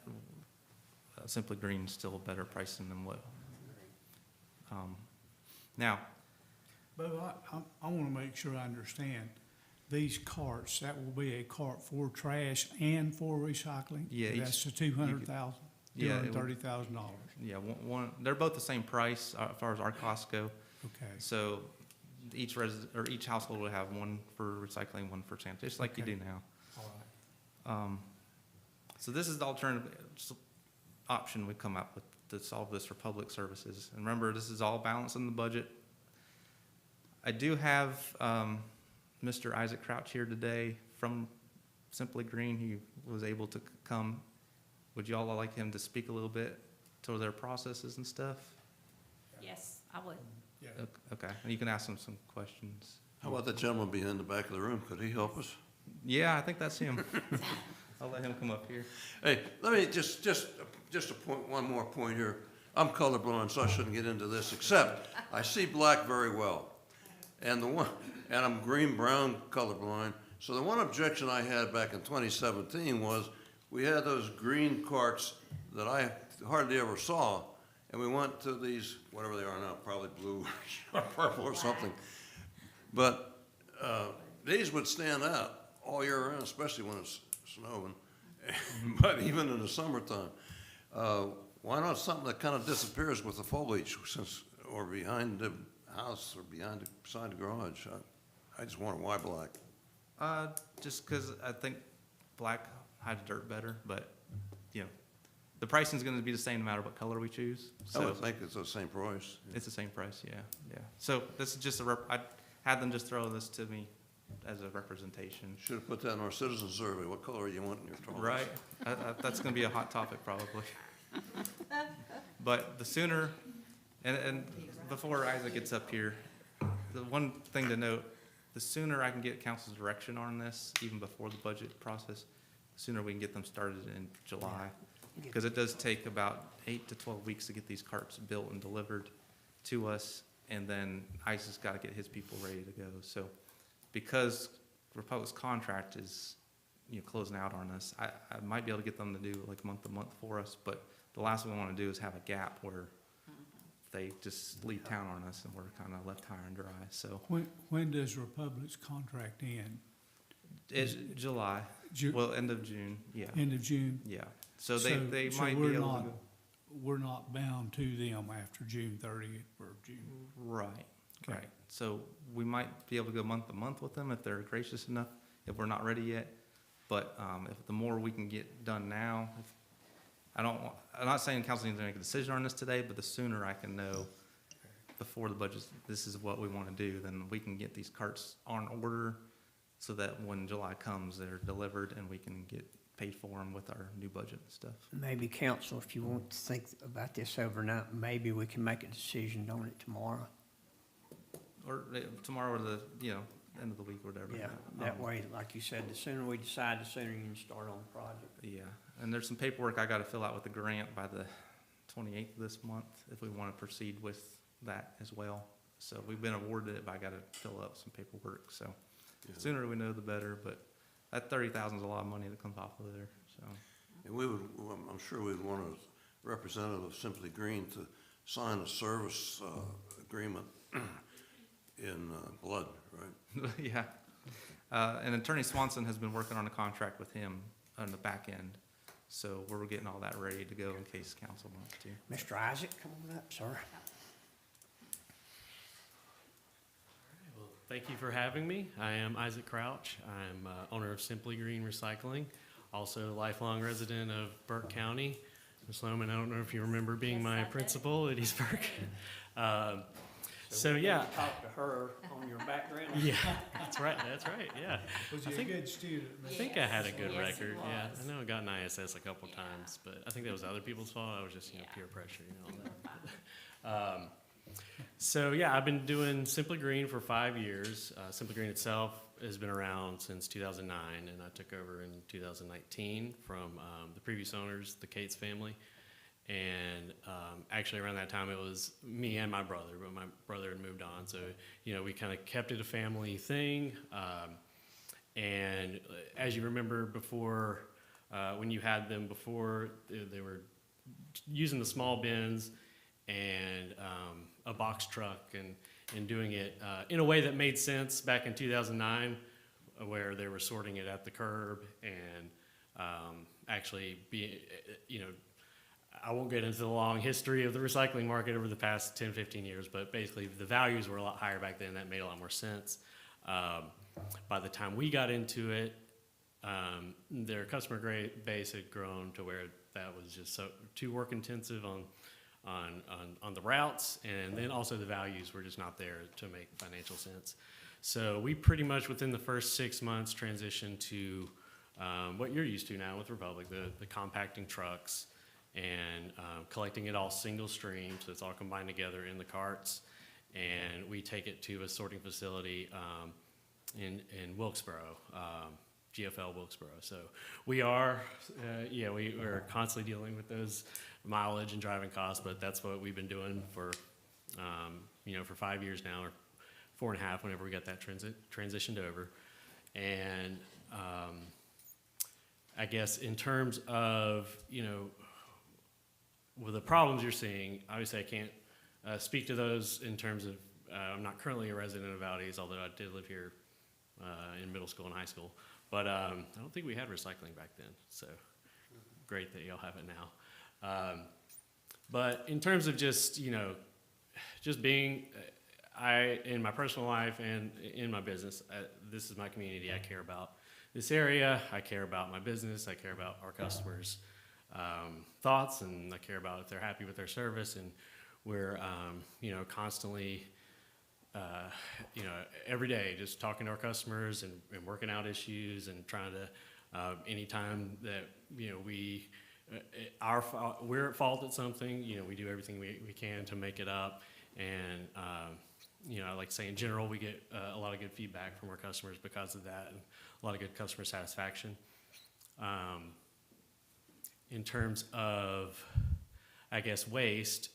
Simply Green's still a better pricing than what. Now, But I want to make sure I understand. These carts, that will be a cart for trash and for recycling? Yeah, That's the $230,000. Yeah, they're both the same price as far as our costs go. Okay, So each household will have one for recycling, one for sanitation, just like you Okay. do now. all right. So this is the alternative option we come up with to solve this for public services. And remember, this is all balanced in the budget. I do have Mr. Isaac Crouch here today from Simply Green. He was able to come. Would you all like him to speak a little bit to their processes and stuff? Yes, I would. Yeah. Okay, and you can ask him some questions. How about that gentleman behind the back of the room? Could he help us? Yeah, I think that's him. I'll let him come up here. Hey, let me just a point, one more point here. I'm colorblind, so I shouldn't get into this, except I see black very well. And I'm green-brown colorblind. So the one objection I had back in 2017 was we had those green carts that I hardly ever saw, and we went to these, whatever they are now, probably blue or purple or something. But these would stand out all year round, especially when it's snowing, but even in the summertime. Why not something that kind of disappears with the foliage, or behind the house or beside the garage? I just wonder why black. Just because I think black hides dirt better, but, the pricing's gonna be the same no matter what color we choose. I So would think it's the same price. it's the same price, yeah. So this is just I had them just throw this to me as a representation. Should have put that in our citizen survey, what color you want in your trolleys. Right, that's gonna be a hot topic probably. But the sooner, and before Isaac gets up here, the one thing to note, the sooner I can get council's direction on this, even before the budget process, the sooner we can get them started in July. Because it does take about 8 to 12 weeks to get these carts built and delivered to us, and then Isaac's gotta get his people ready to go. So because Republic's contract is, closing out on us, I might be able to get them to do like month to month for us, but the last thing we wanna do is have a gap where they just leave town on us and we're kinda left high and dry, so. When does Republic's contract end? It's July, well, end of June, yeah, End of June? yeah. So they so might we're be able not- to go. We're not bound to them after June 30th or June. Right, Okay. right. So we might be able to go month to month with them if they're gracious enough, if we're not ready yet. But if the more we can get done now, I'm not saying council needs to make a decision on this today, but the sooner I can know before the budget, this is what we want to do, then we can get these carts on order so that when July comes, they're delivered and we can get paid for them with our new budget and stuff. Maybe council, if you want to think about this overnight, maybe we can make a decision on it tomorrow. Or tomorrow or the, end of the week or whatever. Yeah, that way, like you said, the sooner we decide, the sooner you can start on the project. Yeah, and there's some paperwork I gotta fill out with the grant by the 28th of this month, if we wanna proceed with that as well. So we've been awarded it, but I gotta fill out some paperwork, so Yeah. sooner we know the better, but that 30,000 is a lot of money that comes off of there, so. And I'm sure we'd want a representative of Simply Green to sign a service agreement in blood, right? Yeah. And Attorney Swanson has been working on a contract with him on the back end, so we're getting all that ready to go in case council wants to. Mr. Isaac, come on up, sir. Well, thank you for having me. I am Isaac Crouch. I'm owner of Simply Green Recycling, also a lifelong resident of Burke County. Ms. Lohman, I don't know if you remember being Yes, my I do. principal at East Burke. So we're yeah, gonna talk to her on your background. yeah, that's right, yeah. Was I he a think- good student? I think I had a good Yes, he record, yeah. was. I know I got an ISS a couple Yeah. times, but I think that was other people's fault. I was just, Yeah. peer pressure, all that. So yeah, I've been doing Simply Green for 5 years. Simply Green itself has been around since 2009, and I took over in 2019 from the previous owners, the Cates family. And actually around that time, it was me and my brother, but my brother had moved on. So, we kind of kept it a family thing. And as you remember before, when you had them before, they were using the small bins and a box truck and doing it in a way that made sense back in 2009, where they were sorting it at the curb and actually being, I won't get into the long history of the recycling market over the past 10, 15 years, but basically the values were a lot higher back then. That made a lot more sense. By the time we got into it, their customer base had grown to where that was just too work intensive on the routes, and then also the values were just not there to make financial sense. So we pretty much within the first 6 months transitioned to what you're used to now with Republic, the compacting trucks and collecting it all single stream, so it's all combined together in the carts, and we take it to a sorting facility in Wilkesboro, GFL Wilkesboro. So we are, we're constantly dealing with those mileage and driving costs, but that's what we've been doing for, for 5 years now, or 4.5 whenever we got that transitioned over. And I guess in terms of, with the problems you're seeing, obviously I can't speak to those in terms of, I'm not currently a resident of Valdese, although I did live here in middle school and high school. But I don't think we had recycling back then, so great that y'all have it now. But in terms of just, just being, in my personal life and in my business, this is my community. I care about this area. I care about my business. I care about our customers' thoughts, and I care about if they're happy with their service. And we're, constantly you know, every day, just talking to our customers and working out issues and trying to, anytime that, you know, we're at fault at something, you know, we do everything we can to make it up. And, you know, like I say, in general, we get a lot of good feedback from our customers because of that, and a lot of good customer satisfaction. In terms of, I guess, waste,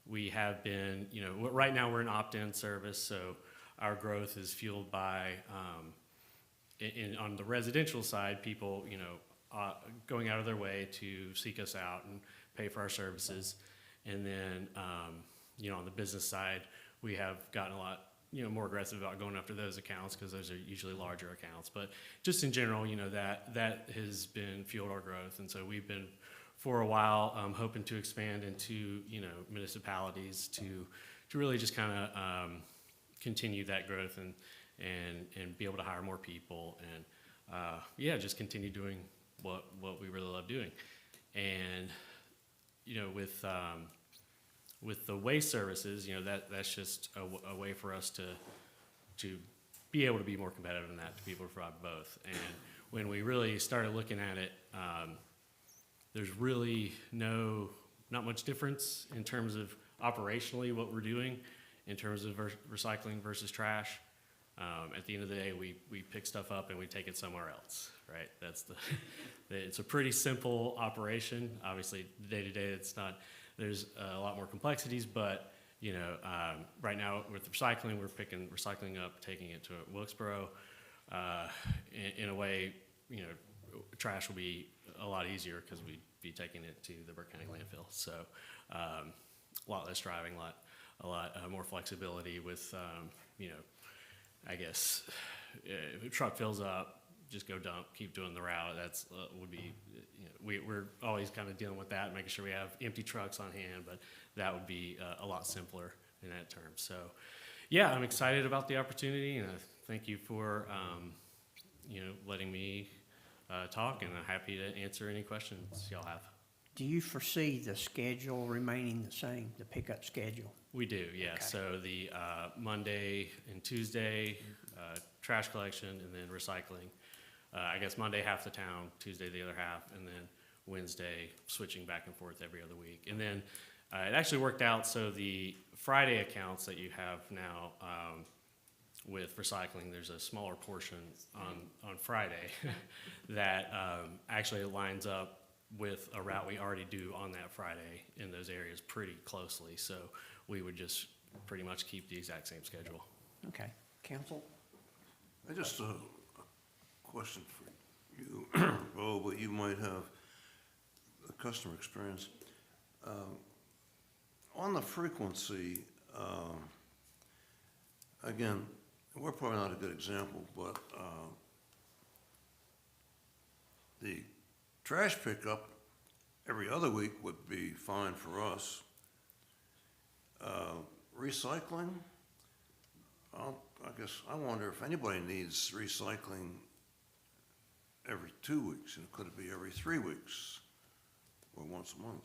we have been, you know, right now we're an opt-in service, so our growth is fueled by, on the residential side, people, you know, going out of their way to seek us out and pay for our services. And then, you know, on the business side, we have gotten a lot, you know, more aggressive about going after those accounts because those are usually larger accounts. But just in general, you know, that has been fueled our growth. And so we've been, for a while, hoping to expand into, you know, municipalities to really just kind of continue that growth and be able to hire more people and, yeah, just continue doing what we really love doing. And, you know, with the waste services, you know, that's just a way for us to be able to be more competitive in that, to be able to provide both. And when we really started looking at it, there's really not much difference in terms of operationally what we're doing in terms of recycling versus trash. At the end of the day, we pick stuff up and we take it somewhere else, right? It's a pretty simple operation. Obviously, day to day, there's a lot more complexities, but, you know, right now with recycling, we're picking recycling up, taking it to Wilkesboro. In a way, you know, trash will be a lot easier because we'd be taking it to the Burke County landfill. So, a lot less driving, a lot more flexibility with, you know, I guess, if a truck fills up, just go dump, keep doing the route. That's would be, you know, we're always kind of dealing with that, making sure we have empty trucks on hand, but that would be a lot simpler in that term. So, yeah, I'm excited about the opportunity, and thank you for, you know, letting me talk, and I'm happy to answer any questions y'all have. Do you foresee the schedule remaining the same, the pickup schedule? We do, yeah. Okay. So the Monday and Tuesday, trash collection, and then recycling. I guess Monday half the town, Tuesday the other half, and then Wednesday switching back and forth every other week. And then it actually worked out so the Friday accounts that you have now with recycling, there's a smaller portion on Friday that actually lines up with a route we already do on that Friday in those areas pretty closely. So we would just pretty much keep the exact same schedule. Okay, council? I just a question for you, oh, but you might have a customer experience. On the frequency, again, we're probably not a good example, but the trash pickup every other week would be fine for us. Recycling, I guess, I wonder if anybody needs recycling every 2 weeks, and could it be every 3 weeks or once a month?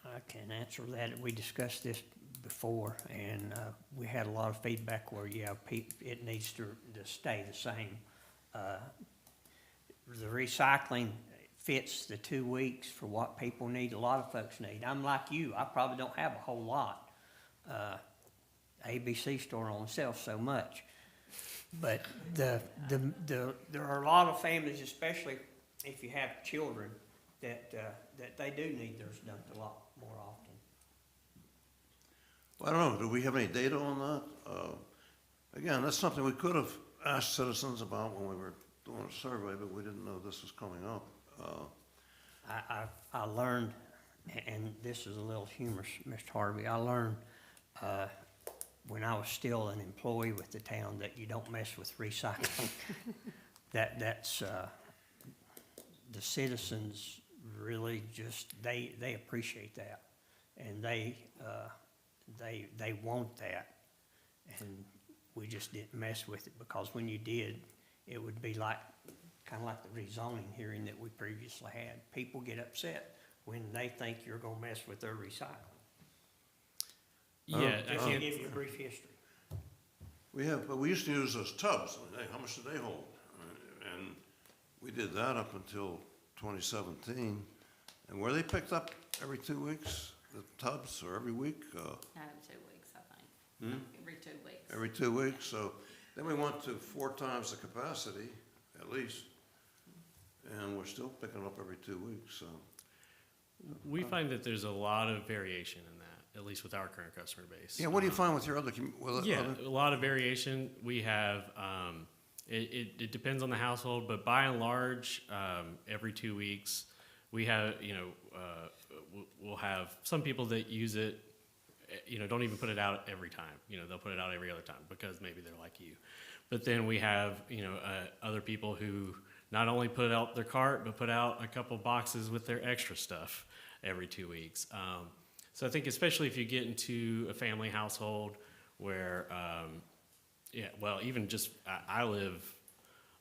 I can answer that. We discussed this before, and we had a lot of feedback where, yeah, it needs to stay the same. The recycling fits the 2 weeks for what people need, a lot of folks need. I'm like you, I probably don't have a whole lot. ABC store only sells so much. But there are a lot of families, especially if you have children, that they do need theirs dumped a lot more often. Well, I don't know, do we have any data on that? Again, that's something we could have asked citizens about when we were doing a survey, but we didn't know this was coming up. I learned, and this is a little humorous, Mr. Harvey, I learned when I was still an employee with the town that you don't mess with recycling. That's the citizens really just, they appreciate that, and they want that, and we just didn't mess with it, because when you did, it would be like, kind of like the rezoning hearing that we previously had. People get upset when they think you're gonna mess with their recycling. Yeah, Just to give you a brief history. But we used to use those tubs. I mean, how much did they hold? And we did that up until 2017. And were they picked up every 2 weeks, the tubs, or every week? Not in 2 weeks, I think. Every 2 weeks. Every 2 weeks. So then we went to 4 times the capacity, at least. And we're still picking up every 2 weeks, so. We find that there's a lot of variation in that, at least with our current customer base. Yeah, what do you find with your other, Yeah, a lot of variation. We have, it depends on the household, but by and large, every 2 weeks, we have, we'll have some people that use it, don't even put it out every time. They'll put it out every other time because maybe they're like you. But then we have, other people who not only put out their cart, but put out a couple boxes with their extra stuff every 2 weeks. So I think especially if you get into a family household where, even just I live,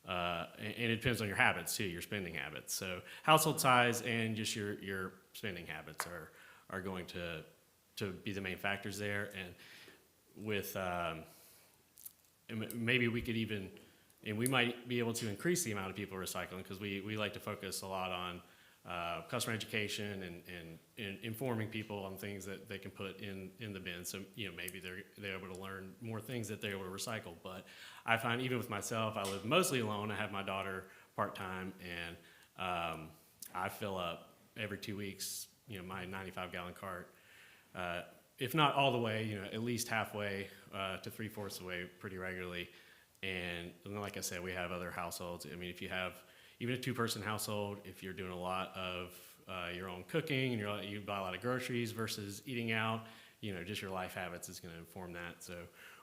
and it depends on your habits too, your spending habits. So household size and just your spending habits are going to be the main factors there. And with, maybe we could even, and we might be able to increase the amount of people recycling because we like to focus a lot on customer education and informing people on things that they can put in the bin. So, maybe they're able to learn more things that they're able to recycle. But I find even with myself, I live mostly alone. I have my daughter part-time, and I fill up every 2 weeks, my 95-gallon cart. If not all the way, at least halfway to 3/4 the way pretty regularly. And then, like I said, we have other households. I mean, if you have even a 2-person household, if you're doing a lot of your own cooking and you buy a lot of groceries versus eating out, just your life habits is going to inform that. So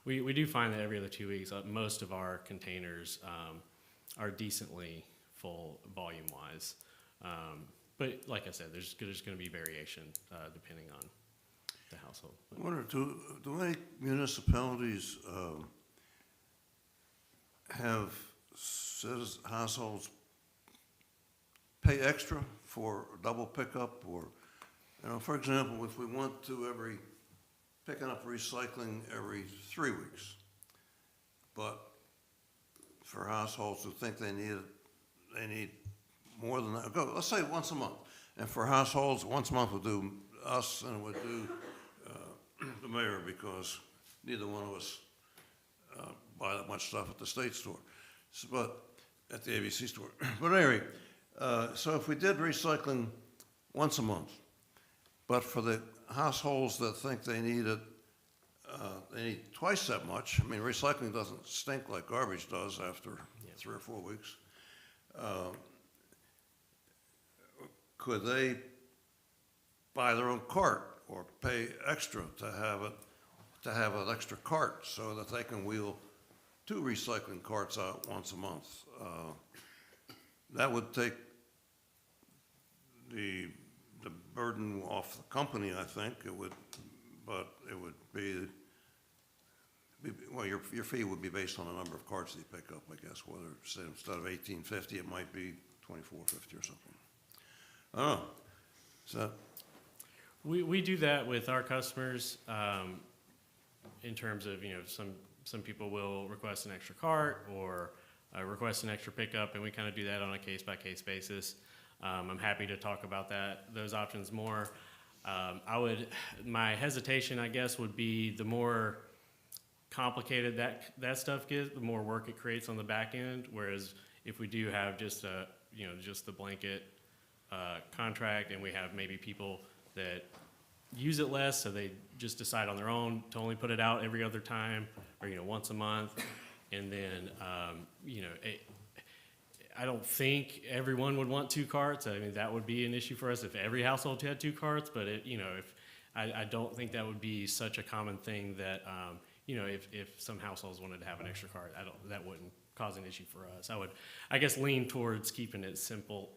we do find that every other 2 weeks, most of our containers are decently full volume-wise. But like I said, there's going to be variation depending on the household. I wonder, do any municipalities have households pay extra for double pickup, or, for example, if we went to picking up recycling every 3 weeks, but for households who think they need more than that, let's say once a month, and for households, once a month would do us and would do the mayor, because neither one of us buy that much stuff at the state store, but at the ABC store. But anyway, so if we did recycling once a month, but for the households that think they need it, they need twice that much. I mean, recycling doesn't stink like garbage does after 3 or 4 weeks. Could they buy their own cart or pay extra to have an extra cart so that they can wheel 2 recycling carts out once a month? That would take the burden off the company, I think. But it would be, well, your fee would be based on the number of carts that you pick up, I guess, whether, say, instead of $18.50, it might be $24.50 or something. I don't know. So, We do that with our customers in terms of, some people will request an extra cart or request an extra pickup, and we kind of do that on a case-by-case basis. I'm happy to talk about those options more. My hesitation, I guess, would be the more complicated that stuff gets, the more work it creates on the back end. Whereas if we do have just the blanket contract, and we have maybe people that use it less, so they just decide on their own to only put it out every other time or once a month, and then I don't think everyone would want 2 carts. I mean, that would be an issue for us if every household had 2 carts, but I don't think that would be such a common thing that if some households wanted to have an extra cart, that wouldn't cause an issue for us. I would, I guess, lean towards keeping it simple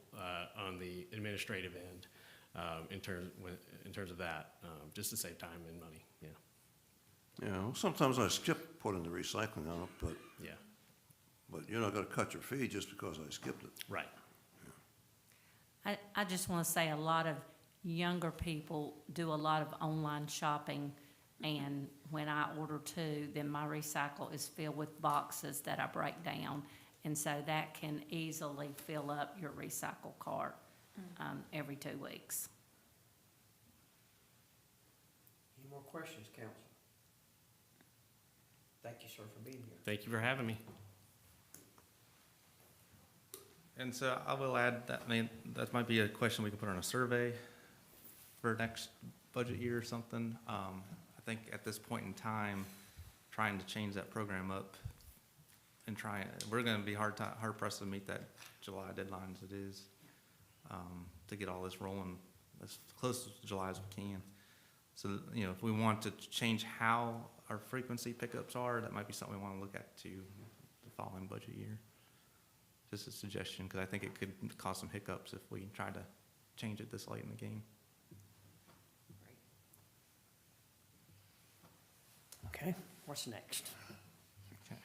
on the administrative end in terms of that, just to save time and money. well, sometimes I skip putting the recycling on it, but Yeah. but you're not going to cut your fee just because I skipped it. Right. I just want to say a lot of younger people do a lot of online shopping, And when I order two, then my recycle is filled with boxes that I break down. And so that can easily fill up your recycle cart, every 2 weeks. Any more questions, council? Thank you, sir, for being here. Thank you for having me. And so I will add that, I mean, that might be a question we could put on a survey for next budget year or something. I think at this point in time, trying to change that program up and we're gonna be hard pressed to meet that July deadline as it is, to get all this rolling as close to July as we can. So, you know, if we want to change how our frequency pickups are, that might be something we wanna look at too, the following budget year. Just a suggestion, because I think it could cause some hiccups if we try to change it this late in the game. Okay, what's next? Okay.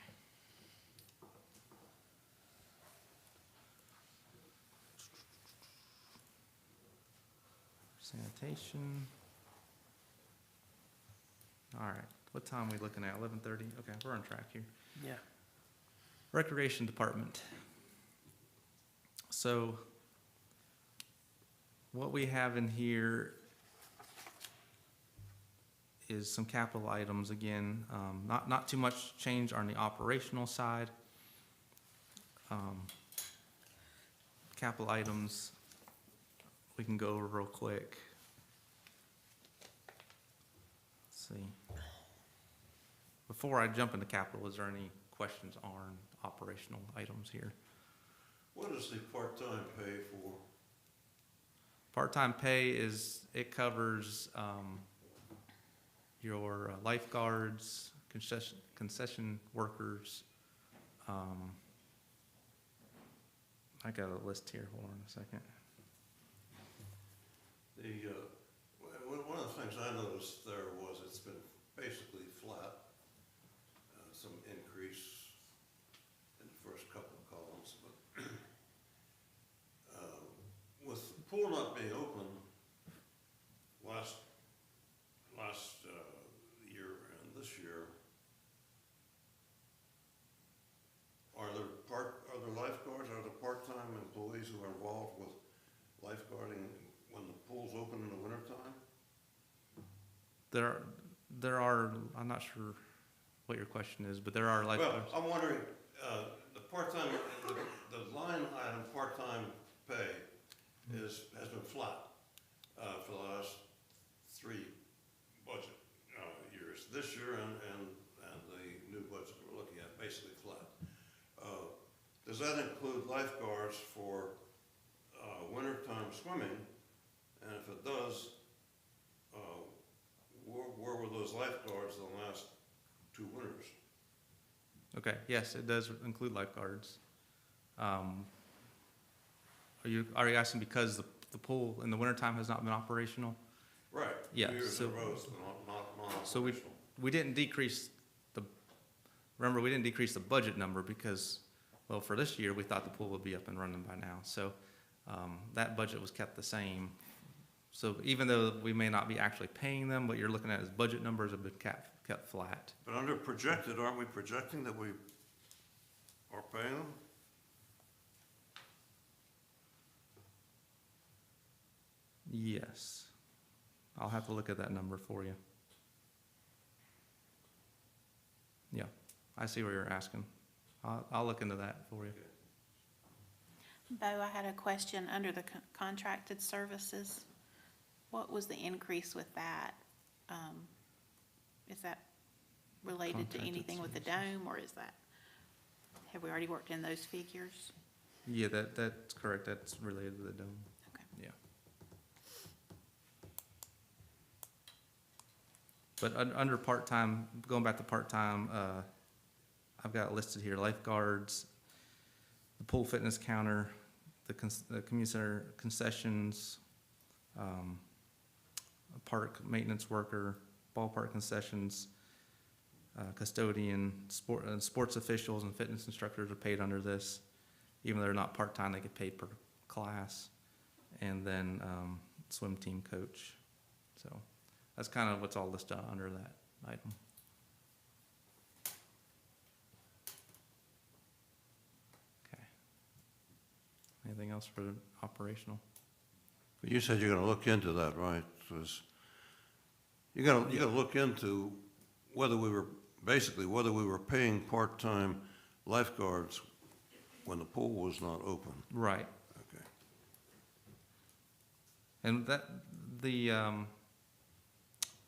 Sanitation. All right, what time are we looking at? 11:30? Okay, we're on track here. Yeah. Recreation Department. So what we have in here is some capital items again, not too much change on the operational side. Capital items, we can go over real quick. Let's see. Before I jump into capital, is there any questions on operational items here? What is the part-time pay for? Part-time pay it covers, your lifeguards, concession workers. I got a list here, hold on a second. One of the things I noticed there was it's been basically flat, some increase in the first couple of columns, but with the pool not being open last year and this year, are there lifeguards, are there part-time employees who are involved with lifeguarding when the pool's open in the wintertime? There are, I'm not sure what your question is, but there are lifeguards. Well, I'm wondering, the part-time, the line item part-time pay has been flat for the last 3 budget years. This year and the new budget we're looking at, basically flat. Does that include lifeguards for wintertime swimming? And if it does, where were those lifeguards the last 2 winters? Okay, yes, it does include lifeguards. Are you asking because the pool in the wintertime has not been operational? Right. Yeah, 2 years so- in a row it's been non-operational. So we didn't decrease we didn't decrease the budget number because, well, for this year, we thought the pool would be up and running by now. So that budget was kept the same. So even though we may not be actually paying them, what you're looking at is budget numbers have been kept flat. But under projected, aren't we projecting that we are paying them? Yes. I'll have to look at that number for you. Yeah, I see what you're asking. I'll look into that for you. Bo, I had a question under the contracted services. What was the increase with that? Is that related to Contracted anything with the dome, or have we already worked in those figures? Yeah, that's correct. That's related to the dome. Okay. Yeah. But under part-time, going back to part-time, I've got listed here lifeguards, the pool fitness counter, the community center concessions, a park maintenance worker, ballpark concessions, custodian, sports officials and fitness instructors are paid under this. Even though they're not part-time, they get paid per class. And then swim team coach. So that's kind of what's all listed under that item. Okay. Anything else for operational? But you said you're gonna look into that, right? 'Cause you gotta look into whether we were paying part-time lifeguards when the pool was not open. Right. Okay. And the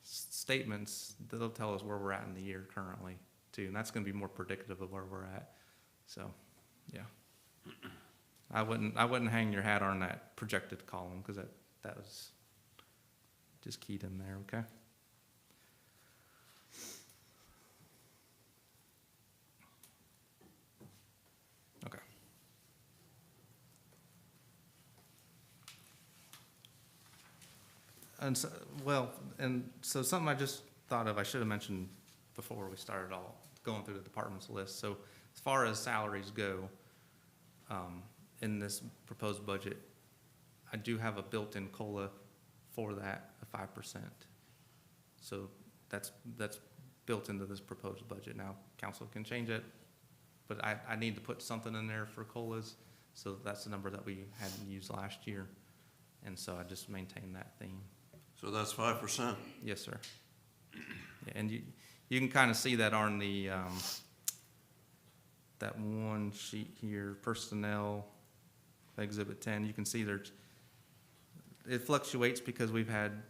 statements, they'll tell us where we're at in the year currently too, and that's gonna be more predictive of where we're at. So, yeah. I wouldn't hang your hat on that projected column, because that was just keyed in there, okay? Okay. And so, something I just thought of, I should have mentioned before we started all going through the department's list. So as far as salaries go, in this proposed budget, I do have a built-in COLA for that, of 5%. So that's built into this proposed budget. Now, council can change it, but I need to put something in there for COLAs. So that's the number that we hadn't used last year. And so I just maintain that theme. So that's 5%? Yes, sir. Yeah, and you can kind of see that on the, that one sheet here, personnel, exhibit 10. You can see it fluctuates because we've had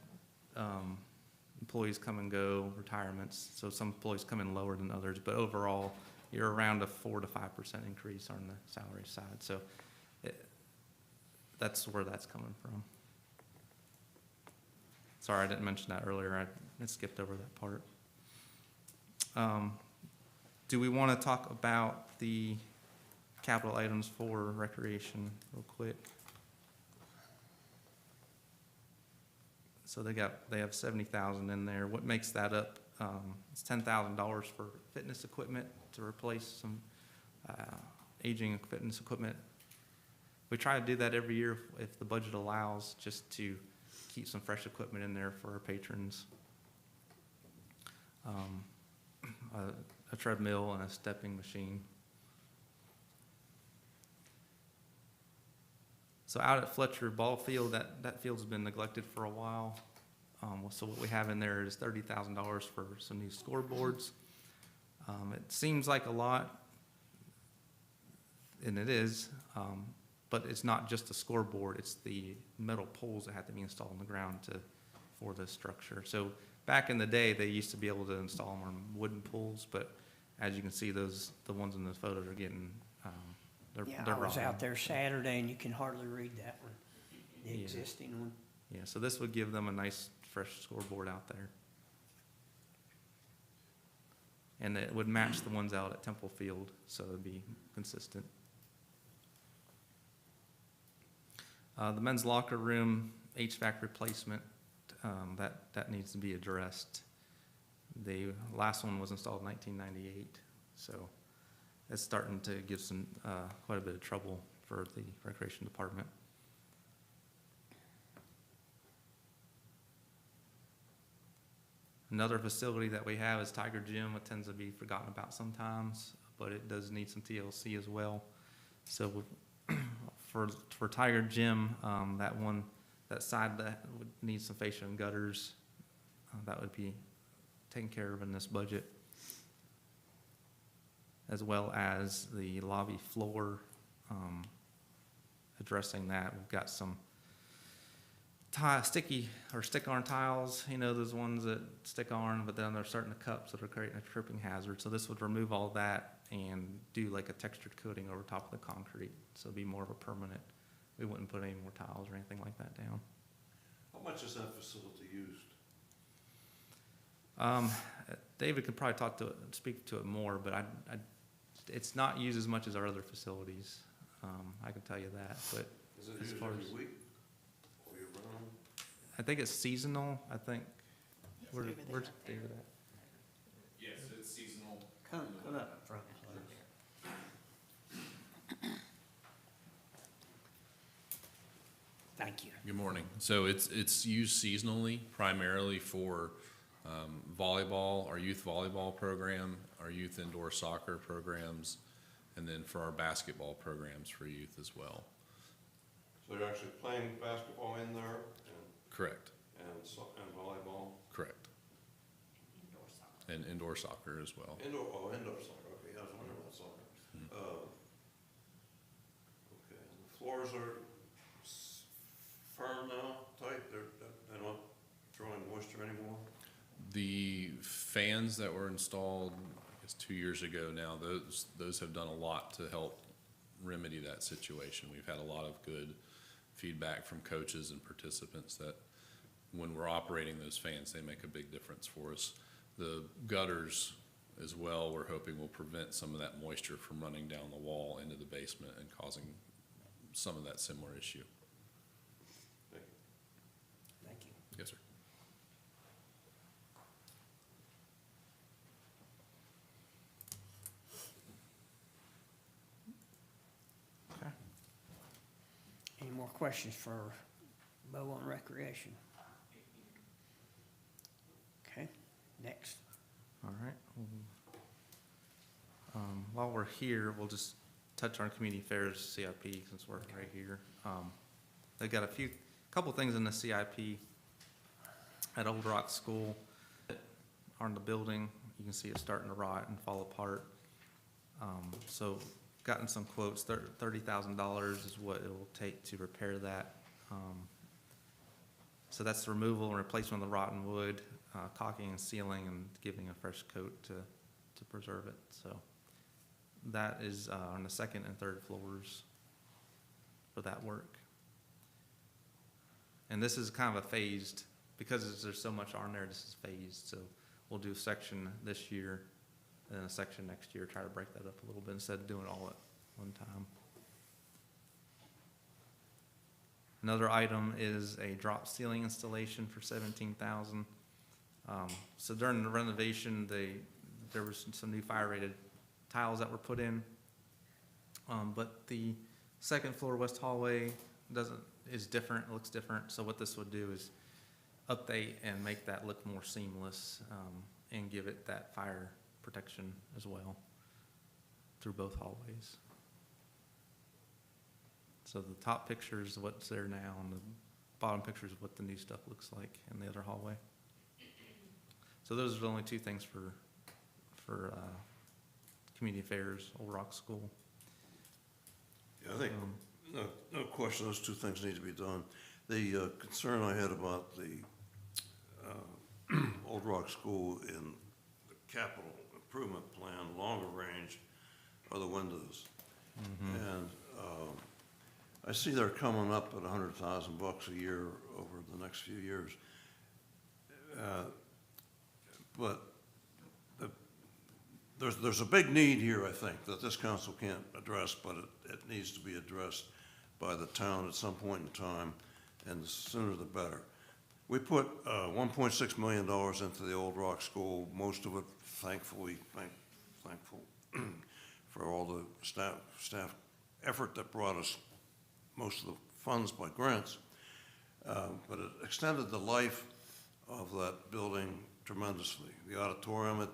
employees come and go, retirements. So some employees come in lower than others, but overall, you're around a 4 to 5% increase on the salary side. So that's where that's coming from. Sorry, I didn't mention that earlier. I skipped over that part. Do we want to talk about the capital items for recreation real quick? So they have 70,000 in there. What makes that up? It's $10,000 for fitness equipment to replace some aging fitness equipment. We try to do that every year if the budget allows, just to keep some fresh equipment in there for our patrons. A treadmill and a stepping machine. So out at Fletcher Ball Field, that field's been neglected for a while. So what we have in there is $30,000 for some new scoreboards. It seems like a lot, and it is, but it's not just the scoreboard, it's the metal poles that have to be installed in the ground for the structure. So back in the day, they used to be able to install them on wooden poles, but as you can see, the ones in the photos are getting, they're Yeah, I was rotten. out there Saturday and you can hardly read that one, the Yeah. existing one. Yeah, so this would give them a nice, fresh scoreboard out there. And it would match the ones out at Temple Field, so it'd be consistent. The men's locker room HVAC replacement, that needs to be addressed. The last one was installed in 1998, so it's starting to give some, quite a bit of trouble for the recreation department. Another facility that we have is Tiger Gym. It tends to be forgotten about sometimes, but it does need some TLC as well. So for Tiger Gym, that side that would need some fascia and gutters, that would be taken care of in this budget, as well as the lobby floor, addressing that. We've got some stick-on tiles, those ones that stick on, but then they're starting to cup, so they're creating a tripping hazard. So this would remove all that and do like a textured coating over top of the concrete, so it'd be more of a permanent. We wouldn't put any more tiles or anything like that down. How much is that facility used? David could probably speak to it more, but it's not used as much as our other facilities. I can tell you that, but Is it as used far every as- week? Or year round? I think it's seasonal, I think. Where's David at? Yes, it's seasonal. Come up front. Thank you. Good morning. So it's used seasonally, primarily for volleyball, our youth volleyball program, our youth indoor soccer programs, and then for our basketball programs for youth as well. So you're actually playing basketball in there Correct, and volleyball? correct. And indoor soccer as well. Indoor soccer, okay, I was wondering about soccer. Okay, and the floors are firm now, tight, they're not drawing moisture anymore? The fans that were installed, I guess 2 years ago now, those have done a lot to help remedy that situation. We've had a lot of good feedback from coaches and participants that when we're operating those fans, they make a big difference for us. The gutters as well, we're hoping will prevent some of that moisture from running down the wall into the basement and causing some of that similar issue. Thank you. Yes, sir. Any more questions for Bo on recreation? Okay, next. All right. While we're here, we'll just touch on community affairs CIP since we're right here. They've got couple things in the CIP at Old Rock School that are in the building. You can see it starting to rot and fall apart. So gotten some quotes. $30,000 is what it will take to repair that. So that's the removal and replacement of the rotten wood, caulking and sealing, and giving a fresh coat to preserve it. So that is on the second and third floors for that work. And this is kind of a phased, because there's so much on there, this is phased. So we'll do a section this year and then a section next year, try to break that up a little bit instead of doing it all at one time. Another item is a drop ceiling installation for $17,000. So during the renovation, there was some new fire rated tiles that were put in. But the second floor west hallway is different, it looks different. So what this would do is update and make that look more seamless, and give it that fire protection as well through both hallways. So the top picture is what's there now, and the bottom picture is what the new stuff looks like in the other hallway. So those are the only two things for community affairs, Old Rock School. Yeah, I think, no question, those two things need to be done. The concern I had about the Old Rock School in the capital improvement plan, longer range, are the windows. And I see they're coming up at $100,000 a year over the next few years. But there's a big need here, I think, that this council can't address, but it needs to be addressed by the town at some point in time, and the sooner the better. We put $1.6 million into the Old Rock School, most of it thankful for all the staff effort that brought us most of the funds by grants. But it extended the life of that building tremendously. The auditorium,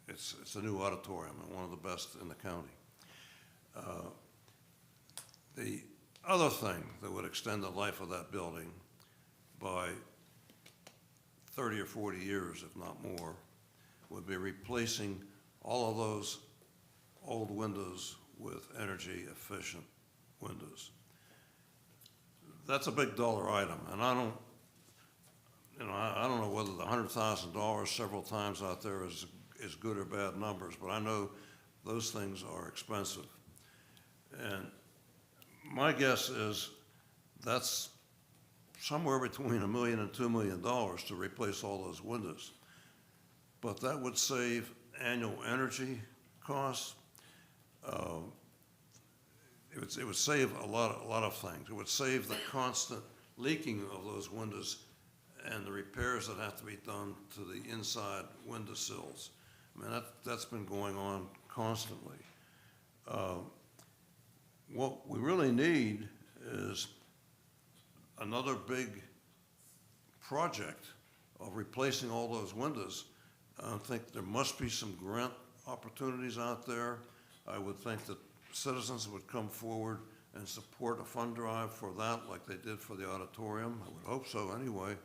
it's a new auditorium and one of the best in the county. The other thing that would extend the life of that building by 30 or 40 years, if not more, would be replacing all of those old windows with energy efficient windows. That's a big dollar item, and I don't know whether the $100,000 several times out there is good or bad numbers, but I know those things are expensive. And my guess is that's somewhere between $1 million and $2 million to replace all those windows. But that would save annual energy costs. It would save a lot of things. It would save the constant leaking of those windows and the repairs that have to be done to the inside window sills. I mean, that's been going on constantly. What we really need is another big project of replacing all those windows. I think there must be some grant opportunities out there. I would think that citizens would come forward and support a fund drive for that, like they did for the auditorium. I would hope so anyway.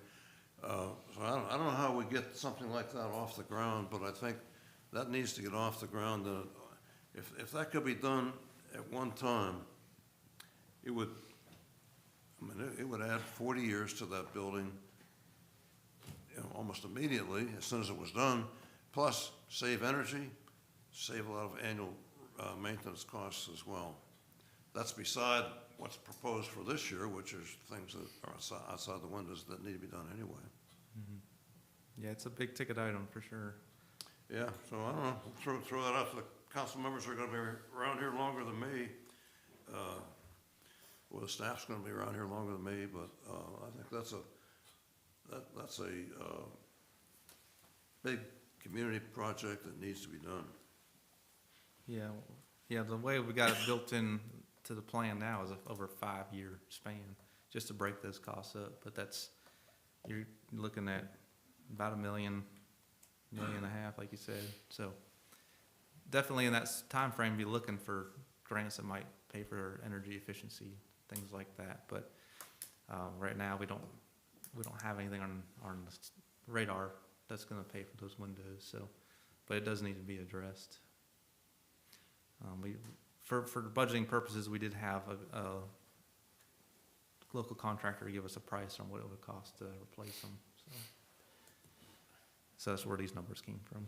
So I don't know how we get something like that off the ground, but I think that needs to get off the ground. If that could be done at one time, it would, it would add 40 years to that building, almost immediately, as soon as it was done, plus save energy, save a lot of annual maintenance costs as well. That's beside what's proposed for this year, which is things that are outside the windows that need to be done anyway. Yeah, it's a big ticket item for sure. Yeah, so I don't know, throw that out. The council members are gonna be around here longer than me. Well, the staff's gonna be around here longer than me, but I think that's a big community project that needs to be done. Yeah, the way we got it built in to the plan now is over a 5-year span, just to break those costs up. But you're looking at about $1 million, $1.5 million, like you said. So definitely in that time frame, be looking for grants that might pay for energy efficiency, things like that. But right now, we don't have anything on the radar that's going to pay for those windows. So, but it does need to be addressed. For budgeting purposes, we did have a local contractor give us a price on what it would cost to replace them. So that's where these numbers came from.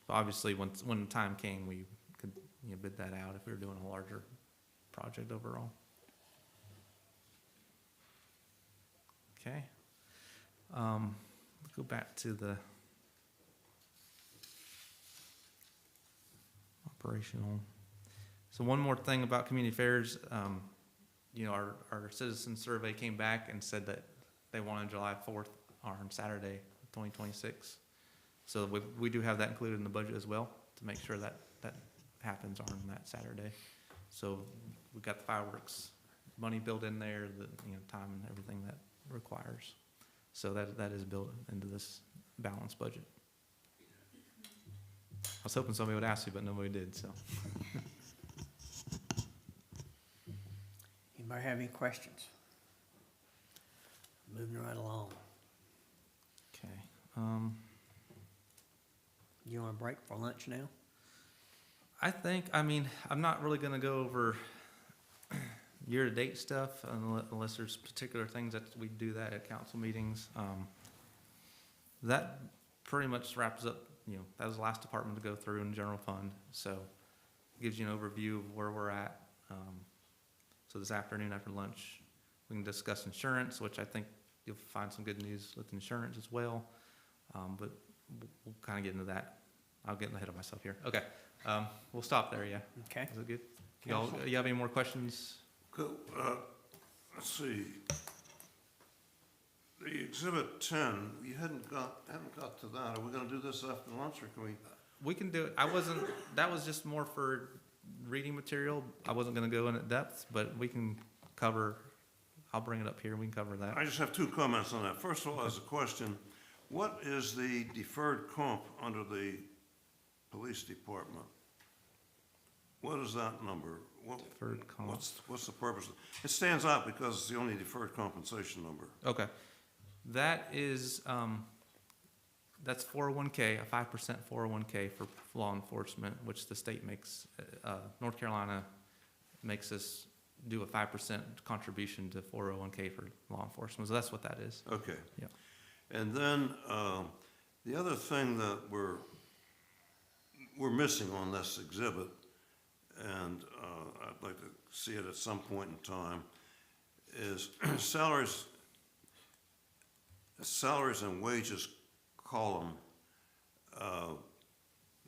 So obviously, when the time came, we could bid that out if we were doing a larger project overall. Okay. Go back to the operational. So one more thing about community affairs, our citizen survey came back and said that they wanted July 4th or on Saturday, 2026. So we do have that included in the budget as well to make sure that happens on that Saturday. So we've got the fireworks money built in there, the time and everything that requires. So that is built into this balanced budget. I was hoping somebody would ask you, but nobody did, so. Anybody have any questions? Moving right along. Okay. You want a break for lunch now? I'm not really gonna go over year-to-date stuff unless there's particular things that we do that at council meetings. That pretty much wraps up, that was the last department to go through in the general fund. So it gives you an overview of where we're at. So this afternoon after lunch, we can discuss insurance, which I think you'll find some good news with insurance as well. But we'll kind of get into that. I'll get ahead of myself here. Okay, we'll stop there, yeah. Okay. Is it good? You have any more questions? Cool. Let's see. The exhibit 10, you haven't got to that. Are we gonna do this after lunch, or can we? We can do it. That was just more for reading material. I wasn't gonna go in at depth, but we can cover, I'll bring it up here, we can cover that. I just have 2 comments on that. First of all, as a question, what is the deferred comp under the police department? What is that number? Deferred comp. What's the purpose? It stands out because it's the only deferred compensation number. Okay. That is, that's 401K, a 5% 401K for law enforcement, which the state makes, North Carolina makes us do a 5% contribution to 401K for law enforcement. So that's what that is. Okay. Yeah. And then, the other thing that we're missing on this exhibit, and I'd like to see it at some point in time, is salaries and wages column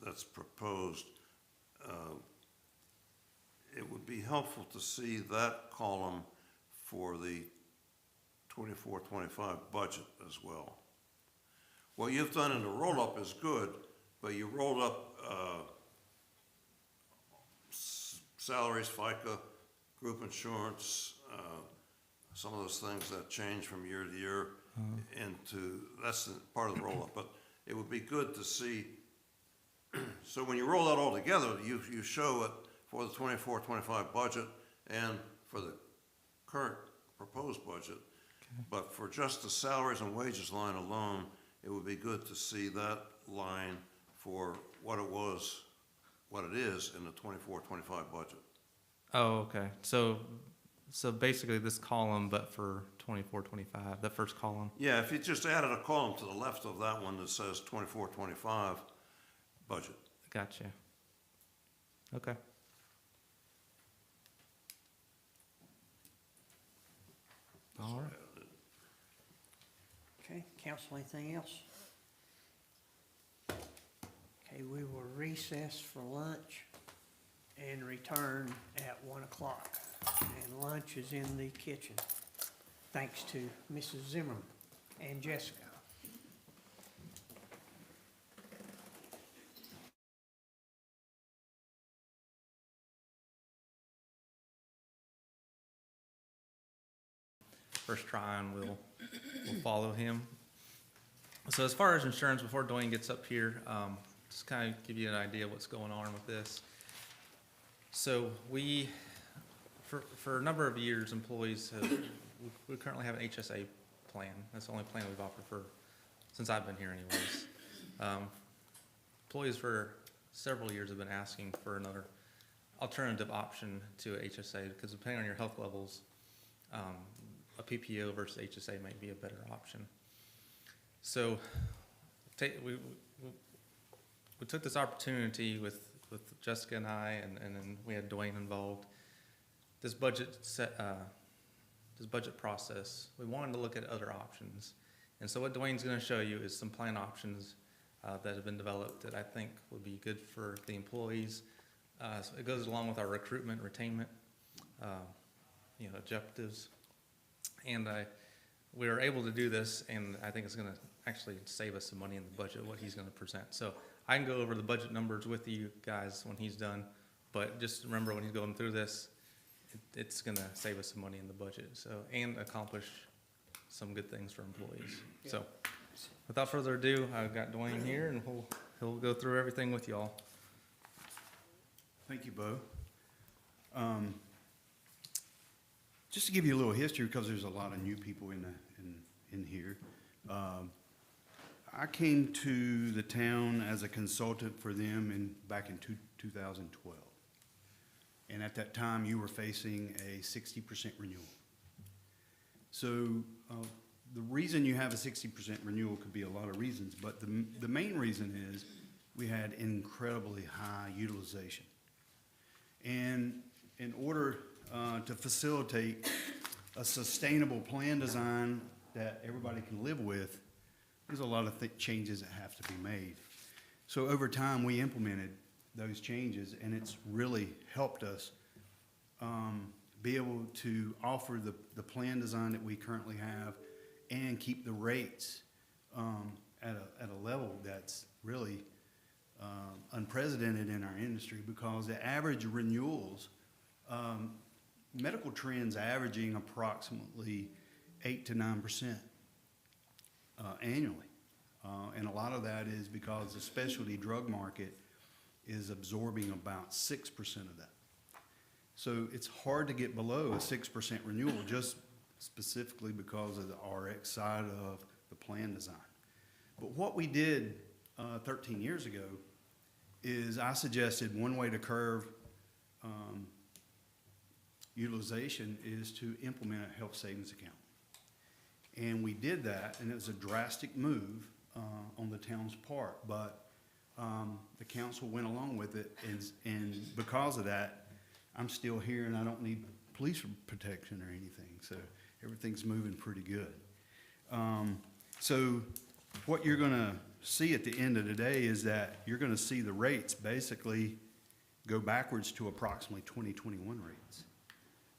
that's proposed. It would be helpful to see that column for the 24-25 budget as well. What you've done in the roll-up is good, but you rolled up salaries, FICA, group insurance, some of those things that change from year to year into, that's part of the roll-up, but it would be good to see, so when you roll that all together, you show it for the 24-25 budget and for the current proposed budget. But for just the salaries and wages line alone, it would be good to see that line for what it was, what it is in the 24-25 budget. Oh, okay. So basically this column, but for 24-25, that first column. Yeah, if you just added a column to the left of that one that says 24-25 budget. Gotcha. Okay. All right. Okay, council, anything else? Okay, we will recess for lunch and return at 1 o'clock. And lunch is in the kitchen, thanks to Mrs. Zimmerman and Jessica. First try, and we'll follow him. So as far as insurance, before Dwayne gets up here, just kind of give you an idea of what's going on with this. So we, for a number of years, employees we currently have an HSA plan. That's the only plan we've offered since I've been here anyways. Employees for several years have been asking for another alternative option to HSA, because depending on your health levels, a PPO versus HSA might be a better option. So we took this opportunity with Jessica and I, and then we had Dwayne involved. This budget process, we wanted to look at other options. And so what Dwayne's going to show you is some plan options that have been developed that I think would be good for the employees. So it goes along with our recruitment, retainment, objectives. And we were able to do this, and I think it's going to actually save us some money in the budget, what he's going to present. So I can go over the budget numbers with you guys when he's done, but just remember when he's going through this, it's going to save us some money in the budget, so, and accomplish some good things for employees. So without further ado, I've got Dwayne here, and he'll go through everything with y'all. Thank you, Bo. Just to give you a little history, because there's a lot of new people in here. I came to the town as a consultant for them back in 2012. And at that time, you were facing a 60% renewal. So the reason you have a 60% renewal could be a lot of reasons, but the main reason is we had incredibly high utilization. And in order to facilitate a sustainable plan design that everybody can live with, there's a lot of changes that have to be made. So over time, we implemented those changes, and it's really helped us be able to offer the plan design that we currently have and keep the rates at a level that's really unprecedented in our industry, because the average renewals, medical trends averaging approximately 8 to 9% annually. And a lot of that is because the specialty drug market is absorbing about 6% of that. So it's hard to get below a 6% renewal, just specifically because of the RX side of the plan design. But what we did 13 years ago is I suggested one way to curve utilization is to implement a health savings account. And we did that, and it was a drastic move on the town's part, but the council went along with it, and because of that, I'm still here and I don't need police protection or anything, so everything's moving pretty good. So what you're gonna see at the end of the day is that you're gonna see the rates basically go backwards to approximately 2021 rates.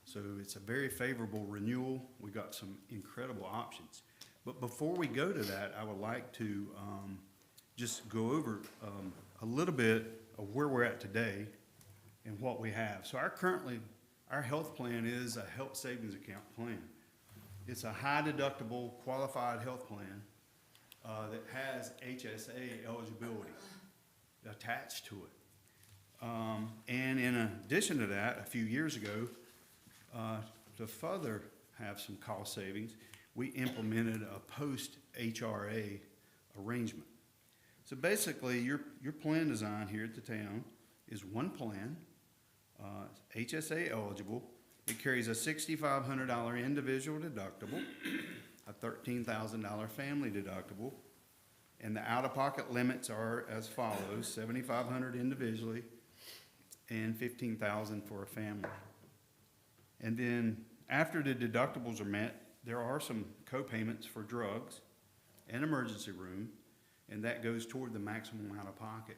So it's a very favorable renewal. We got some incredible options. But before we go to that, I would like to just go over a little bit of where we're at today and what we have. So our health plan is a health savings account plan. It's a high deductible qualified health plan that has HSA eligibility attached to it. And in addition to that, a few years ago, to further have some cost savings, we implemented a post-HRA arrangement. So basically, your plan design here at the town is one plan, HSA eligible. It carries a $6,500 individual deductible, a $13,000 family deductible, and the out-of-pocket limits are as follows: $7,500 individually and $15,000 for a family. And then after the deductibles are met, there are some co-payments for drugs and emergency room, and that goes toward the maximum out-of-pocket.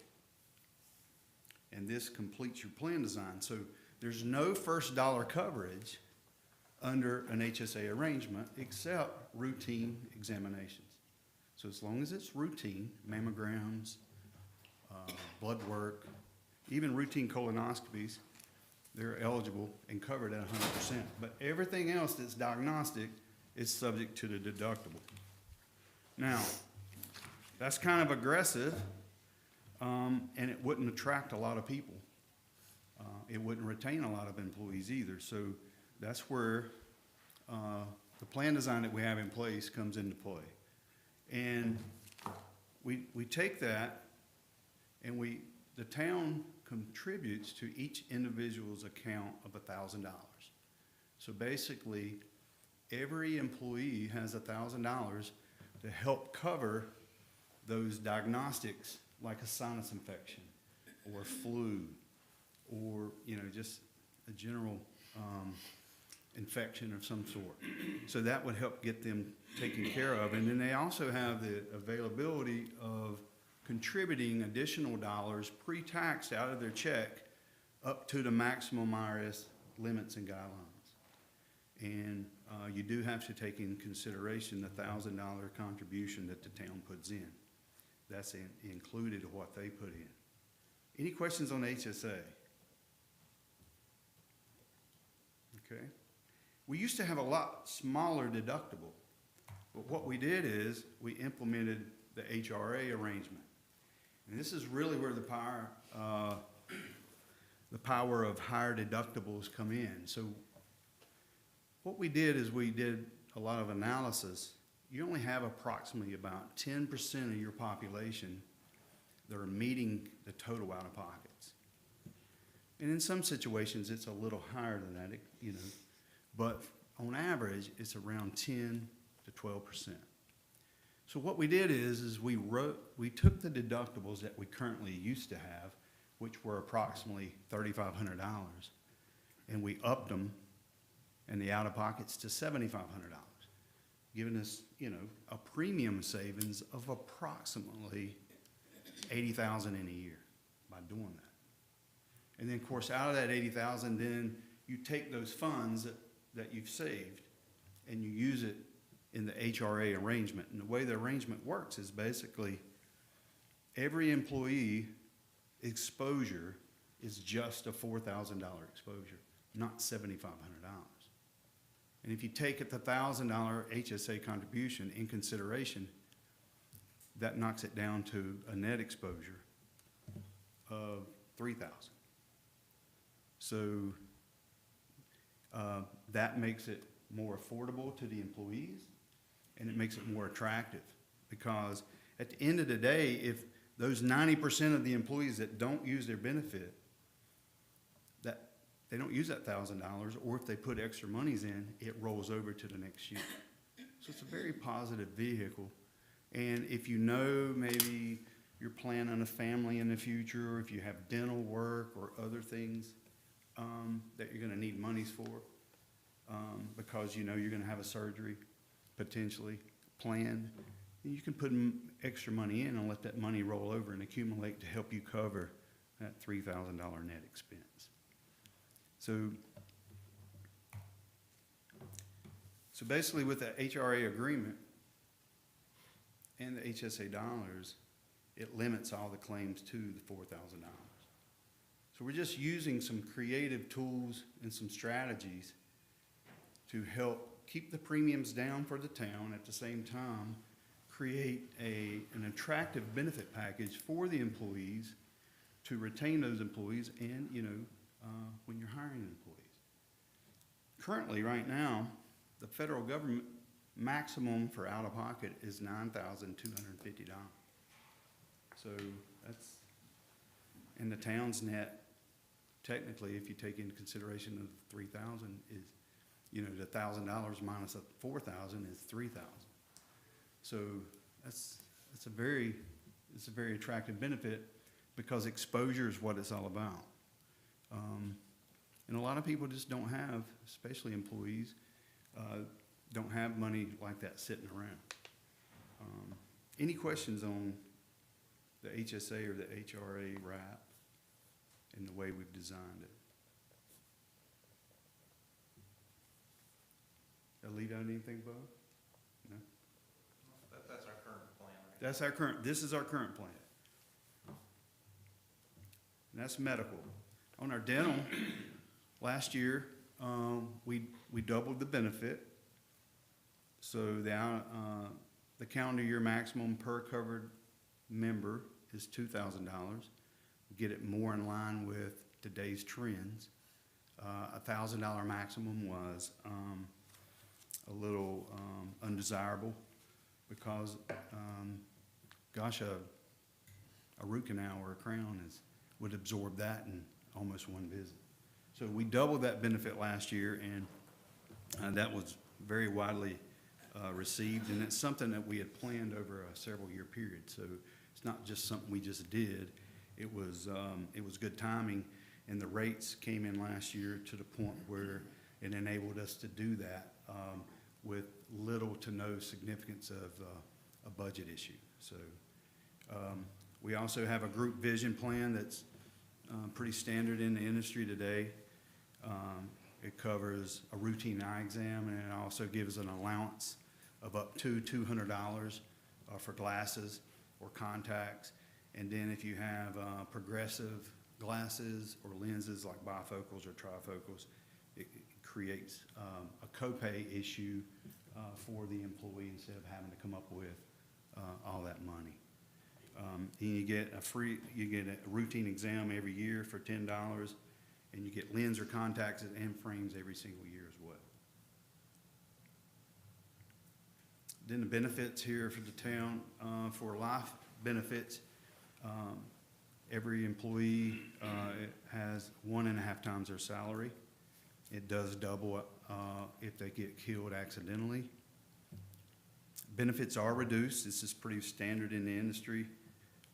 And this completes your plan design. So there's no first dollar coverage under an HSA arrangement except routine examinations. So as long as it's routine, mammograms, blood work, even routine colonoscopies, they're eligible and covered at 100%. But everything else that's diagnostic is subject to the deductible. Now, that's kind of aggressive, and it wouldn't attract a lot of people. It wouldn't retain a lot of employees either. So that's where the plan design that we have in place comes into play. And we take that and the town contributes to each individual's account of $1,000. So basically, every employee has $1,000 to help cover those diagnostics like a sinus infection or flu or, just a general infection of some sort. So that would help get them taken care of. And then they also have the availability of contributing additional dollars pre-tax out of their check up to the maximum IRS limits and guidelines. And you do have to take in consideration the $1,000 contribution that the town puts in. That's included of what they put in. Any questions on HSA? Okay. We used to have a lot smaller deductible, but what we did is we implemented the HRA arrangement. And this is really where the power of higher deductibles come in. So what we did is we did a lot of analysis. You only have approximately about 10% of your population that are meeting the total out-of-pockets. And in some situations, it's a little higher than that, but on average, it's around 10 to 12%. So what we did is we took the deductibles that we currently used to have, which were approximately $3,500, and we upped them and the out-of-pockets to $7,500, giving us, a premium savings of approximately $80,000 in a year by doing that. And then, of course, out of that $80,000, then you take those funds that you've saved and you use it in the HRA arrangement. And the way the arrangement works is basically every employee exposure is just a $4,000 exposure, not $7,500. And if you take the $1,000 HSA contribution in consideration, that knocks it down to a net exposure of $3,000. So that makes it more affordable to the employees, and it makes it more attractive, because at the end of the day, if those 90% of the employees that don't use their benefit, that they don't use that $1,000, or if they put extra monies in, it rolls over to the next year. So it's a very positive vehicle. And if maybe you're planning a family in the future, or if you have dental work or other things that you're going to need monies for, because you're going to have a surgery potentially planned, you can put extra money in and let that money roll over and accumulate to help you cover that $3,000 net expense. So basically, with the HRA agreement and the HSA dollars, it limits all the claims to the $4,000. So we're just using some creative tools and some strategies to help keep the premiums down for the town, at the same time, create an attractive benefit package for the employees to retain those employees and, when you're hiring employees. Currently, right now, the federal government maximum for out-of-pocket is $9,250. So that's, and the town's net, technically, if you take into consideration of 3,000 is, the $1,000 minus the 4,000 is 3,000. So it's a very attractive benefit because exposure is what it's all about. And a lot of people just don't have, especially employees, don't have money like that sitting around. Any questions on the HSA or the HRA wrap and the way we've designed it? Did I leave out anything, Bo? No? That's our current plan, right? That's our current, this is our current plan. And that's medical. On our dental, last year, we doubled the benefit. So the calendar year maximum per covered member is $2,000. Get it more in line with today's trends. $1,000 maximum was a little undesirable because, a root canal or a crown would absorb that in almost one visit. So we doubled that benefit last year, and that was very widely received, and it's something that we had planned over a several-year period. So it's not just something we just did. It was good timing, and the rates came in last year to the point where it enabled us to do that with little to no significance of a budget issue. So we also have a group vision plan that's pretty standard in the industry today. It covers a routine eye exam, and it also gives an allowance of up to $200 for glasses or contacts. And then if you have progressive glasses or lenses like bifocals or trifocals, it creates a copay issue for the employee instead of having to come up with all that money. And you get a routine exam every year for $10, and you get lens or contacts and frames every single year as well. Then the benefits here for the town, for life benefits, every employee has 1.5 times their salary. It does double if they get killed accidentally. Benefits are reduced. This is pretty standard in the industry.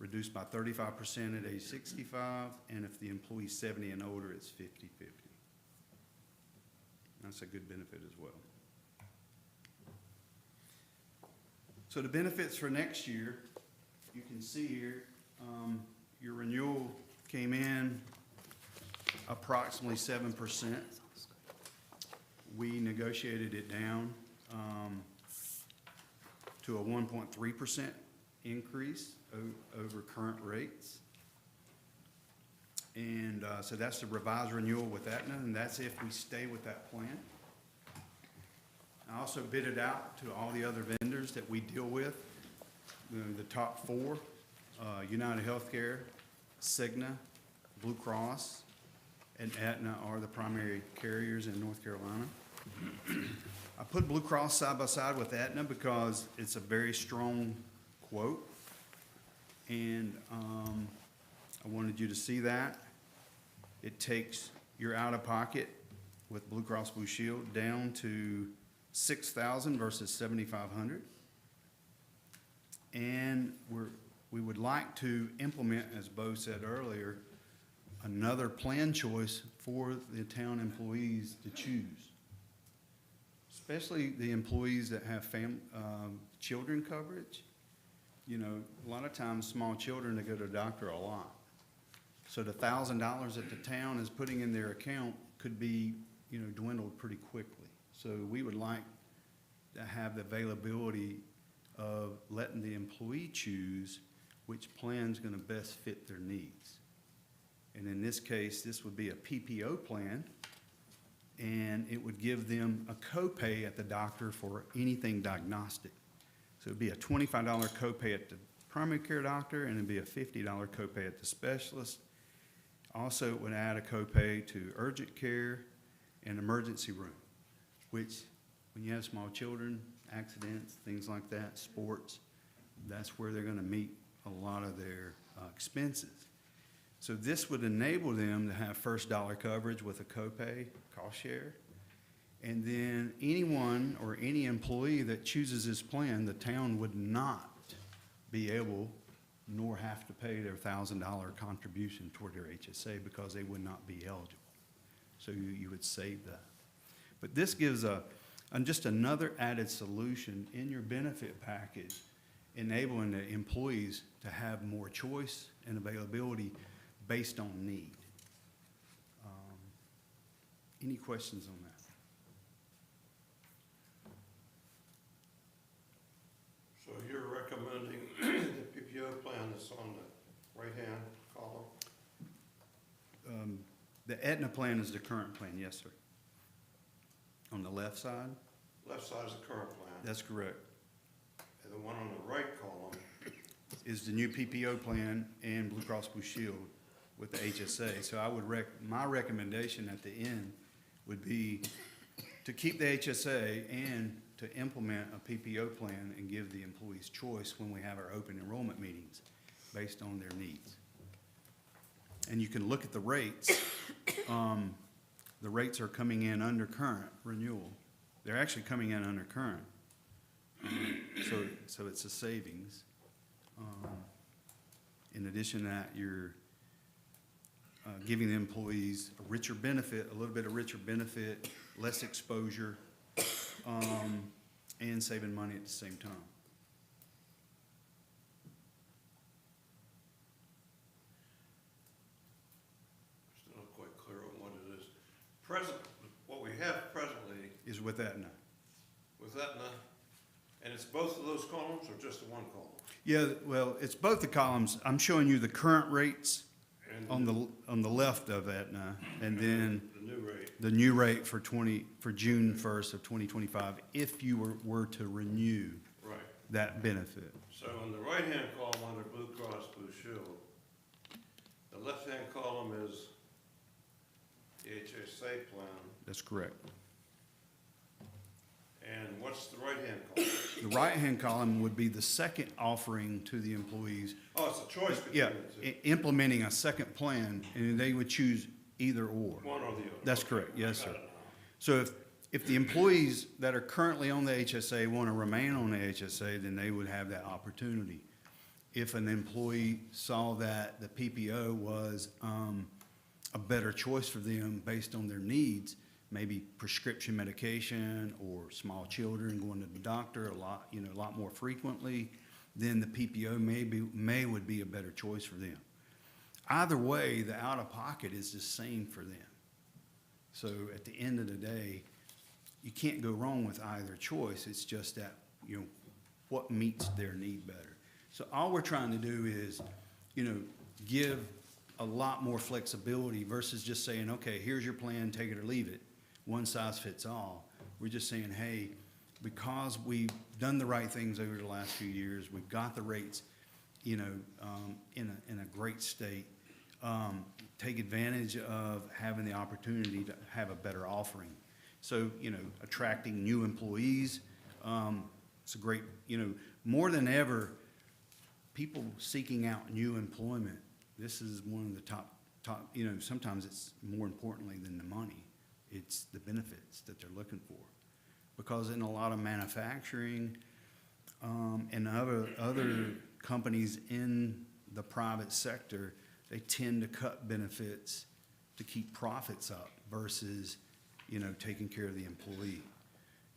Reduced by 35% at age 65, and if the employee's 70 and older, it's 50-50. That's a good benefit as well. So the benefits for next year, you can see here, your renewal came in approximately 7%. We negotiated it down to a 1.3% increase over current rates. And so that's the revised renewal with Aetna, and that's if we stay with that plan. I also bid it out to all the other vendors that we deal with, the top 4, United Healthcare, Cigna, Blue Cross, and Aetna are the primary carriers in North Carolina. I put Blue Cross side by side with Aetna because it's a very strong quote, and I wanted you to see that. It takes your out-of-pocket with Blue Cross Blue Shield down to $6,000 versus $7,500. And we would like to implement, as Bo said earlier, another plan choice for the town employees to choose. Especially the employees that have children coverage. You know, a lot of times small children, they go to the doctor a lot. So the $1,000 that the town is putting in their account could be, dwindled pretty quickly. So we would like to have the availability of letting the employee choose which plan's gonna best fit their needs. And in this case, this would be a PPO plan, and it would give them a copay at the doctor for anything diagnostic. So it'd be a $25 copay at the primary care doctor, and it'd be a $50 copay at the specialist. Also, it would add a copay to urgent care and emergency room, which, when you have small children, accidents, things like that, sports, that's where they're gonna meet a lot of their expenses. So this would enable them to have first dollar coverage with a copay, cost share. And then anyone or any employee that chooses this plan, the town would not be able nor have to pay their $1,000 contribution toward their HSA because they would not be eligible. So you would save that. But this gives just another added solution in your benefit package, enabling the employees to have more choice and availability based on need. Any questions on that? So you're recommending the PPO plan that's on the right-hand column? The Aetna plan is the current plan, yes, sir. On the left side? Left side is the current plan. That's correct. And the one on the right column, Is the new PPO plan and Blue Cross Blue Shield with the HSA. So I would my recommendation at the end would be to keep the HSA and to implement a PPO plan and give the employees choice when we have our open enrollment meetings based on their needs. And you can look at the rates. The rates are coming in under current renewal. They're actually coming in under current. So it's a savings. In addition to that, you're giving the employees a richer benefit, a little bit of richer benefit, less exposure, and saving money at the same time. still not quite clear on what it is. What we have presently Is with Aetna. with Aetna, and it's both of those columns or just the one column? Yeah, well, it's both the columns. I'm showing you the current rates And on the left of Aetna, and then the new rate. the new rate for June 1st of 2025, if you were to renew Right. that benefit. So in the right-hand column under Blue Cross Blue Shield, the left-hand column is the HSA plan, That's correct. and what's the right-hand column? The right-hand column would be the second offering to the employees. Oh, it's a choice between Yeah, the two, implementing a second plan, and they would choose either or. one or the other. That's Okay, correct, yes, I got sir. it now. So if the employees that are currently on the HSA want to remain on the HSA, then they would have that opportunity. If an employee saw that the PPO was a better choice for them based on their needs, maybe prescription medication or small children going to the doctor a lot more frequently, then the PPO would be a better choice for them. Either way, the out-of-pocket is the same for them. So at the end of the day, you can't go wrong with either choice. It's just that, what meets their need better. So all we're trying to do is, give a lot more flexibility versus just saying, okay, here's your plan, take it or leave it. One size fits all. We're just saying, hey, because we've done the right things over the last few years, we've got the rates, in a great state. Take advantage of having the opportunity to have a better offering. So, attracting new employees, it's a great, more than ever, people seeking out new employment, this is one of the top, sometimes it's more importantly than the money. It's the benefits that they're looking for. Because in a lot of manufacturing, and other companies in the private sector, they tend to cut benefits to keep profits up versus, taking care of the employee.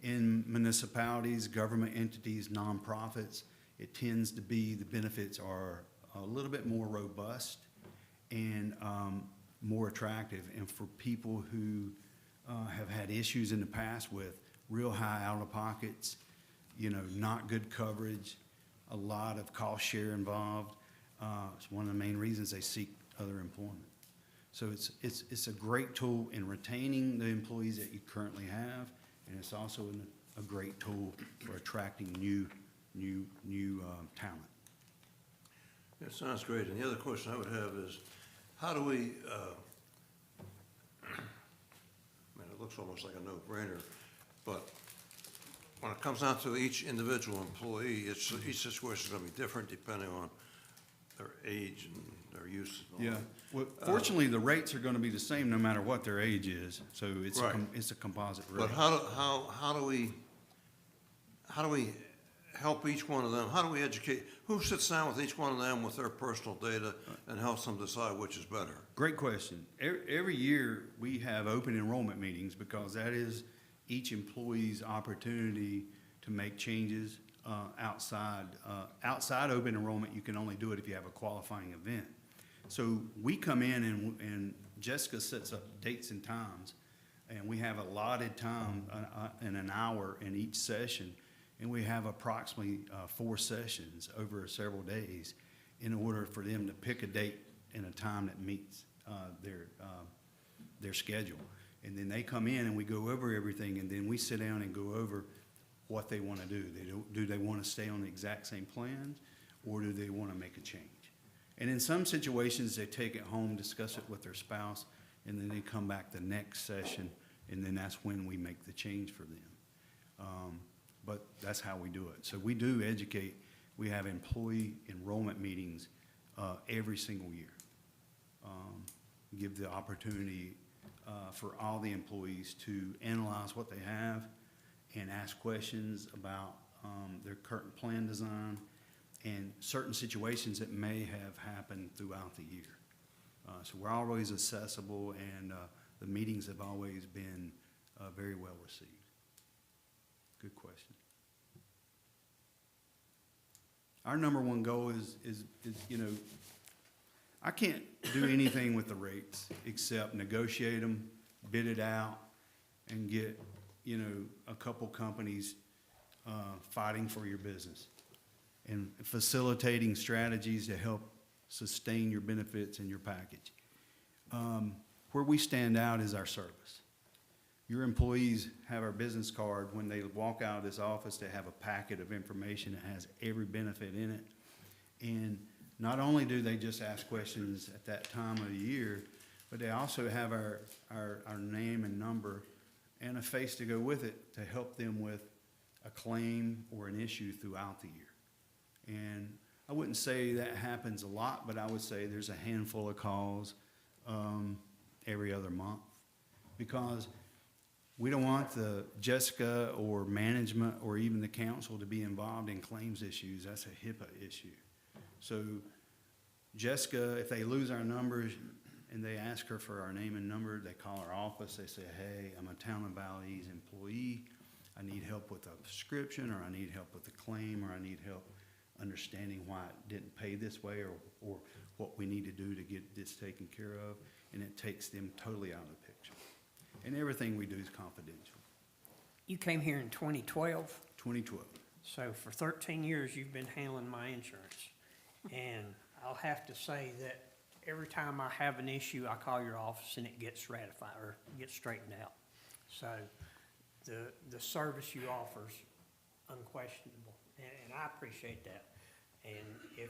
In municipalities, government entities, nonprofits, it tends to be the benefits are a little bit more robust and more attractive. And for people who have had issues in the past with real high out-of-pockets, not good coverage, a lot of cost share involved, it's one of the main reasons they seek other employment. So it's a great tool in retaining the employees that you currently have, and it's also a great tool for attracting new talent. It sounds great, and the other question I would have is, how do we, man, it looks almost like a no-brainer, but when it comes down to each individual employee, each situation is gonna be different depending on their age and their use. and all that. Well, fortunately, the rates are gonna be the same no matter what their age is, so Right. it's a composite rate. But how do we help each one of them? How do we educate? Who sits down with each one of them with their personal data and helps them decide which is better? Great question. Every year, we have open enrollment meetings because that is each employee's opportunity to make changes outside open enrollment. You can only do it if you have a qualifying event. So we come in and Jessica sets up dates and times, and we have allotted time in an hour in each session, and we have approximately 4 sessions over several days in order for them to pick a date and a time that meets their schedule. And then they come in and we go over everything, and then we sit down and go over what they want to do. Do they want to stay on the exact same plans, or do they want to make a change? And in some situations, they take it home, discuss it with their spouse, and then they come back the next session, and then that's when we make the change for them. But that's how we do it. So we do educate. We have employee enrollment meetings every single year. Give the opportunity for all the employees to analyze what they have and ask questions about their current plan design and certain situations that may have happened throughout the year. So we're always accessible, and the meetings have always been very well received. Good question. Our number one goal is, you know, I can't do anything with the rates except negotiate them, bid it out, and get, you know, a couple companies fighting for your business and facilitating strategies to help sustain your benefits and your package. Where we stand out is our service. Your employees have our business card. When they walk out of this office, they have a packet of information that has every benefit in it. And not only do they just ask questions at that time of the year, but they also have our name and number and a face to go with it to help them with a claim or an issue throughout the year. And I wouldn't say that happens a lot, but I would say there's a handful of calls every other month, because we don't want the Jessica or management or even the council to be involved in claims issues. That's a HIPAA issue. So Jessica, if they lose our numbers and they ask her for our name and number, they call our office, they say, hey, I'm a Town of Valdese employee. I need help with a prescription, or I need help with a claim, or I need help understanding why it didn't pay this way, or what we need to do to get this taken care of. And it takes them totally out of the picture. And everything we do is confidential. You came here in 2012, 2012. so for 13 years, you've been handling my insurance. And I'll have to say that every time I have an issue, I call your office and it gets ratified or gets straightened out. So the service you offer is unquestionable, and I appreciate that. And if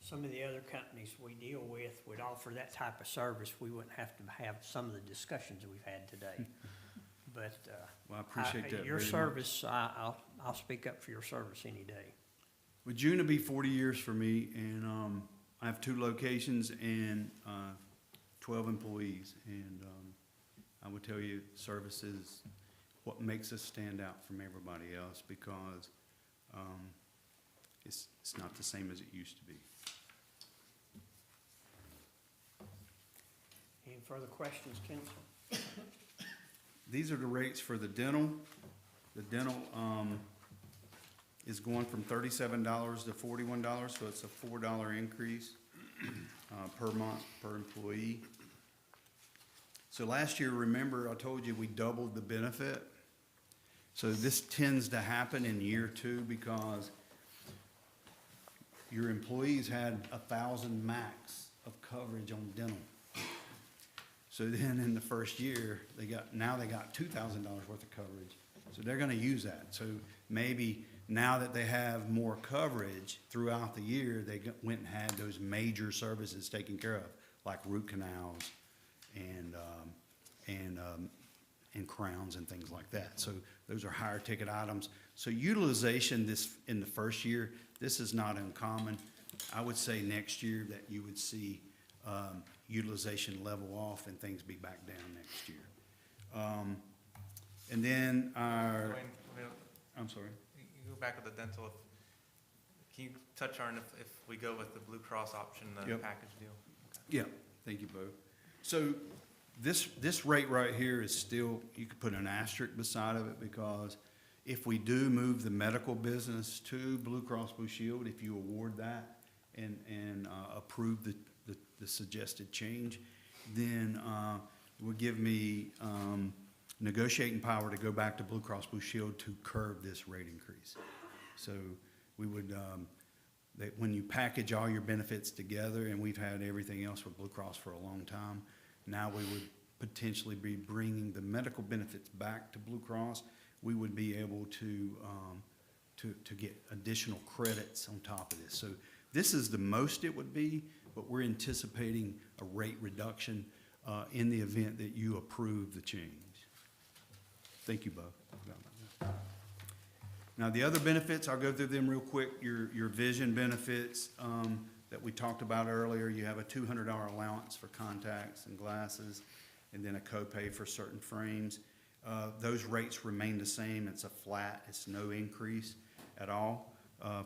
some of the other companies we deal with would offer that type of service, we wouldn't have to have some of the discussions we've had today. But Well, I appreciate that your very much. service, I'll speak up for your service any day. Well, June will be 40 years for me, and I have 2 locations and 12 employees. And I would tell you, service is what makes us stand out from everybody else, because it's not the same as it used to be. Any further questions, council? These are the rates for the dental. The dental is going from $37 to $41, so it's a $4 increase per month per employee. So last year, remember, I told you we doubled the benefit. So this tends to happen in year 2 because your employees had 1,000 max of coverage on dental. So then in the first year, now they got $2,000 worth of coverage. So they're gonna use that. So maybe now that they have more coverage throughout the year, they went and had those major services taken care of, like root canals and crowns and things like that. So those are higher ticket items. So utilization in the first year, this is not uncommon. I would say next year that you would see utilization level off and things be back down next year. And then I'm sorry. You go back with the dental, can you touch on if we go with the Blue Cross option, the Yep. package deal? Yeah, thank you, Bo. So this rate right here is still, you could put an asterisk beside of it, because if we do move the medical business to Blue Cross Blue Shield, if you award that and approve the suggested change, then would give me negotiating power to go back to Blue Cross Blue Shield to curb this rate increase. So we would, that when you package all your benefits together, and we've had everything else with Blue Cross for a long time, now we would potentially be bringing the medical benefits back to Blue Cross. We would be able to get additional credits on top of this. So this is the most it would be, but we're anticipating a rate reduction in the event that you approve the change. Thank you, Bo. Now, the other benefits, I'll go through them real quick. Your vision benefits that we talked about earlier, you have a $200 allowance for contacts and glasses, and then a copay for certain frames. Those rates remain the same. It's a flat, it's no increase at all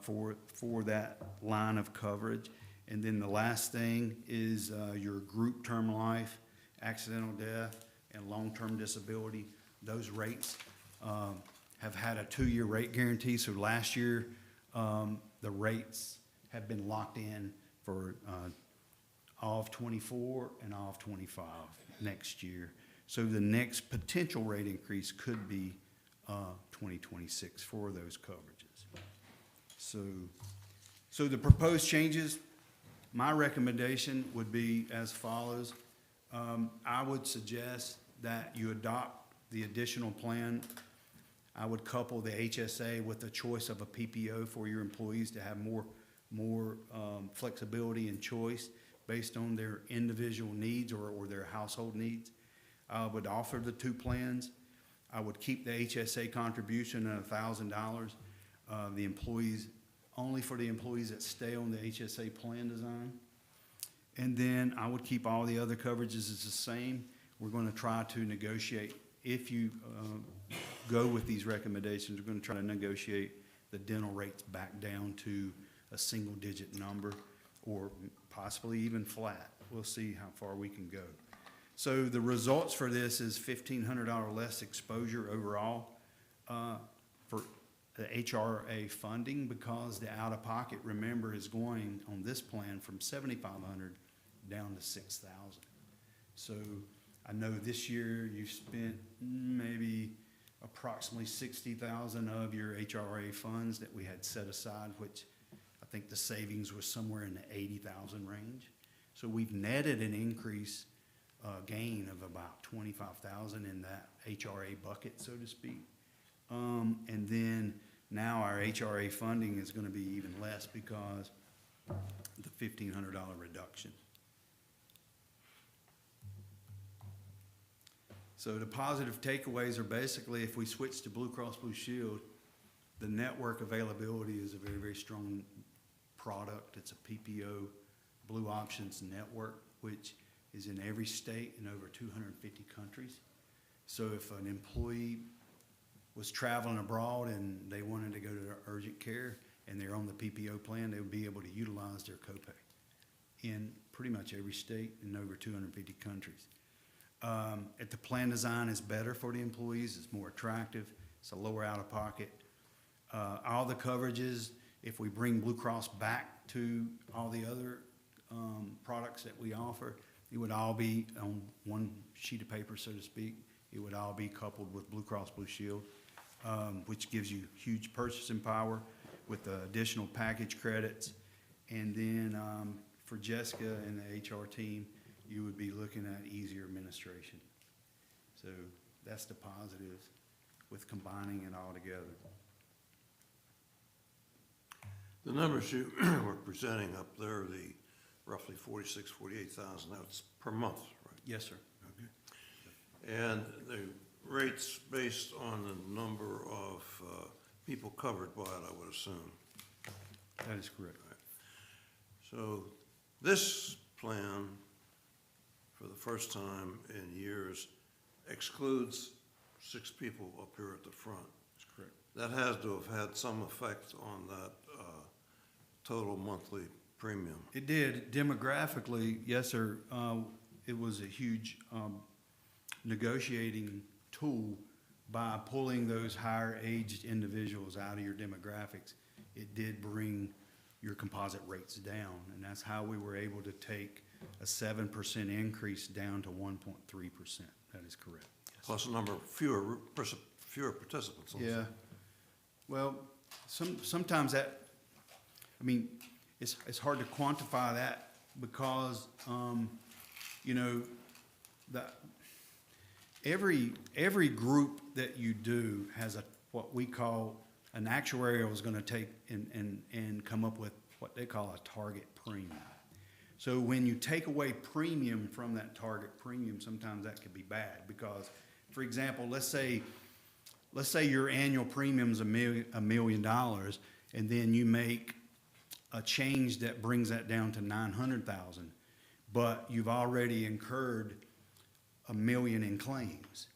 for that line of coverage. And then the last thing is your group term life, accidental death, and long-term disability. Those rates have had a 2-year rate guarantee. So last year, the rates have been locked in for all of '24 and all of '25 next year. So the next potential rate increase could be 2026 for those coverages. So the proposed changes, my recommendation would be as follows. I would suggest that you adopt the additional plan. I would couple the HSA with the choice of a PPO for your employees to have more flexibility and choice based on their individual needs or their household needs. I would offer the two plans. I would keep the HSA contribution at $1,000. The employees, only for the employees that stay on the HSA plan design. And then I would keep all the other coverages as the same. We're going to try to negotiate, if you go with these recommendations, we're going to try to negotiate the dental rates back down to a single-digit number, or possibly even flat. We'll see how far we can go. So the results for this is $1,500 less exposure overall for the HRA funding, because the out-of-pocket, remember, is going on this plan from $7,500 down to $6,000. So I know this year you spent maybe approximately $60,000 of your HRA funds that we had set aside, which I think the savings was somewhere in the $80,000 range. So we've netted an increase, gain of about $25,000 in that HRA bucket, so to speak. And then now our HRA funding is going to be even less because the $1,500 reduction. So the positive takeaways are basically, if we switch to Blue Cross Blue Shield, the network availability is a very, very strong product. It's a PPO Blue Options network, which is in every state in over 250 countries. So if an employee was traveling abroad and they wanted to go to urgent care and they're on the PPO plan, they would be able to utilize their copay in pretty much every state in over 250 countries. If the plan design is better for the employees, it's more attractive, it's a lower out-of-pocket. All the coverages, if we bring Blue Cross back to all the other products that we offer, it would all be on one sheet of paper, so to speak. It would all be coupled with Blue Cross Blue Shield, which gives you huge purchasing power with the additional package credits. And then for Jessica and the HR team, you would be looking at easier administration. So that's the positive with combining it all together. The numbers you were presenting up there, the roughly 48,000, that's per month, right? Yes, sir. Okay. And the rates based on the number of people covered by it, I would assume. That is correct. So this plan, for the first time in years, excludes 6 people up here at the front. That's correct. That has to have had some effect on that total monthly premium. It did. Demographically, yes, sir. It was a huge negotiating tool by pulling those higher-aged individuals out of your demographics. It did bring your composite rates down, and that's how we were able to take a 7% increase down to 1.3%. That is correct. Plus a number of fewer participants. also. Yeah. Well, sometimes that, I mean, it's hard to quantify that because, you know, every group that you do has what we call, an actuarial is gonna take and come up with what they call a target premium. So when you take away premium from that target premium, sometimes that could be bad because, for example, let's say your annual premium's $1 million, and then you make a change that brings that down to 900,000, but you've already incurred $1 million in claims.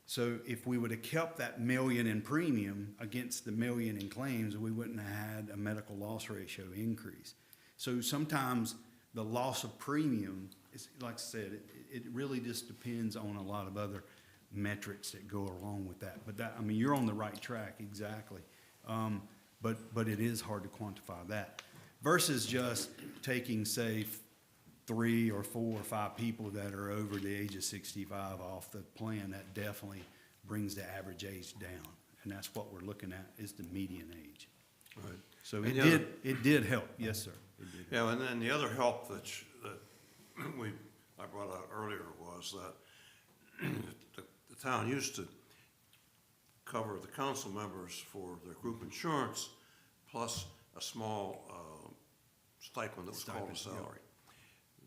So if we would have kept that $1 million in premium against the $1 million in claims, we wouldn't have had a medical loss ratio increase. So sometimes the loss of premium is, like I said, it really just depends on a lot of other metrics that go along with that. But that, I mean, you're on the right track, exactly. But it is hard to quantify that versus just taking, say, 3 or 4 or 5 people that are over the age of 65 off the plan. That definitely brings the average age down, and that's what we're looking at is the median age. Right. So And it did help, yes, sir. It did help. Yeah, and then the other help that I brought out earlier was that the town used to cover the council members for their group insurance plus a small stipend that was called a Stipend, yeah. salary.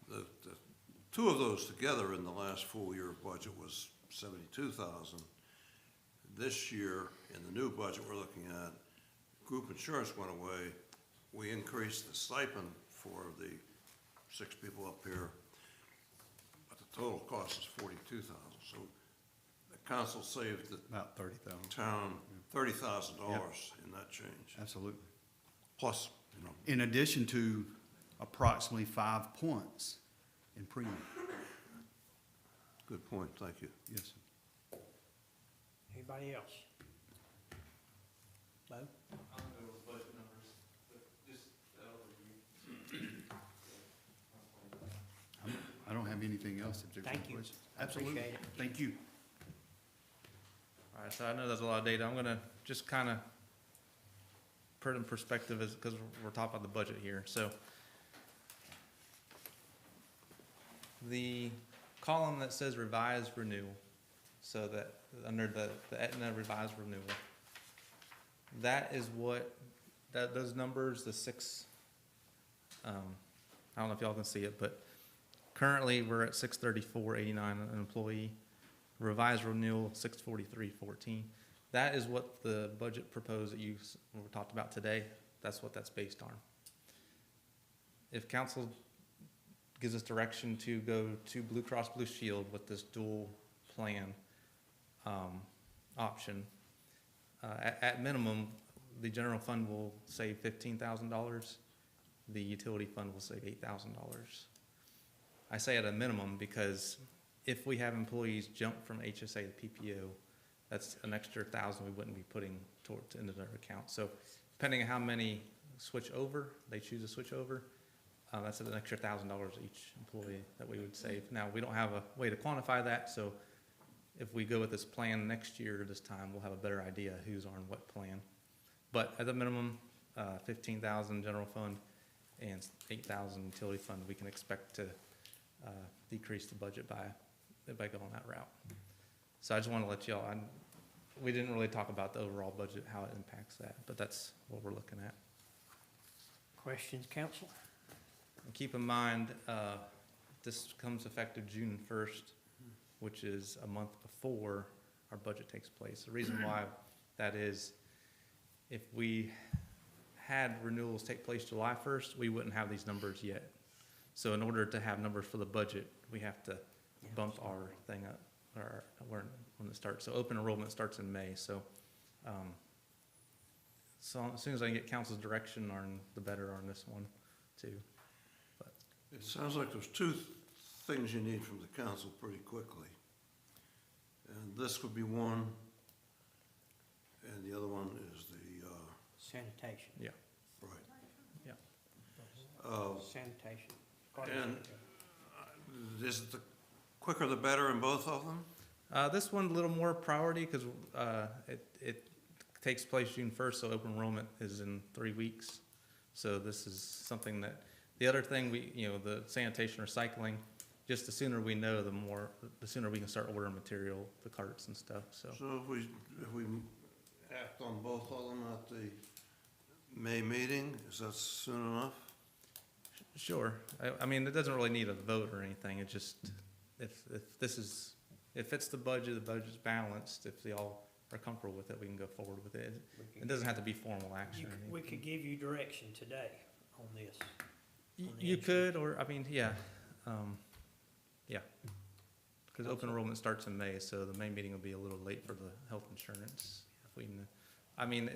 The two of those together in the last full-year budget was 72,000. This year, in the new budget we're looking at, group insurance went away. We increased the stipend for the 6 people up here, but the total cost is 42,000. So the council saved the About 30,000. town $30,000 in that change. Absolutely. Plus, you know, In addition to approximately 5 points in premium. good point, thank you. Yes, sir. Anybody else? Bo? I'll go with budget numbers, but just that overview. I don't have anything else if there's any Thank you. questions. I Absolutely. appreciate it. Thank you. All right, so I know there's a lot of data. I'm gonna just kind of put it in perspective as, because we're talking about the budget here. So the column that says revised renewal, so that under the Aetna revised renewal, that is what, those numbers, the 6, I don't know if y'all can see it, but currently we're at 634.89 an employee. Revised renewal, 643.14. That is what the budget proposed that you talked about today. That's what that's based on. If council gives us direction to go to Blue Cross Blue Shield with this dual plan option, at minimum, the general fund will save $15,000. The utility fund will save $8,000. I say at a minimum because if we have employees jump from HSA to PPO, that's an extra $1,000 we wouldn't be putting towards into their account. So depending on how many switch over, they choose to switch over, that's an extra $1,000 each employee that we would save. Now, we don't have a way to quantify that, so if we go with this plan next year this time, we'll have a better idea who's on what plan. But at the minimum, 15,000 general fund and 8,000 utility fund, we can expect to decrease the budget by going that route. So I just want to let y'all, we didn't really talk about the overall budget, how it impacts that, but that's what we're looking at. Questions, council? And keep in mind, this comes effective June 1st, which is a month before our budget takes place. The reason why that is, if we had renewals take place July 1st, we wouldn't have these numbers yet. So in order to have numbers for the budget, we have to bump our thing up, or when it starts. So open enrollment starts in May, so so as soon as I can get council's direction on, the better on this one too. But It sounds like there's two things you need from the council pretty quickly. And this would be one, and the other one is the, Sanitation. yeah, right. yeah. Sanitation. And is the quicker the better in both of them? This one a little more priority because it takes place June 1st, so open enrollment is in 3 weeks. So this is something that, the other thing the sanitation recycling, just the sooner we know, the sooner we can start ordering material, the carts and stuff, so. So if we act on both of them at the May meeting, is that soon enough? Sure. I mean, it doesn't really need a vote or anything. It just, if it's the budget's balanced, if they all are comfortable with it, we can go forward with it. It doesn't have to be formal action. or We anything. could give you direction today on this. You could, or, I mean, yeah, yeah. Because open enrollment starts in May, so the May meeting will be a little late for the health insurance. I mean,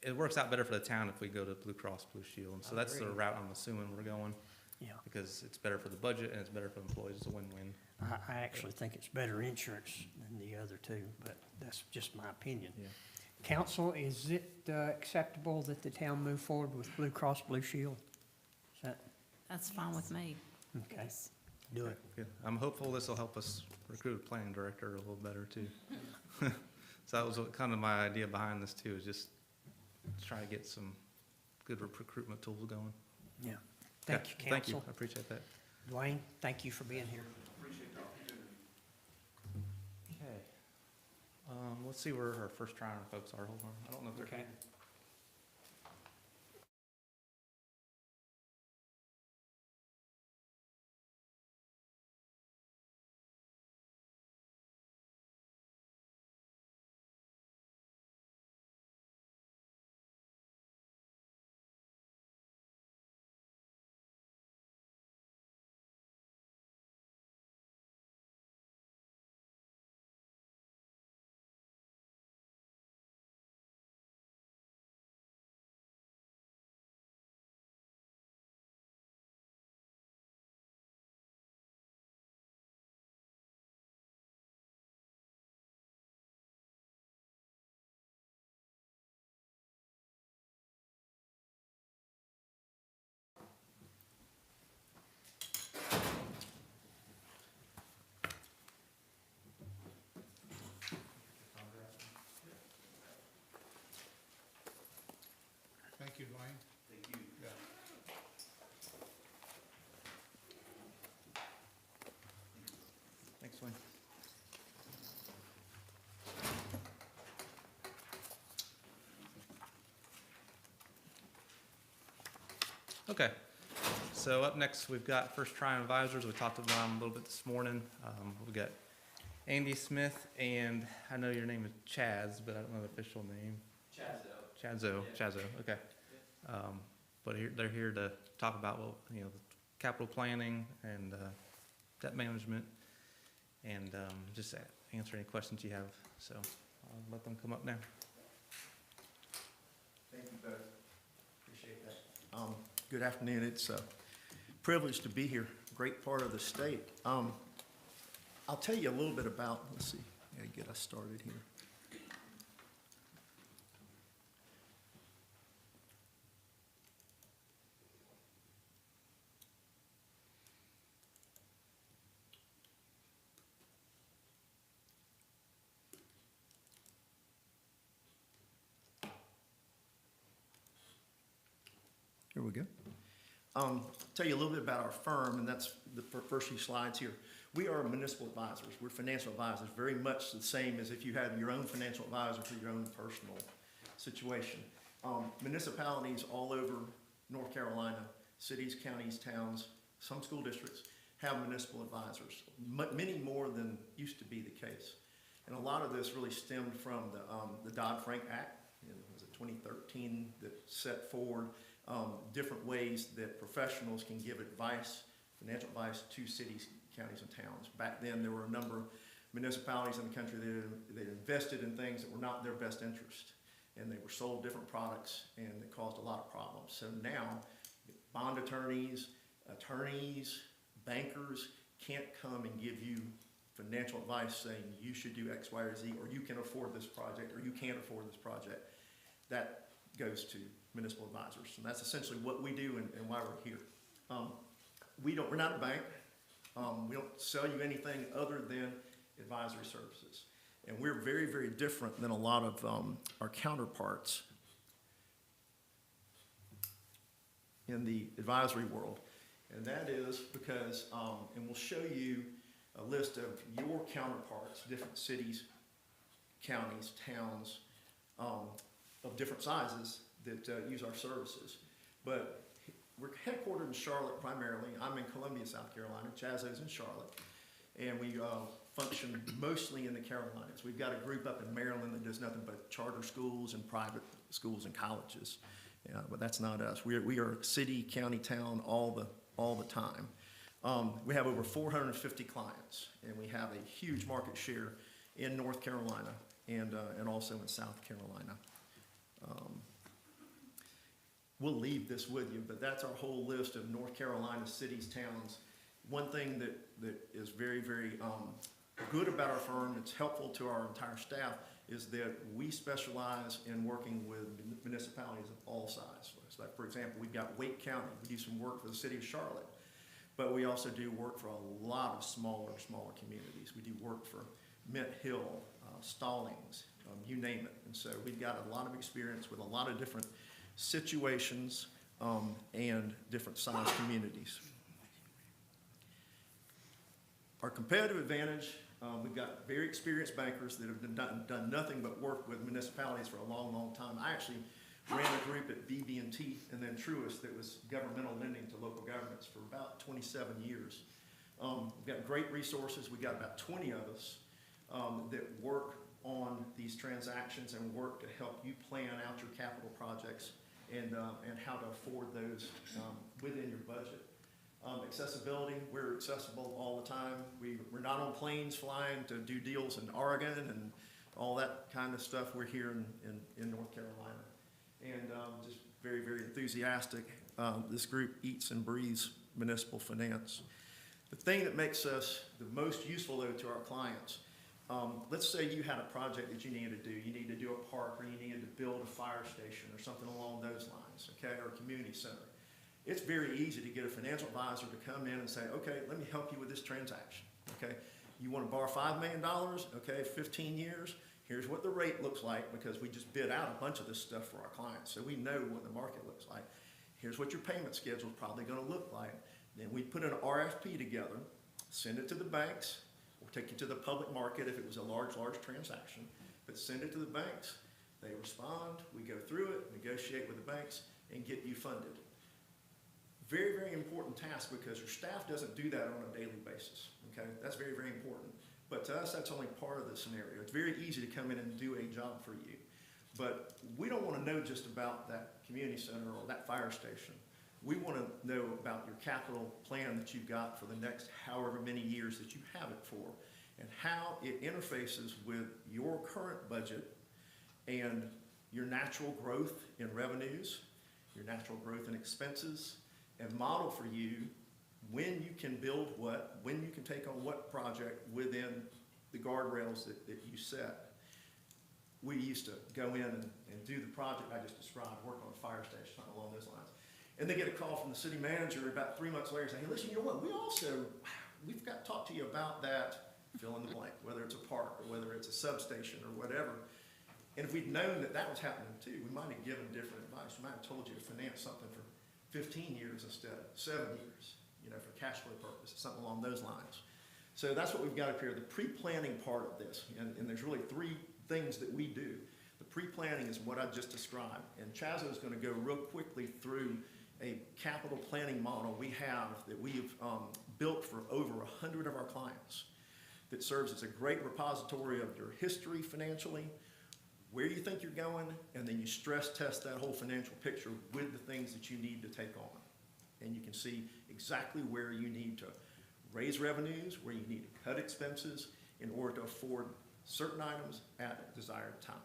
it works out better for the town if we go to Blue Cross Blue Shield. And so I that's the agree. route I'm assuming we're going, Yeah, because it's better for the budget and it's better for employees. It's a win-win. I actually think it's better insurance than the other two, but that's just my opinion. Yeah. Council, is it acceptable that the town move forward with Blue Cross Blue Shield? Is that, That's fine with me. okay, do it. Good. I'm hopeful this will help us recruit a planning director a little better too. So that was kind of my idea behind this too, is just try to get some good recruitment tools going. Yeah. Thank Okay, you, Thank you, council. I appreciate that. Dwayne, thank you for being here. Okay. Let's see where our first trying folks are. Hold on. I don't know if they're. Okay. Thank you, Dwayne. Thank you. Yeah. Thanks, Wayne. Okay, so up next, we've got first try advisors. We talked about them a little bit this morning. We've got Andy Smith, and I know your name is Chaz, but I don't know the official name. Chazo, okay. But they're here to talk about, the capital planning and debt management, and just answer any questions you have. So I'll let them come up now. Thank you both. Appreciate that. Good afternoon. It's a privilege to be here. Great part of the state. I'll tell you a little bit about, let's see, get us started here. Here we go. Tell you a little bit about our firm, and that's the first few slides here. We are municipal advisors. We're financial advisors, very much the same as if you had your own financial advisor for your own personal situation. Municipalities all over North Carolina, cities, counties, towns, some school districts have municipal advisors, many more than used to be the case. And a lot of this really stemmed from the Dodd-Frank Act, was it 2013, that set forward different ways that professionals can give advice, financial advice to cities, counties, and towns. Back then, there were a number of municipalities in the country that invested in things that were not in their best interest, and they were sold different products, and it caused a lot of problems. So now, bond attorneys, bankers can't come and give you financial advice saying you should do X, Y, or Z, or you can afford this project, or you can't afford this project. That goes to municipal advisors, and that's essentially what we do and why we're here. We're not a bank. We don't sell you anything other than advisory services, and we're very, very different than a lot of our counterparts in the advisory world, and that is because, and we'll show you a list of your counterparts, different cities, counties, towns, of different sizes that use our services. But we're headquartered in Charlotte primarily. I'm in Columbia, South Carolina. Chazzo's in Charlotte. And we function mostly in the Carolinas. We've got a group up in Maryland that does nothing but charter schools and private schools and colleges. But that's not us. We are city, county, town all the time. We have over 450 clients, and we have a huge market share in North Carolina and also in South Carolina. We'll leave this with you, but that's our whole list of North Carolina cities, towns. One thing that is very, very good about our firm, that's helpful to our entire staff, is that we specialize in working with municipalities of all sizes. So like, for example, we've got Wake County. We do some work for the city of Charlotte, but we also do work for a lot of smaller communities. We do work for Mint Hill, Stallings, you name it. And so we've got a lot of experience with a lot of different situations and different size communities. Our competitive advantage, we've got very experienced bankers that have done nothing but work with municipalities for a long, long time. I actually ran a group at BB&T and then Truist that was governmental lending to local governments for about 27 years. We've got great resources. We've got about 20 of us that work on these transactions and work to help you plan out your capital projects and how to afford those within your budget. Accessibility, we're accessible all the time. We're not on planes flying to do deals in Oregon and all that kind of stuff. We're here in North Carolina. And just very, very enthusiastic. This group eats and breathes municipal finance. The thing that makes us the most useful, though, to our clients, let's say you had a project that you needed to do. You needed to do a park, or you needed to build a fire station or something along those lines, okay, or a community center. It's very easy to get a financial advisor to come in and say, okay, let me help you with this transaction, okay? You want to borrow $5 million, okay, 15 years. Here's what the rate looks like, because we just bid out a bunch of this stuff for our clients, so we know what the market looks like. Here's what your payment schedule is probably going to look like. Then we put an RFP together, send it to the banks, or take it to the public market if it was a large transaction, but send it to the banks. They respond, we go through it, negotiate with the banks, and get you funded. Very, very important task, because your staff doesn't do that on a daily basis, okay? That's very, very important. But to us, that's only part of the scenario. It's very easy to come in and do a job for you. But we don't want to know just about that community center or that fire station. We want to know about your capital plan that you've got for the next however many years that you have it for, and how it interfaces with your current budget and your natural growth in revenues, your natural growth in expenses, and model for you when you can build what, when you can take on what project within the guardrails that you set. We used to go in and do the project I just described, work on a fire station, something along those lines. And they get a call from the city manager about 3 months later saying, hey, listen, you know what, we've got to talk to you about that, fill in the blank, whether it's a park or whether it's a substation or whatever. And if we'd known that that was happening too, we might have given different advice. We might have told you to finance something for 15 years instead of 7 years, you know, for cash flow purposes, something along those lines. So that's what we've got up here, the pre-planning part of this. And there's really three things that we do. The pre-planning is what I just described. And Chazo is going to go real quickly through a capital planning model we have that we've built for over 100 of our clients that serves as a great repository of your history financially, where you think you're going, and then you stress test that whole financial picture with the things that you need to take on. And you can see exactly where you need to raise revenues, where you need to cut expenses in order to afford certain items at desired times.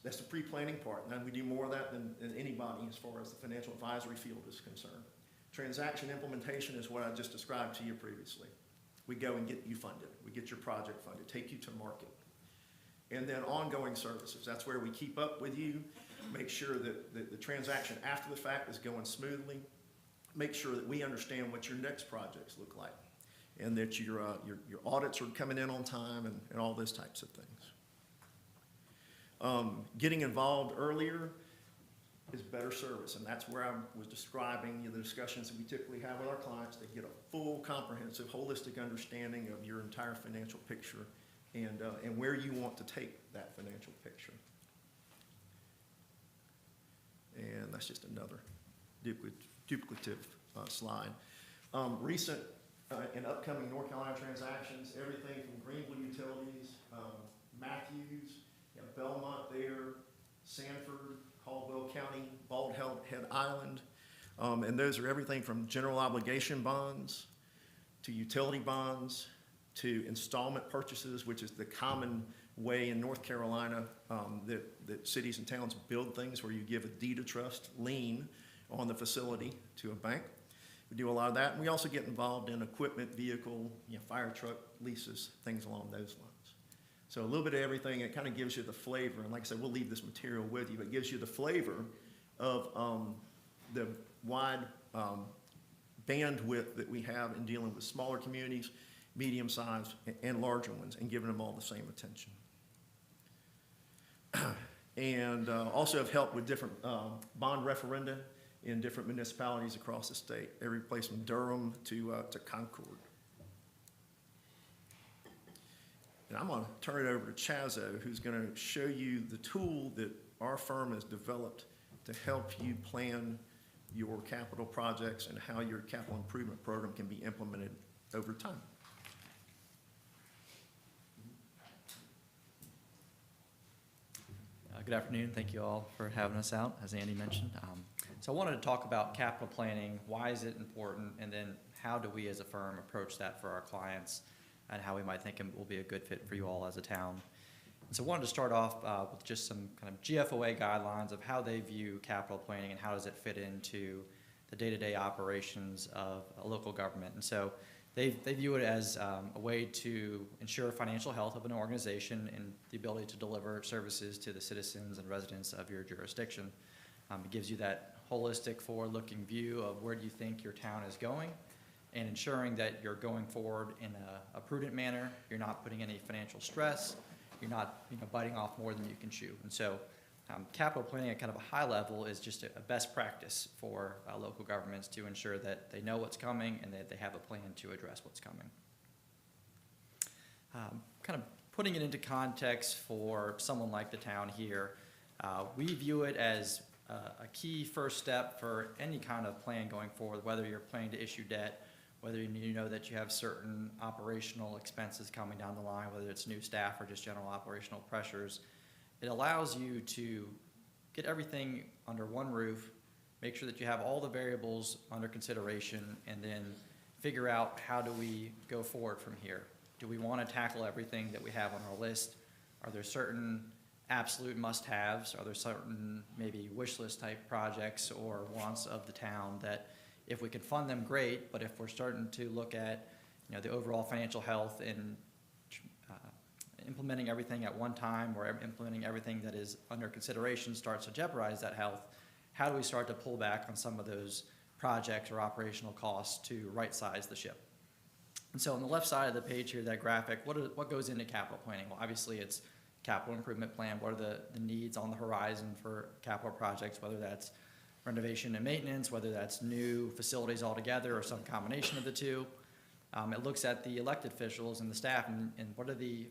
That's the pre-planning part, and we do more of that than anybody as far as the financial advisory field is concerned. Transaction implementation is what I just described to you previously. We go and get you funded. We get your project funded, take you to market. And then ongoing services, that's where we keep up with you, make sure that the transaction after the fact is going smoothly, make sure that we understand what your next projects look like, and that your audits are coming in on time and all those types of things. Getting involved earlier is better service, and that's where I was describing the discussions that we typically have with our clients. They get a full, comprehensive, holistic understanding of your entire financial picture and where you want to take that financial picture. And that's just another duplicative slide. Recent and upcoming North Carolina transactions, everything from Greenville Utilities, Matthews, you have Belmont there, Sanford, Caldwell County, Bald Head Island. And those are everything from general obligation bonds to utility bonds to installment purchases, which is the common way in North Carolina that cities and towns build things, where you give a deed of trust lien on the facility to a bank. We do a lot of that. And we also get involved in equipment, vehicle, fire truck leases, things along those lines. So a little bit of everything. It kind of gives you the flavor. And like I said, we'll leave this material with you, but it gives you the flavor of the wide bandwidth that we have in dealing with smaller communities, medium-sized, and larger ones, and giving them all the same attention. And also have helped with different bond referenda in different municipalities across the state, every place from Durham to Concord. And I'm going to turn it over to Chazo, who's going to show you the tool that our firm has developed to help you plan your capital projects and how your capital improvement program can be implemented over time. Good afternoon. Thank you all for having us out, as Andy mentioned. So I wanted to talk about capital planning. Why is it important? And then how do we as a firm approach that for our clients, and how we might think it will be a good fit for you all as a town. And so I wanted to start off with just some kind of GFOA guidelines of how they view capital planning and how does it fit into the day-to-day operations of a local government. And so they view it as a way to ensure financial health of an organization and the ability to deliver services to the citizens and residents of your jurisdiction. It gives you that holistic, forward-looking view of where do you think your town is going, and ensuring that you're going forward in a prudent manner. You're not putting any financial stress. You're not biting off more than you can chew. And so capital planning at kind of a high level is just a best practice for local governments to ensure that they know what's coming and that they have a plan to address what's coming. Kind of putting it into context for someone like the town here, we view it as a key first step for any kind of plan going forward, whether you're planning to issue debt, whether you know that you have certain operational expenses coming down the line, whether it's new staff or just general operational pressures. It allows you to get everything under one roof, make sure that you have all the variables under consideration, and then figure out how do we go forward from here. Do we want to tackle everything that we have on our list? Are there certain absolute must-haves? Are there certain maybe wish list type projects or wants of the town that if we can fund them, great, but if we're starting to look at the overall financial health and implementing everything at one time, or implementing everything that is under consideration starts to jeopardize that health, how do we start to pull back on some of those projects or operational costs to right-size the ship? And so on the left side of the page here, that graphic, what goes into capital planning? Well, obviously it's capital improvement plan. What are the needs on the horizon for capital projects, whether that's renovation and maintenance, whether that's new facilities altogether or some combination of the two. It looks at the elected officials and the staff and what are the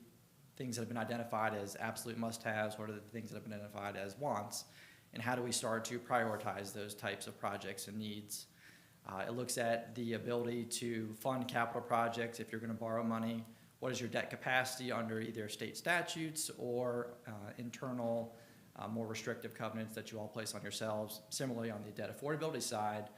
things that have been identified as absolute must-haves, what are the things that have been identified as wants, and how do we start to prioritize those types of projects and needs. It looks at the ability to fund capital projects if you're going to borrow money. What is your debt capacity under either state statutes or internal, more restrictive covenants that you all place on yourselves? Similarly, on the debt affordability side,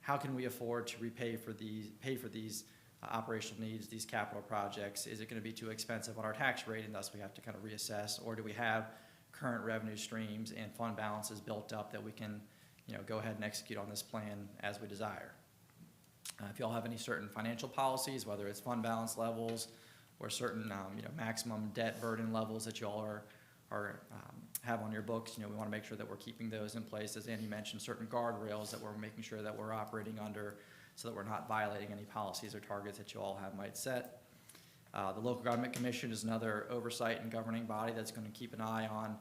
how can we afford to pay for these operational needs, these capital projects? Is it going to be too expensive on our tax rate, and thus we have to kind of reassess, or do we have current revenue streams and fund balances built up that we can, go ahead and execute on this plan as we desire? If you all have any certain financial policies, whether it's fund balance levels or certain, maximum debt burden levels that you all have on your books, we want to make sure that we're keeping those in place. As Andy mentioned, certain guardrails that we're making sure that we're operating under so that we're not violating any policies or targets that you all might set. The Local Government Commission is another oversight and governing body that's going to keep an eye on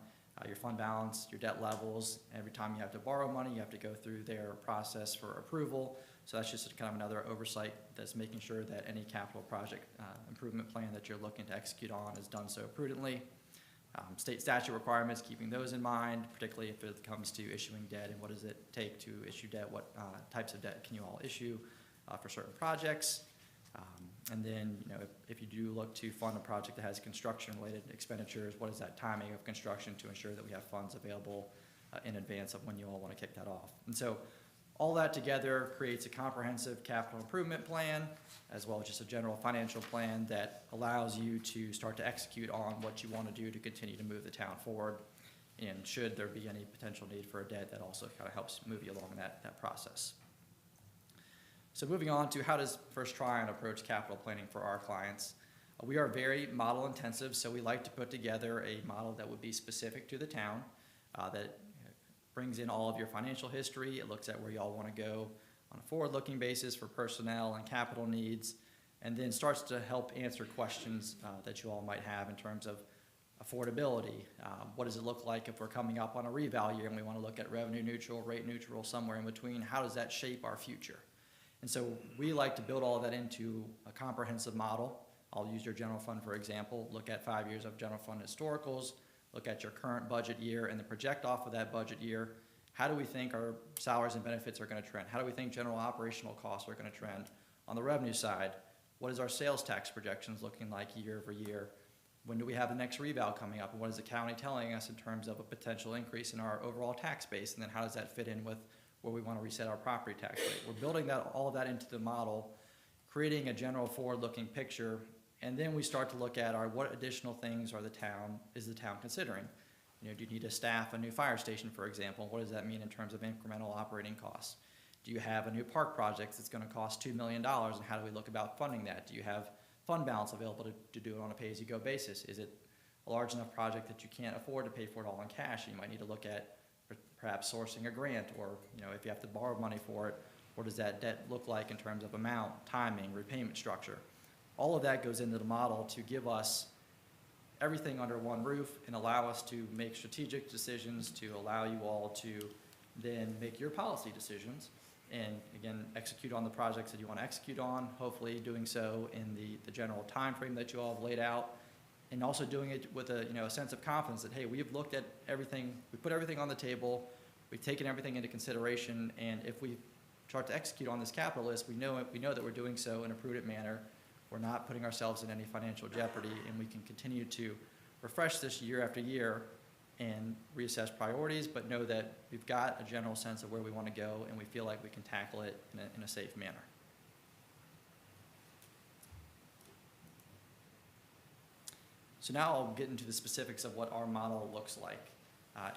your fund balance, your debt levels. Every time you have to borrow money, you have to go through their process for approval. So that's just kind of another oversight that's making sure that any capital project improvement plan that you're looking to execute on is done so prudently. State statute requirements, keeping those in mind, particularly if it comes to issuing debt and what does it take to issue debt, what types of debt can you all issue for certain projects. And then, if you do look to fund a project that has construction-related expenditures, what is that timing of construction to ensure that we have funds available in advance of when you all want to kick that off. And so all that together creates a comprehensive capital improvement plan, as well as just a general financial plan that allows you to start to execute on what you want to do to continue to move the town forward. And should there be any potential need for a debt, that also kind of helps move you along that process. So moving on to how does First Tryon approach capital planning for our clients. We are very model intensive, so we like to put together a model that would be specific to the town, that brings in all of your financial history. It looks at where y'all want to go on a forward-looking basis for personnel and capital needs, and then starts to help answer questions that you all might have in terms of affordability. What does it look like if we're coming up on a reval year and we want to look at revenue neutral, rate neutral, somewhere in between? How does that shape our future? And so we like to build all of that into a comprehensive model. I'll use your general fund, for example. Look at 5 years of general fund historicals, look at your current budget year, and then project off of that budget year. How do we think our salaries and benefits are going to trend? How do we think general operational costs are going to trend? On the revenue side, what is our sales tax projections looking like year over year? When do we have the next reval coming up? And what is the county telling us in terms of a potential increase in our overall tax base? And then how does that fit in with where we want to reset our property tax rate? We're building all of that into the model, creating a general forward-looking picture, and then we start to look at what additional things is the town considering? Do you need to staff a new fire station, for example? What does that mean in terms of incremental operating costs? Do you have a new park project that's going to cost $2 million, and how do we look about funding that? Do you have fund balance available to do it on a pay-as-you-go basis? Is it a large enough project that you can't afford to pay for it all in cash? You might need to look at perhaps sourcing a grant, or if you have to borrow money for it, what does that debt look like in terms of amount, timing, repayment structure? All of that goes into the model to give us everything under one roof and allow us to make strategic decisions, to allow you all to then make your policy decisions and, again, execute on the projects that you want to execute on, hopefully doing so in the general time frame that you all have laid out, and also doing it with a sense of confidence that, hey, we've looked at everything, we put everything on the table, we've taken everything into consideration, and if we start to execute on this capital list, we know that we're doing so in a prudent manner. We're not putting ourselves in any financial jeopardy, and we can continue to refresh this year after year and reassess priorities, but know that we've got a general sense of where we want to go, and we feel like we can tackle it in a safe manner. So now I'll get into the specifics of what our model looks like.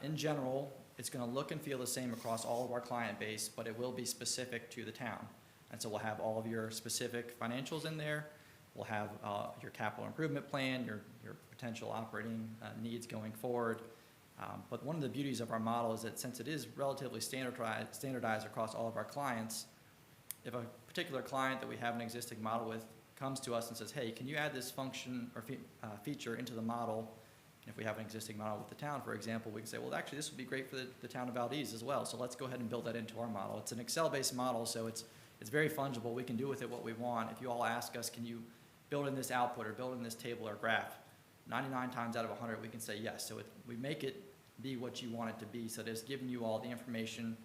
In general, it's going to look and feel the same across all of our client base, but it will be specific to the town. And so we'll have all of your specific financials in there. We'll have your capital improvement plan, your potential operating needs going forward. But one of the beauties of our model is that since it is relatively standardized across all of our clients, if a particular client that we have an existing model with comes to us and says, hey, can you add this function or feature into the model? If we have an existing model with the town, for example, we can say, well, actually, this would be great for the town of Valdese as well, so let's go ahead and build that into our model. It's an Excel-based model, so it's very fungible. We can do with it what we want. If you all ask us, can you build in this output or build in this table or graph, 99 times out of 100, we can say yes. So we make it be what you want it to be, so that it's giving you all the information,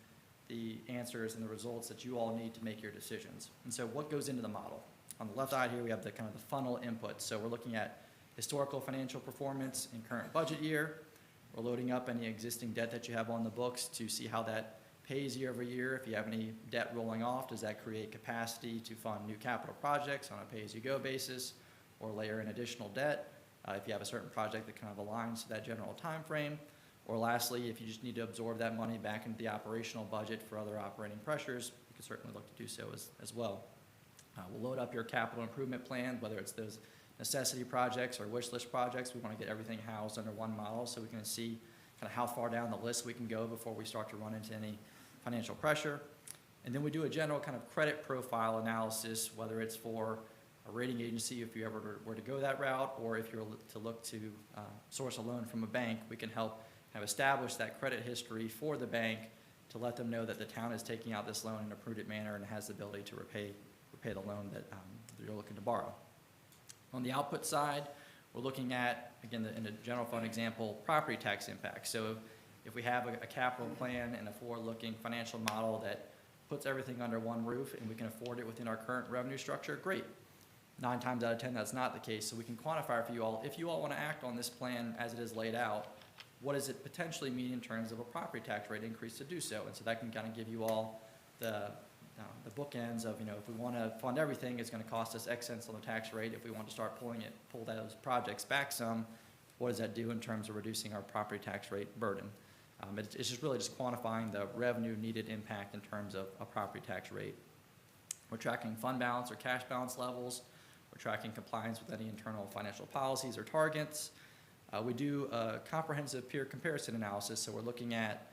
the answers, and the results that you all need to make your decisions. And so what goes into the model? On the left side here, we have the kind of the funnel input. So we're looking at historical financial performance in current budget year. We're loading up any existing debt that you have on the books to see how that pays year over year. If you have any debt rolling off, does that create capacity to fund new capital projects on a pay-as-you-go basis or layer in additional debt? If you have a certain project that kind of aligns to that general time frame. Or lastly, if you just need to absorb that money back into the operational budget for other operating pressures, you can certainly look to do so as well. We'll load up your capital improvement plan, whether it's those necessity projects or wish list projects. We want to get everything housed under one model so we can see kind of how far down the list we can go before we start to run into any financial pressure. And then we do a general kind of credit profile analysis, whether it's for a rating agency, if you ever were to go that route, or if you're to look to source a loan from a bank, we can help kind of establish that credit history for the bank to let them know that the town is taking out this loan in a prudent manner and has the ability to repay the loan that you're looking to borrow. On the output side, we're looking at, again, in the general fund example, property tax impact. So if we have a capital plan and a forward-looking financial model that puts everything under one roof and we can afford it within our current revenue structure, great. 9 times out of 10, that's not the case. So we can quantify for you all, if you all want to act on this plan as it is laid out, what does it potentially mean in terms of a property tax rate increase to do so? And so that can kind of give you all the bookends of, if we want to fund everything, it's going to cost us X cents on the tax rate. If we want to start pull those projects back some, what does that do in terms of reducing our property tax rate burden? It's just really just quantifying the revenue needed impact in terms of a property tax rate. We're tracking fund balance or cash balance levels. We're tracking compliance with any internal financial policies or targets. We do a comprehensive peer comparison analysis, so we're looking at